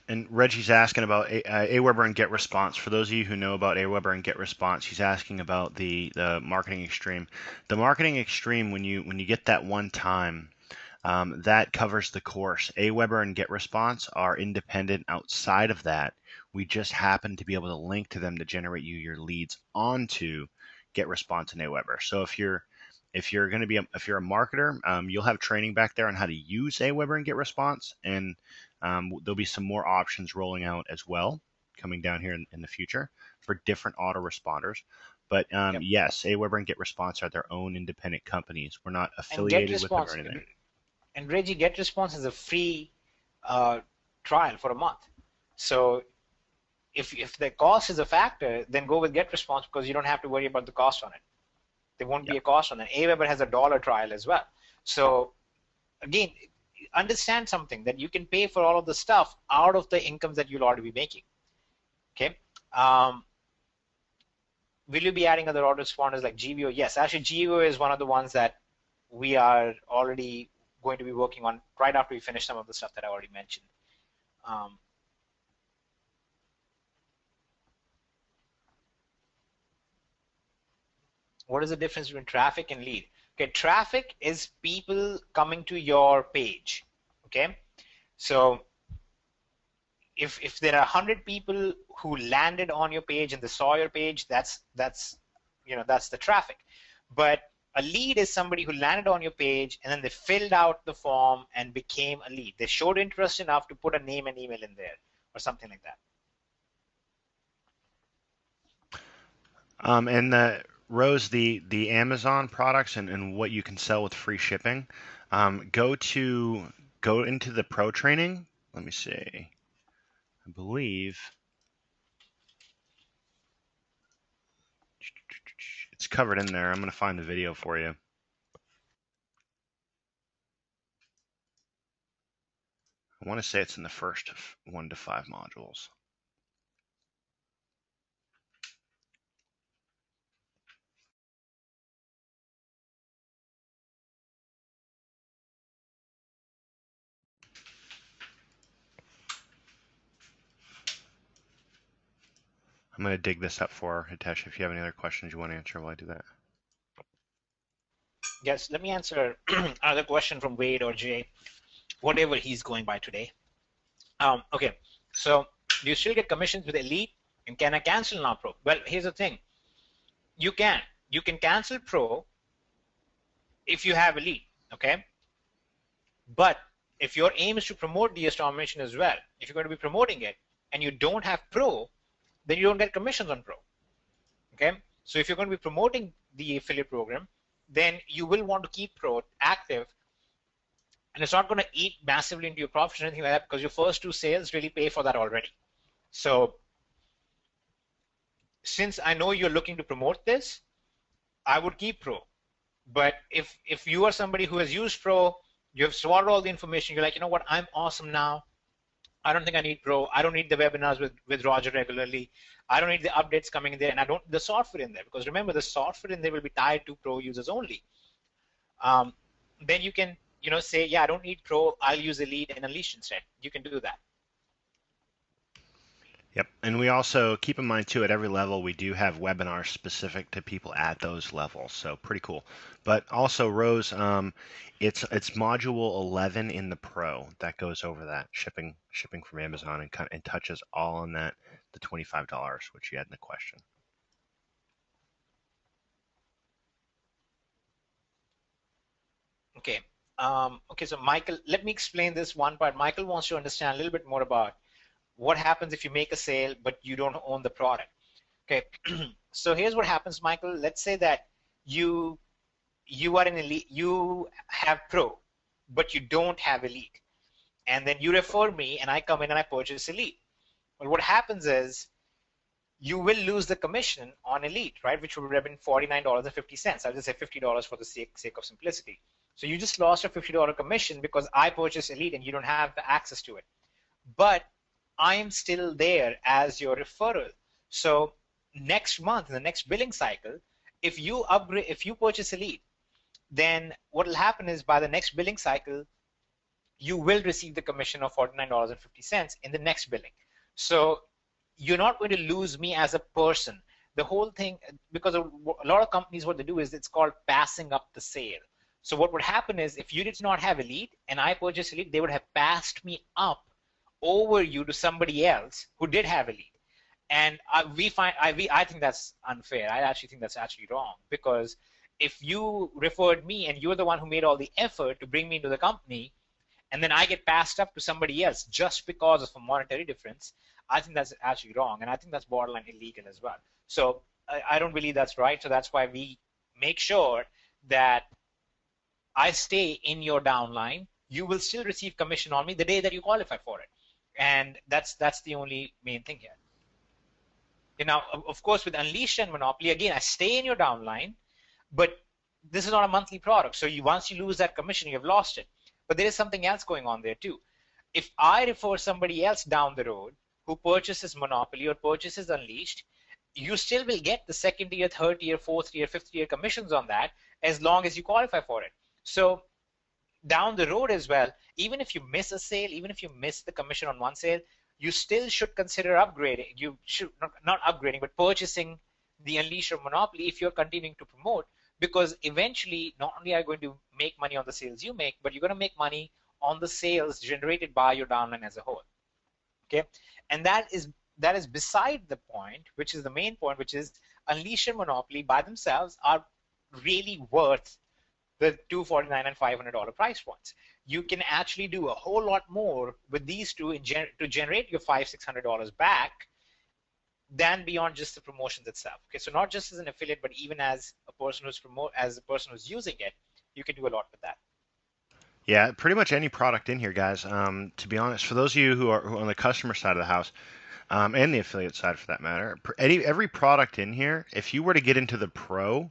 And Reggie's asking about Aweber and GetResponse. For those of you who know about Aweber and GetResponse, he's asking about the Marketing Extreme. The Marketing Extreme, when you get that one time, that covers the course. Aweber and GetResponse are independent outside of that. We just happen to be able to link to them to generate you your leads onto GetResponse and Aweber. So if you're a marketer, you'll have training back there on how to use Aweber and GetResponse, and there'll be some more options rolling out as well coming down here in the future for different autoresponders. But Yep. yes, Aweber and GetResponse are their own independent companies. We're not affiliated with them or anything. And Reggie, GetResponse is a free trial for a month. So if the cost is a factor, then go with GetResponse, because you don't have to worry about the cost on it. There won't be a cost on it. Aweber has a $1 trial as well. So again, understand something, that you can pay for all of the stuff out of the incomes that you'll already be making. Okay. Will you be adding other autoresponders like GVO? Yes, actually GVO is one of the ones that we are already going to be working on right after we finish some of the stuff that I already mentioned. What is the difference between traffic and lead? Okay, traffic is people coming to your page. Okay, so if there are 100 people who landed on your page and they saw your page, that's the traffic. But a lead is somebody who landed on your page and then they filled out the form and became a lead. They showed interest enough to put a name and email in there or something like that. And Rose, the Amazon products and what you can sell with free shipping, go into the pro training. Let me see. I believe it's covered in there. I'm going to find the video for you. I want to say it's in the first 1 to 5 modules. I'm going to dig this up for Hitesh. If you have any other questions you want to answer while I do that. Yes, let me answer another question from Wade or Jay, whatever he's going by today. Okay, so do you still get commissions with Elite? And can I cancel now Pro? Well, here's the thing. You can cancel Pro if you have Elite, okay? But if your aim is to promote DS Domination as well, if you're going to be promoting it and you don't have Pro, then you don't get commissions on Pro, okay? So if you're going to be promoting the affiliate program, then you will want to keep Pro active, and it's not going to eat massively into your profits or anything like that because your first 2 sales really pay for that already. So since I know you're looking to promote this, I would keep Pro. But if you are somebody who has used Pro, you have swallowed all the information, you're like, you know what, I'm awesome now. I don't think I need Pro. I don't need the webinars with Roger regularly. I don't need the updates coming in there, and I don't need the software in there, because remember, the software in there will be tied to Pro users only. Then you can say, yeah, I don't need Pro. I'll use Elite and Unleash instead. You can do that. Yep, and we also keep in mind too, at every level we do have webinars specific to people at those levels, so pretty cool. But also, Rose, it's module 11 in the Pro that goes over that shipping from Amazon and touches all on that, the $25 which you had in the question. Okay. Okay, so Michael, let me explain this one part. Michael wants to understand a little bit more about what happens if you make a sale but you don't own the product. Okay, so here's what happens, Michael. Let's say that you are an Elite, you have Pro, but you don't have Elite, and then you refer me, and I come in and I purchase Elite. Well, what happens is you will lose the commission on Elite, right? Which would have been $49.50. I'll just say $50 for the sake of simplicity. So you just lost a $50 commission because I purchased Elite and you don't have access to it. But I am still there as your referral. So next month, in the next billing cycle, if you purchase Elite, then what will happen is by the next billing cycle, you will receive the commission of $49.50 in the next billing. So you're not going to lose me as a person. The whole thing, because a lot of companies, what they do is it's called passing up the sale. So what would happen is if you did not have Elite and I purchased Elite, they would have passed me up over you to somebody else who did have Elite. And I think that's unfair. I actually think that's actually wrong, because if you referred me and you're the one who made all the effort to bring me into the company, and then I get passed up to somebody else just because of a monetary difference, I think that's actually wrong, and I think that's borderline illegal as well. So I don't believe that's right. So that's why we make sure that I stay in your downline. You will still receive commission on me the day that you qualify for it, and that's the only main thing here. And now, of course, with Unleash and Monopoly, again, I stay in your downline, but this is not a monthly product. So once you lose that commission, you have lost it. But there is something else going on there too. If I refer somebody else down the road who purchases Monopoly or purchases Unleashed, you still will get the 2nd tier, 3rd tier, 4th tier, 5th tier commissions on that as long as you qualify for it. So down the road as well, even if you miss a sale, even if you miss the commission on one sale, you still should consider upgrading. You should not upgrading, but purchasing the unleasher monopoly if you're continuing to promote, because eventually not only are you going to make money on the sales you make, but you're going to make money on the sales generated by your downline as a whole. Okay, and that is beside the point, which is the main point, which is unleasher monopoly by themselves are really worth the $249 and $500 price points. You can actually do a whole lot more with these two to generate your $500-600 back than beyond just the promotions itself. Okay, so not just as an affiliate, but even as a person who's using it, you can do a lot with that. Yeah, pretty much any product in here, guys. To be honest, for those of you who are on the customer side of the house, and the affiliate side for that matter, every product in here, if you were to get into the pro,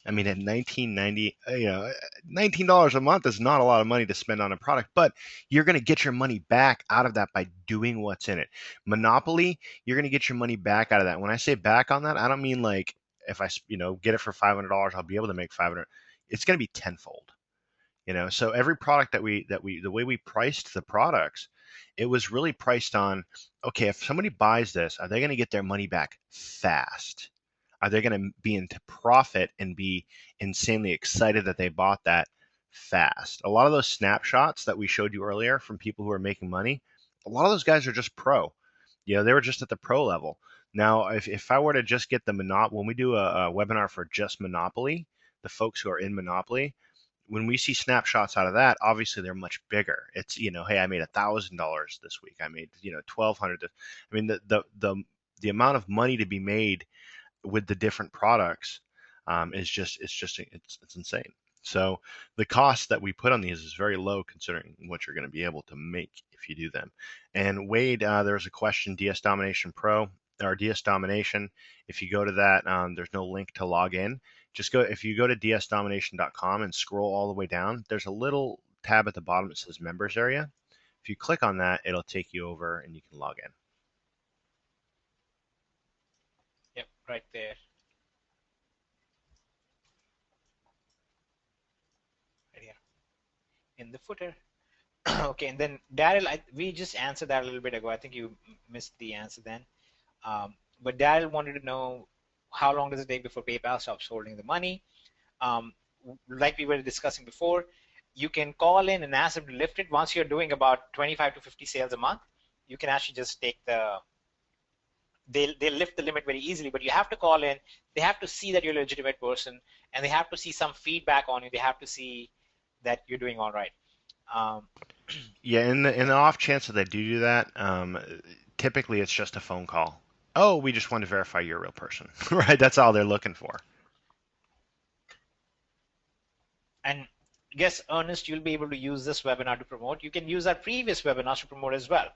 I mean, at $19.90, $19 a month is not a lot of money to spend on a product, but you're going to get your money back out of that by doing what's in it. Monopoly, you're going to get your money back out of that. When I say back on that, I don't mean like if I, get it for $500, I'll be able to make 500. It's going to be tenfold. So every product the way we priced the products, it was really priced on, okay, if somebody buys this, are they going to get their money back fast? Are they going to be into profit and be insanely excited that they bought that fast? A lot of those snapshots that we showed you earlier from people who are making money, a lot of those guys are just pro. They were just at the pro level. Now, if I were to just get the when we do a webinar for just Monopoly, the folks who are in Monopoly, when we see snapshots out of that, obviously they're much bigger. It's, hey, I made $1,000 this week. I made, $1,200. I mean, the amount of money to be made with the different products it's insane. So the cost that we put on these is very low considering what you're going to be able to make if you do them. And Wade, there was a question, DS Domination Pro or DS Domination. If you go to that, there's no link to log in. If you go to dsdomination.com and scroll all the way down, there's a little tab at the bottom that says members area. If you click on that, it'll take you over and you can log in. Yep, right there. Right here in the footer. Okay, and then Daryl, we just answered that a little bit ago. I think you missed the answer then. But Daryl wanted to know how long does it take before PayPal stops holding the money? Like we were discussing before, you can call in and ask them to lift it. Once you're doing about 25 to 50 sales a month, you can actually just take they'll lift the limit very easily, but you have to call in. They have to see that you're a legitimate person, and they have to see some feedback on you. They have to see that you're doing all right. Yeah, in the off chance that they do that, typically it's just a phone call. Oh, we just want to verify you're a real person, right? That's all they're looking for. And I guess, Ernest, you'll be able to use this webinar to promote. You can use our previous webinars to promote as well.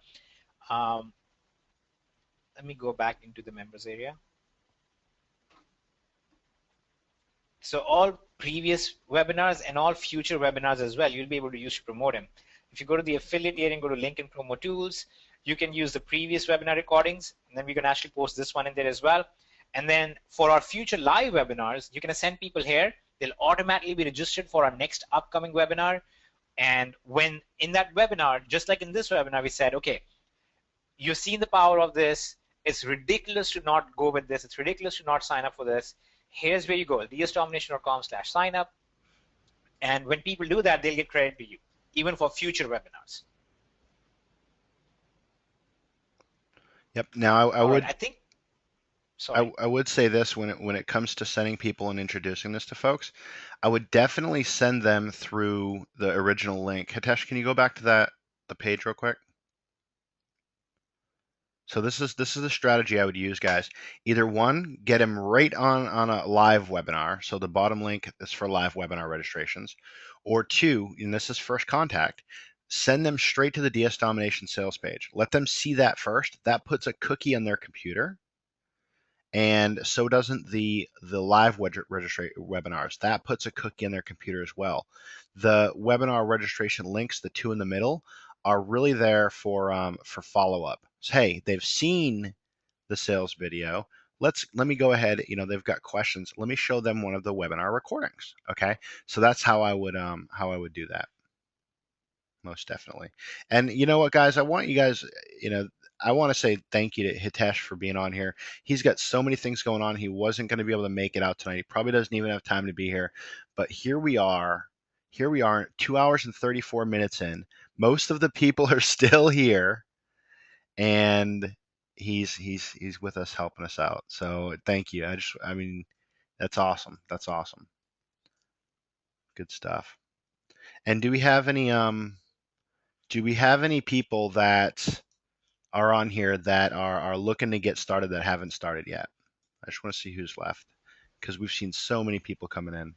Let me go back into the members area. So all previous webinars and all future webinars as well, you'll be able to use to promote them. If you go to the affiliate area and go to link and promo tools, you can use the previous webinar recordings, and then we can actually post this one in there as well. And then for our future live webinars, you can send people here. They'll automatically be registered for our next upcoming webinar. And when in that webinar, just like in this webinar, we said, okay, you've seen the power of this. It's ridiculous to not go with this. It's ridiculous to not sign up for this. Here's where you go, dsdomination.com/sign up. And when people do that, they'll get credit to you, even for future webinars. Yep. Now I would. Right, I think. Sorry. I would say this when it comes to sending people and introducing this to folks, I would definitely send them through the original link. Hitesh, can you go back to the page real quick? So this is the strategy I would use, guys. Either one, get them right on a live webinar. So the bottom link is for live webinar registrations. Or two, and this is first contact, send them straight to the DS Domination sales page. Let them see that first. That puts a cookie on their computer. And so doesn't the live webinars. That puts a cookie on their computer as well. The webinar registration links, the two in the middle, are really there for follow-up. So, hey, they've seen the sales video. Let me go ahead. They've got questions. Let me show them one of the webinar recordings. Okay, so that's how I would do that. Most definitely. And you know what, guys? I want you guys. I want to say thank you to Hitesh for being on here. He's got so many things going on. He wasn't going to be able to make it out tonight. He probably doesn't even have time to be here. But here we are. Here we are, 2 hours and 34 minutes in. Most of the people are still here, and he's with us, helping us out. So thank you. I mean, that's awesome. That's awesome. Good stuff. And do we have any people that are on here that are looking to get started that haven't started yet? I just want to see who's left, because we've seen so many people coming in.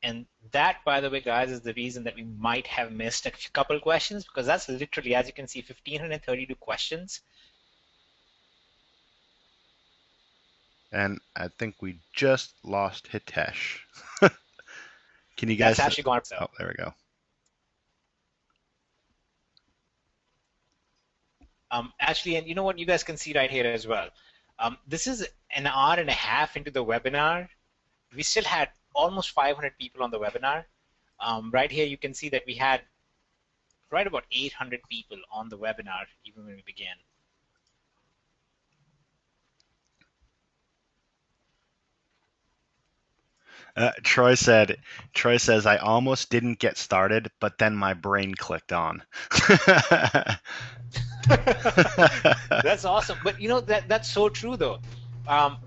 And that, by the way, guys, is the reason that we might have missed a couple questions, because that's literally, as you can see, 1,532 questions. And I think we just lost Hitesh. Can you guys? That's actually gone. Oh, there we go. Actually, and you know what, you guys can see right here as well. This is an hour and a half into the webinar. We still had almost 500 people on the webinar. Right here, you can see that we had right about 800 people on the webinar even when we began. Troy says, I almost didn't get started, but then my brain clicked on. That's awesome. But you know, that's so true though.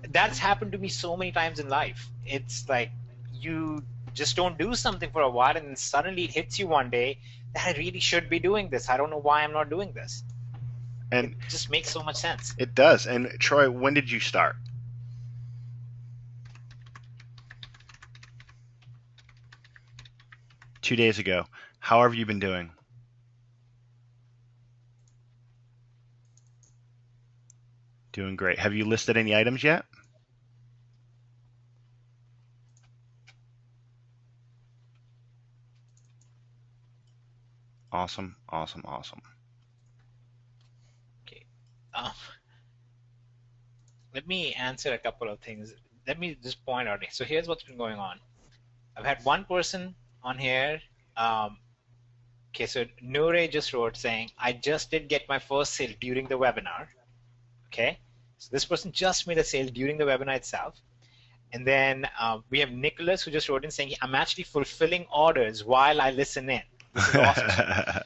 That's happened to me so many times in life. It's like you just don't do something for a while, and then suddenly it hits you one day that I really should be doing this. I don't know why I'm not doing this. And it just makes so much sense. It does. And Troy, when did you start? Two days ago. How have you been doing? Doing great. Have you listed any items yet? Awesome, awesome, awesome. Okay. Let me answer a couple of things. Let me just point out. So here's what's been going on. I've had one person on here. Okay, so Nure just wrote saying, I just did get my first sale during the webinar. Okay, so this person just made a sale during the webinar itself. And then we have Nicholas who just wrote in saying, I'm actually fulfilling orders while I listen in. This is awesome.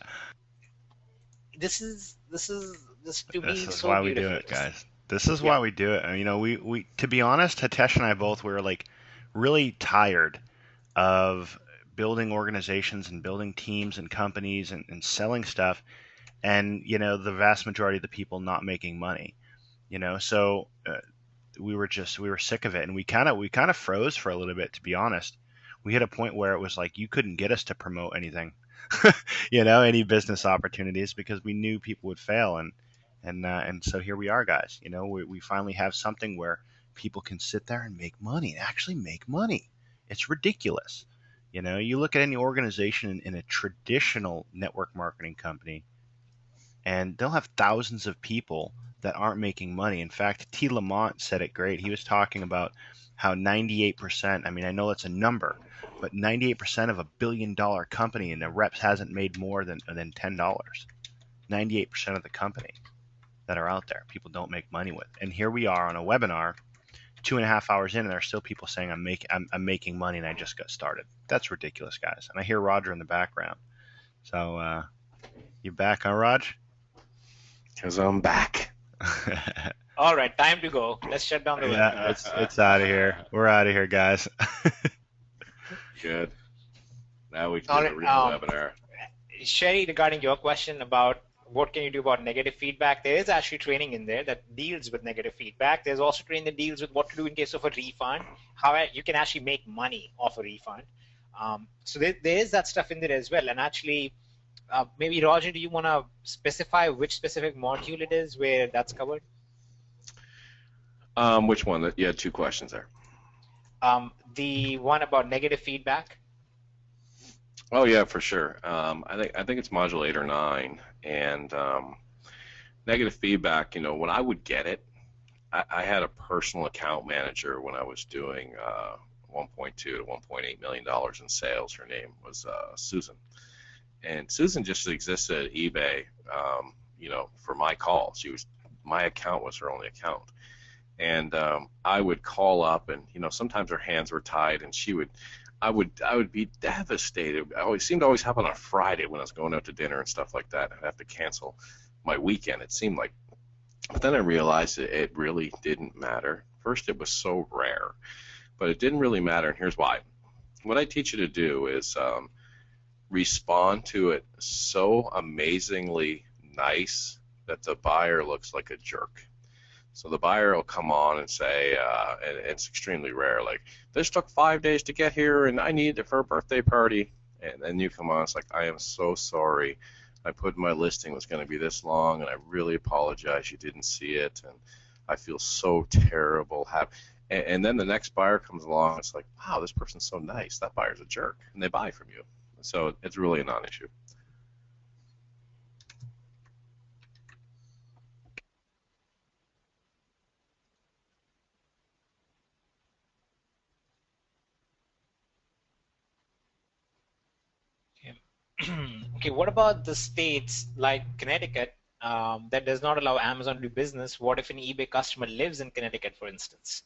This is to me so why beautiful. We do it, guys. This is why we do it. And, you know, we to be honest, Hitesh and I both, we were like really tired of building organizations and building teams and companies and selling stuff, and you know, the vast majority of the people not making money. You know, so we were sick of it, and we kind of froze for a little bit, to be honest. We hit a point where it was like you couldn't get us to promote anything, you know, any business opportunities, because we knew people would fail, and so here we are, guys. You know, we finally have something where people can sit there and make money, and actually make money. It's ridiculous. You know, you look at any organization in a traditional network marketing company, and they'll have thousands of people that aren't making money. In fact, T. Lamont said it great. He was talking about how 98%, I mean, I know that's a number, but 98% of $1 billion company and the reps hasn't made more than $10. 98% of the company that are out there, people don't make money with. And here we are on a webinar 2.5 hours in, and there are still people saying I'm making money and I just got started. That's ridiculous, guys. And I hear Roger in the background. So you back, huh, Raj? Because I'm back. All right, time to go. Let's shut down the webinar. Yeah, it's out of here. We're out of here, guys. Good. Now we can do the real webinar. Sherry, regarding your question about what can you do about negative feedback, there is actually training in there that deals with negative feedback. There's also training that deals with what to do in case of a refund, how you can actually make money off a refund. So there is that stuff in there as well. And actually, maybe Roger, do you want to specify which specific module it is where that's covered? Which one? You had two questions there. The one about negative feedback. Oh yeah, for sure. I think it's module 8 or 9, and negative feedback. You know, when I would get it, I had a personal account manager when I was doing $1.2 to $1.8 million in sales. Her name was Susan, And Susan just existed at eBay, you know, for my call. My account was her only account. And I would call up, and you know, sometimes her hands were tied, and I would be devastated. It seemed to always happen on a Friday when I was going out to dinner and stuff like that. I'd have to cancel my weekend. It seemed like, but then I realized it really didn't matter. First, it was so rare, but it didn't really matter, and here's why. What I teach you to do is respond to it so amazingly nice that the buyer looks like a jerk. So the buyer will come on and say, and it's extremely rare, like, this took 5 days to get here and I need it for a birthday party. And then you come on, it's like, I am so sorry. I put my listing was going to be this long and I really apologize you didn't see it. And I feel so terrible. And then the next buyer comes along, it's like, wow, this person's so nice. That buyer's a jerk. And they buy from you. So it's really a non-issue. Okay, what about the states like Connecticut that does not allow Amazon to do business? What if an eBay customer lives in Connecticut, for instance?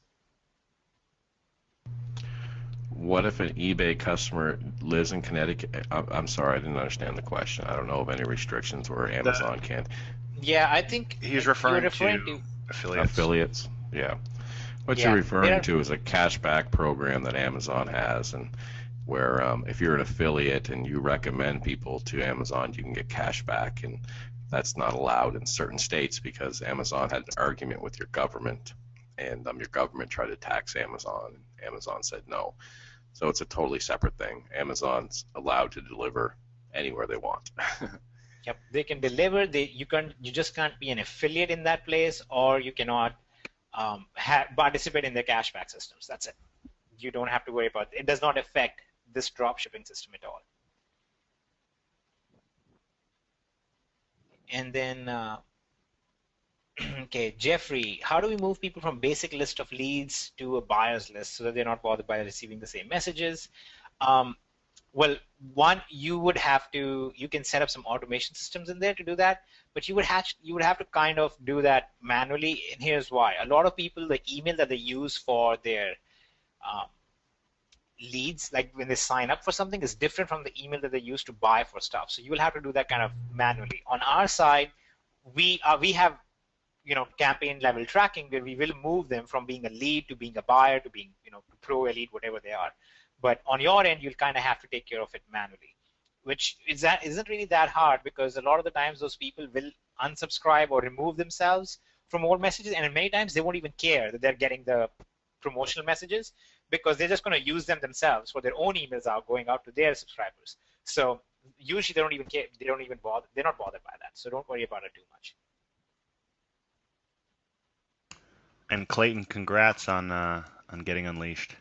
What if an eBay customer lives in Connecticut? I'm sorry, I didn't understand the question. I don't know of any restrictions where Amazon can't. Yeah, I think he's referring to affiliates. Affiliates, yeah. What you're referring to is a cashback program that Amazon has, and where if you're an affiliate and you recommend people to Amazon, you can get cash back, and that's not allowed in certain states because Amazon had an argument with your government, and your government tried to tax Amazon, and Amazon said no. So it's a totally separate thing. Amazon's allowed to deliver anywhere they want. Yep, they can deliver. You just can't be an affiliate in that place, or you cannot participate in their cashback systems. That's it. You don't have to worry about it. It does not affect this drop shipping system at all. And then, okay, Jeffrey, how do we move people from basic list of leads to a buyer's list so that they're not bothered by receiving the same messages? Well, one, you can set up some automation systems in there to do that, but you would have to kind of do that manually, and here's why. A lot of people, the email that they use for their leads, like when they sign up for something, is different from the email that they use to buy for stuff. So you will have to do that kind of manually. On our side, we have campaign level tracking where we will move them from being a lead to being a buyer to being pro elite, whatever they are. But on your end, you'll kind of have to take care of it manually, which isn't really that hard because a lot of the times those people will unsubscribe or remove themselves from all messages, and many times they won't even care that they're getting the promotional messages because they're just going to use them themselves for their own emails out going out to their subscribers. So usually they don't even care. They don't even bother. They're not bothered by that. So don't worry about it too much. And Clayton, congrats on getting unleashed.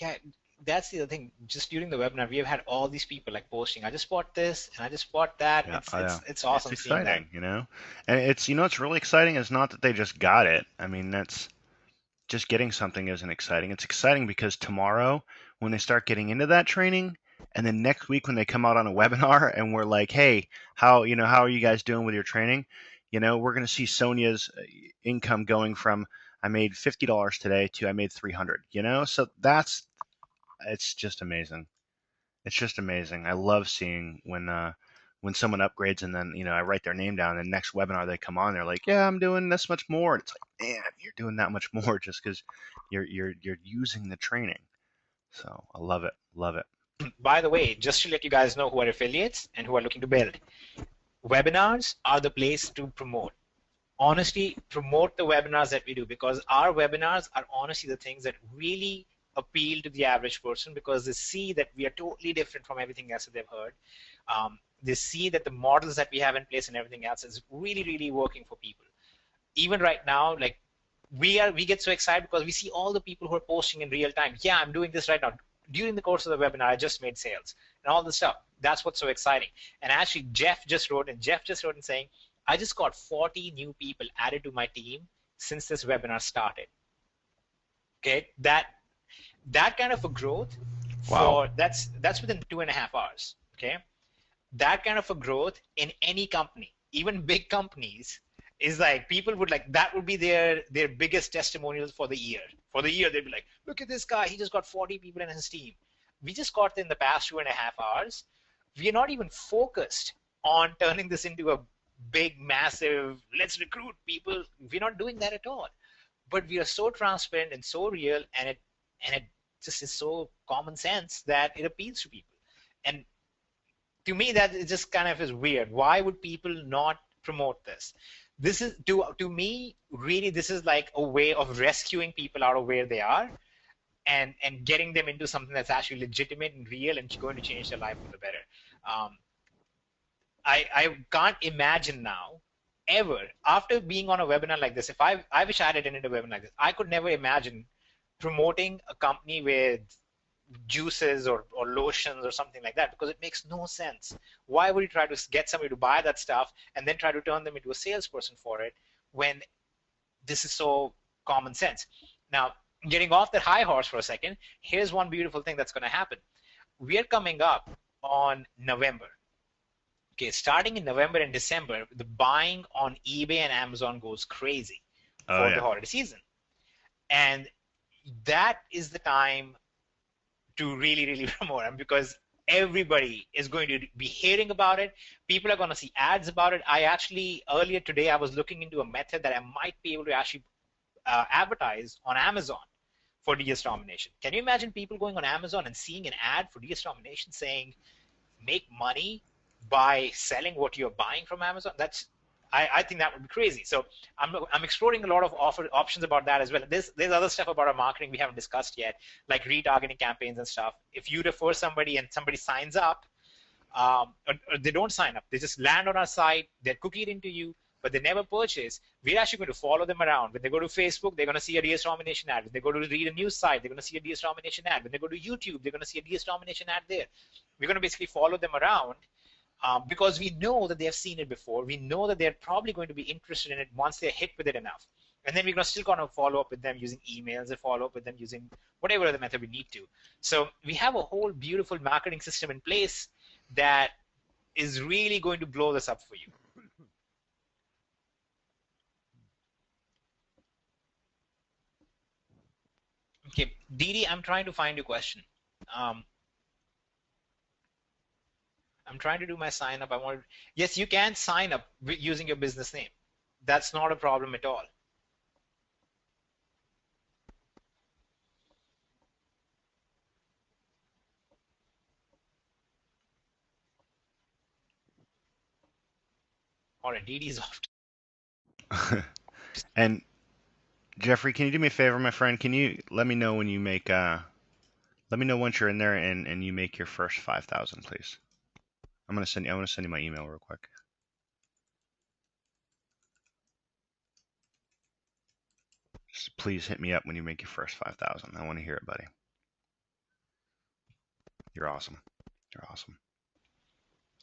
Yeah, that's the other thing. Just during the webinar, we have had all these people like posting, I just bought this and I just bought that. Yeah, it's awesome. It's exciting, And it's what's really exciting is not that they just got it. I mean, that's just getting something isn't exciting. It's exciting because tomorrow when they start getting into that training, and then next week when they come out on a webinar and we're like, hey, how are you guys doing with your training? We're going to see Sonia's income going from I made $50 today to I made $300. So it's just amazing. It's just amazing. I love seeing when someone upgrades and then I write their name down and the next webinar they come on, they're like, yeah, I'm doing this much more. And it's like, man, you're doing that much more just because you're using the training. So I love it. Love it. By the way, just to let you guys know who are affiliates and who are looking to build, webinars are the place to promote. Honestly, promote the webinars that we do because our webinars are honestly the things that really appeal to the average person because they see that we are totally different from everything else that they've heard. They see that the models that we have in place and everything else is really, really working for people. Even right now, like we get so excited because we see all the people who are posting in real time. Yeah, I'm doing this right now. During the course of the webinar, I just made sales and all this stuff. That's what's so exciting. And actually, Jeff just wrote and saying, I just got 40 new people added to my team since this webinar started. Okay, that kind of a growth Wow. That's within 2.5 hours. Okay, that kind of a growth in any company, even big companies, is like people would like that would be their biggest testimonials for the year. For the year, they'd be like, look at this guy, he just got 40 people in his team. We just got in the past 2.5 hours. We are not even focused on turning this into a big, massive, let's recruit people. We're not doing that at all. But we are so transparent and so real, and it just is so common sense that it appeals to people. And to me, that it just kind of is weird. Why would people not promote this? This is to me really, this is like a way of rescuing people out of where they are, and getting them into something that's actually legitimate and real and going to change their life for the better. I can't imagine now, ever, after being on a webinar like this, if I wish I had attended a webinar like this, I could never imagine promoting a company with juices or lotions or something like that, because it makes no sense. Why would you try to get somebody to buy that stuff and then try to turn them into a salesperson for it when this is so common sense? Now, getting off that high horse for a second, here's one beautiful thing that's going to happen. We are coming up on November. Okay, starting in November and December, the buying on eBay and Amazon goes crazy for the holiday season. And that is the time to really, really promote them, because everybody is going to be hearing about it. People are going to see ads about it. I actually, earlier today, I was looking into a method that I might be able to actually advertise on Amazon for DS Domination. Can you imagine people going on Amazon and seeing an ad for DS Domination saying, make money by selling what you're buying from Amazon? I think that would be crazy. So I'm exploring a lot of options about that as well. There's other stuff about our marketing we haven't discussed yet, like retargeting campaigns and stuff. If you refer somebody and somebody signs up, or they don't sign up, they just land on our site, they're cookied into you, but they never purchase, we're actually going to follow them around. When they go to Facebook, they're going to see a DS Domination ad. When they go to read a news site, they're going to see a DS Domination ad. When they go to YouTube, they're going to see a DS Domination ad there. We're going to basically follow them around. Because we know that they have seen it before. We know that they're probably going to be interested in it once they're hit with it enough. And then we're going to still kind of follow up with them using emails and follow up with them using whatever other method we need to. So we have a whole beautiful marketing system in place that is really going to blow this up for you. Okay, Didi, I'm trying to find your question. I'm trying to do my sign up. Yes, you can sign up using your business name. That's not a problem at all. All right, Didi's off. And Jeffrey, can you do me a favor, my friend? Can you let me know when you make let me know once you're in there and you make your first 5,000, please. I want to send you my email real quick. Just please hit me up when you make your first 5,000. I want to hear it, buddy. You're awesome. You're awesome.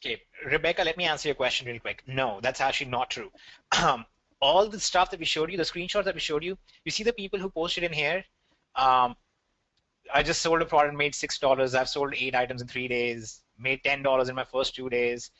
Okay, Rebecca, let me answer your question real quick. No, that's actually not true. All the stuff that we showed you, the screenshots that we showed you, you see the people who posted in here? I just sold a product and made $6. I've sold 8 items in 3 days, made $10 in my first 2 days,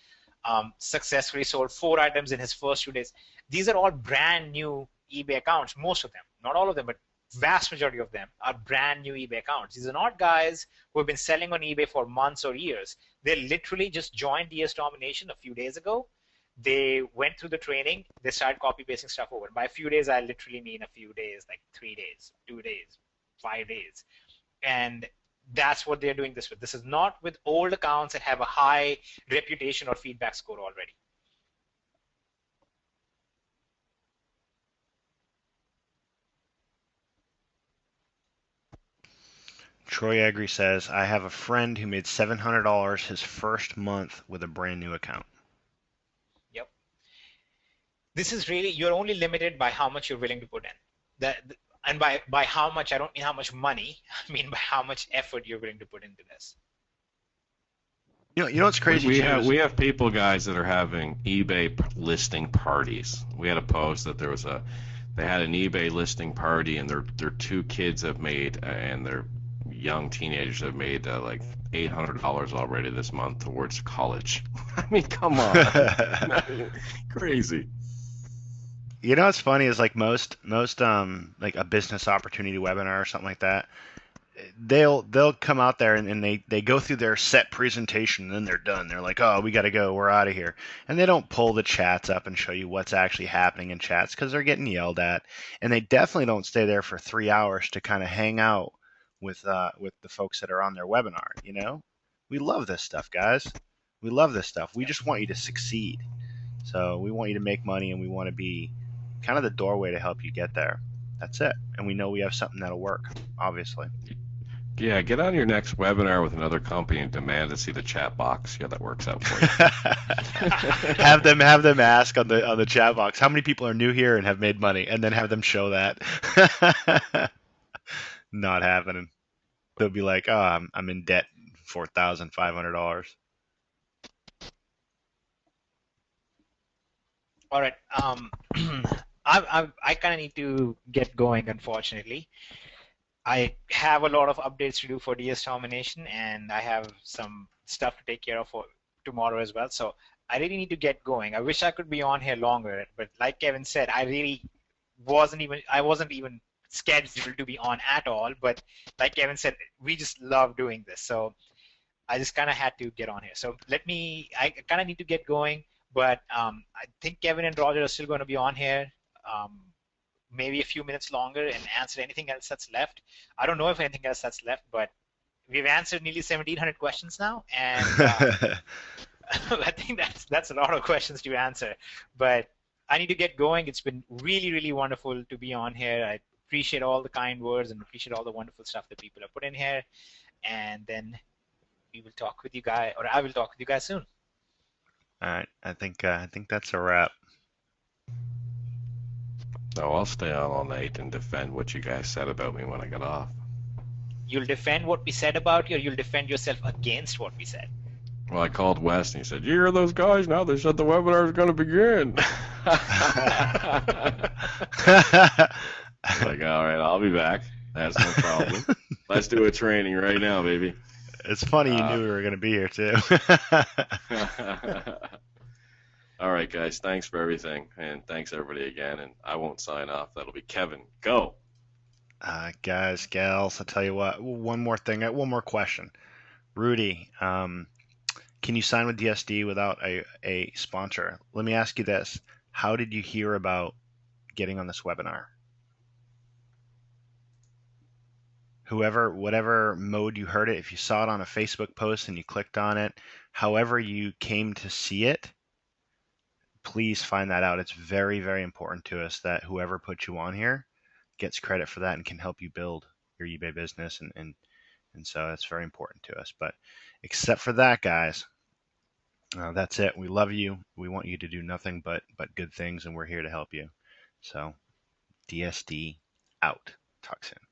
successfully sold 4 items in his first 2 days. These are all brand new eBay accounts, most of them. Not all of them, but vast majority of them are brand new eBay accounts. These are not guys who have been selling on eBay for months or years. They literally just joined DS Domination a few days ago. They went through the training. They started copy pasting stuff over. By a few days, I literally mean a few days, like 3 days, 2 days, 5 days. And that's what they're doing this with. This is not with old accounts that have a high reputation or feedback score already. Troy Agri says, I have a friend who made $700 his first month with a brand new account. Yep. This is really, you're only limited by how much you're willing to put in. And by how much, I don't mean how much money, I mean by how much effort you're willing to put into this. You know what's crazy? We have people, guys, that are having eBay listing parties. We had a post that they had an eBay listing party, and their 2 kids have made, and they're young teenagers have made like $800 already this month towards college. I mean, come on. Crazy. You know what's funny is like most like a business opportunity webinar or something like that, they'll come out there and they go through their set presentation and then they're done. They're like, oh, we got to go, we're out of here. And they don't pull the chats up and show you what's actually happening in chats because they're getting yelled at. And they definitely don't stay there for 3 hours to kind of hang out with the folks that are on their webinar. You know, we love this stuff, guys. We love this stuff. We just want you to succeed. So we want you to make money, and we want to be kind of the doorway to help you get there. That's it. And we know we have something that'll work, obviously. Yeah, get on your next webinar with another company and demand to see the chat box. See how that works out for you. have them ask on the chat box how many people are new here and have made money, and then have them show that. Not happening. They'll be like, oh, I'm in debt $4,500. All right. I kind of need to get going, unfortunately. I have a lot of updates to do for DS Domination, and I have some stuff to take care of for tomorrow as well. So I really need to get going. I wish I could be on here longer, but like Kevin said, I wasn't even scheduled to be on at all. But like Kevin said, we just love doing this. So I just kind of had to get on here. So I kind of need to get going, but I think Kevin and Roger are still going to be on here. Maybe a few minutes longer and answer anything else that's left. I don't know if anything else that's left, but we've answered nearly 1,700 questions now, and I think that's a lot of questions to answer. But I need to get going. It's been really, really wonderful to be on here. I appreciate all the kind words and appreciate all the wonderful stuff that people have put in here. And then we will talk with you guys, or I will talk with you guys soon. All right, I think that's a wrap. No, I'll stay on all night and defend what you guys said about me when I get off. You'll defend what we said about you, or you'll defend yourself against what we said? Well, I called West and he said, "You hear those guys? Now they said the webinar is going to begin." I'm like, all right, I'll be back. That's no problem. Let's do a training right now, baby. It's funny you knew we were going to be here too. All right, guys, thanks for everything, and thanks everybody again, and I won't sign off. That'll be Kevin. Go. Guys, gals, I'll tell you what, one more question. Rudy, can you sign with DSD without a sponsor? Let me ask you this. How did you hear about getting on this webinar? Whatever mode you heard it, if you saw it on a Facebook post and you clicked on it, however you came to see it, please find that out. It's very, very important to us that whoever put you on here gets credit for that and can help you build your eBay business, and so that's very important to us. But except for that, guys, that's it. We love you. We want you to do nothing but good things, and we're here to help you. So DSD out. Talk soon.